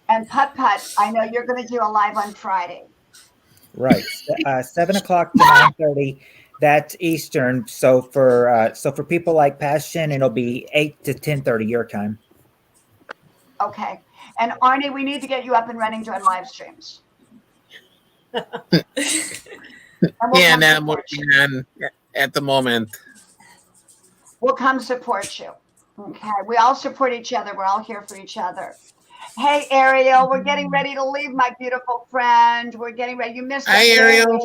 And Putt Putt, I know you're going to do a live on Friday. Right. 7 o'clock to 9:30. That's Eastern. So for people like Passion, it'll be 8 to 10:30 your time. Okay. And Arnie, we need to get you up and running doing live streams. And we'll Yeah, come now I'm support working you. on at the moment. We'll come support you. Okay. We all support each other. We're all here for each other. Hey, Ariel, we're getting ready to leave, my beautiful friend. We're getting ready. You missed Hi, the game. Ariel.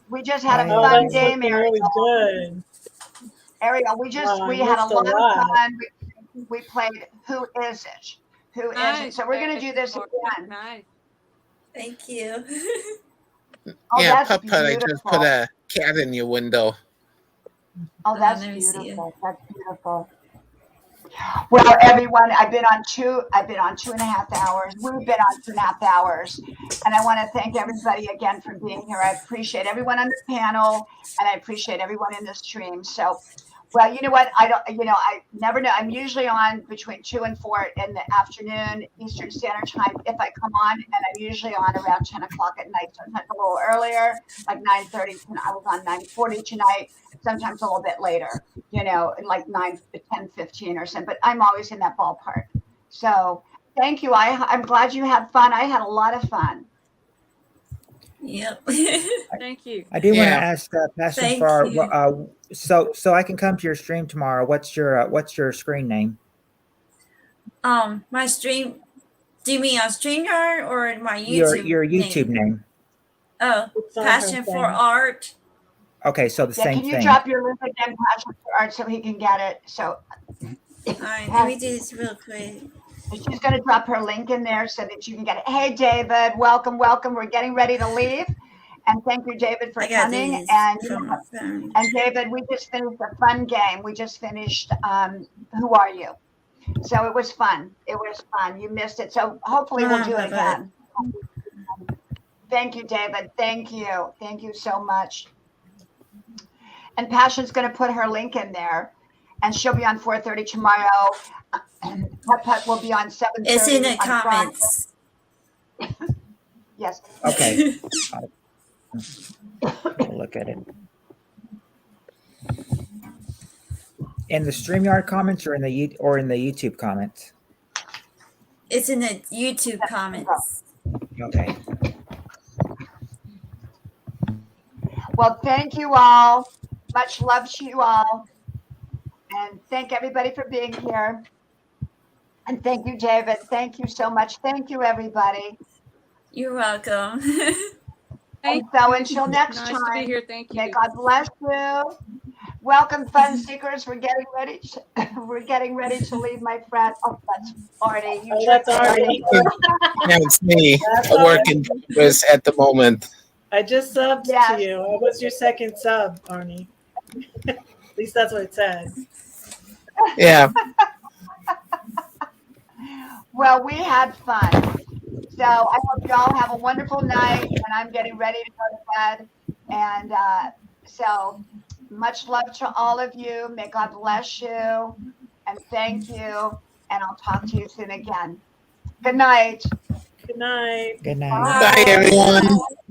We just had a Hi, Oh, fun that's Ariel. game, looking really Ariel. good. Ariel, Wow, I we had a missed a lot of lot. fun. We played Who Is It? Who Is It? Nice. So we're going to do this again. Nice. Thank you. Oh, Yeah, that's Putt Putt, I just put beautiful. a cat in your window. Oh, that's let me see it. beautiful. That's beautiful. Well, everyone, I've been on 2.5 hours. We've been on 2.5 hours. And I want to thank everybody again for being here. I appreciate everyone on the panel, and I appreciate everyone in the stream. So, well, you know what? I never know. I'm usually on between 2 and 4 in the afternoon, Eastern Standard Time, if I come on, and I'm usually on around 10 o'clock at night, sometimes a little earlier, like 9:30. I was on 9:40 tonight, sometimes a little bit later, like 10:15 or something, but I'm always in that ballpark. So thank you. I'm glad you had fun. I had a lot of fun. Yep. Thank you. I do want to Yeah. ask Passion Thank for you. so I can come to your stream tomorrow. What's your screen name? My stream. Do you mean on StreamYard or my Your YouTube? YouTube name. Oh, It's on her Passion for thing. Art. Okay, so the Yeah, same can you thing. drop your link again, Passion for Art, so he can get it? So All right, let me do this real quick. she's going to drop her link in there so that you can get it. Hey, David, welcome. We're getting ready to leave. And thank you, David, for I gotta do coming. this And, from my phone. and David, we just finished a fun game. We just finished Who Are You? So it was fun. You missed it. So hopefully we'll do it again. Thank you, David. Thank you. Thank you so much. And Passion's going to put her link in there. And she'll be on 4:30 tomorrow. Putt Putt will be on 7:30. It's in the on Friday. comments. Yes. Okay. We'll look at it. In the StreamYard comments or in the YouTube comments? It's in the YouTube comments. Okay. Well, thank you all. Much love to you all. And thank everybody for being here. And thank you, David. Thank you so much. Thank you, everybody. You're welcome. And so until next Nice time, to be here. Thank you. may God bless you. Welcome, fun seekers. We're getting ready to leave, my friend. Oh, that's Artie. You Oh, that's tricked me. Artie. Yeah, it's me. That's A all work right. in progress at the moment. I just subbed Yes. to you. I was your second sub, Arnie. At least that's what it said. Yeah. Well, we had fun. So I hope you all have a wonderful night. And I'm getting ready to go to bed. And So much love to all of you. May God bless you. And thank you. And I'll talk to you soon again. Good night. Good night. Good night. Bye, everyone.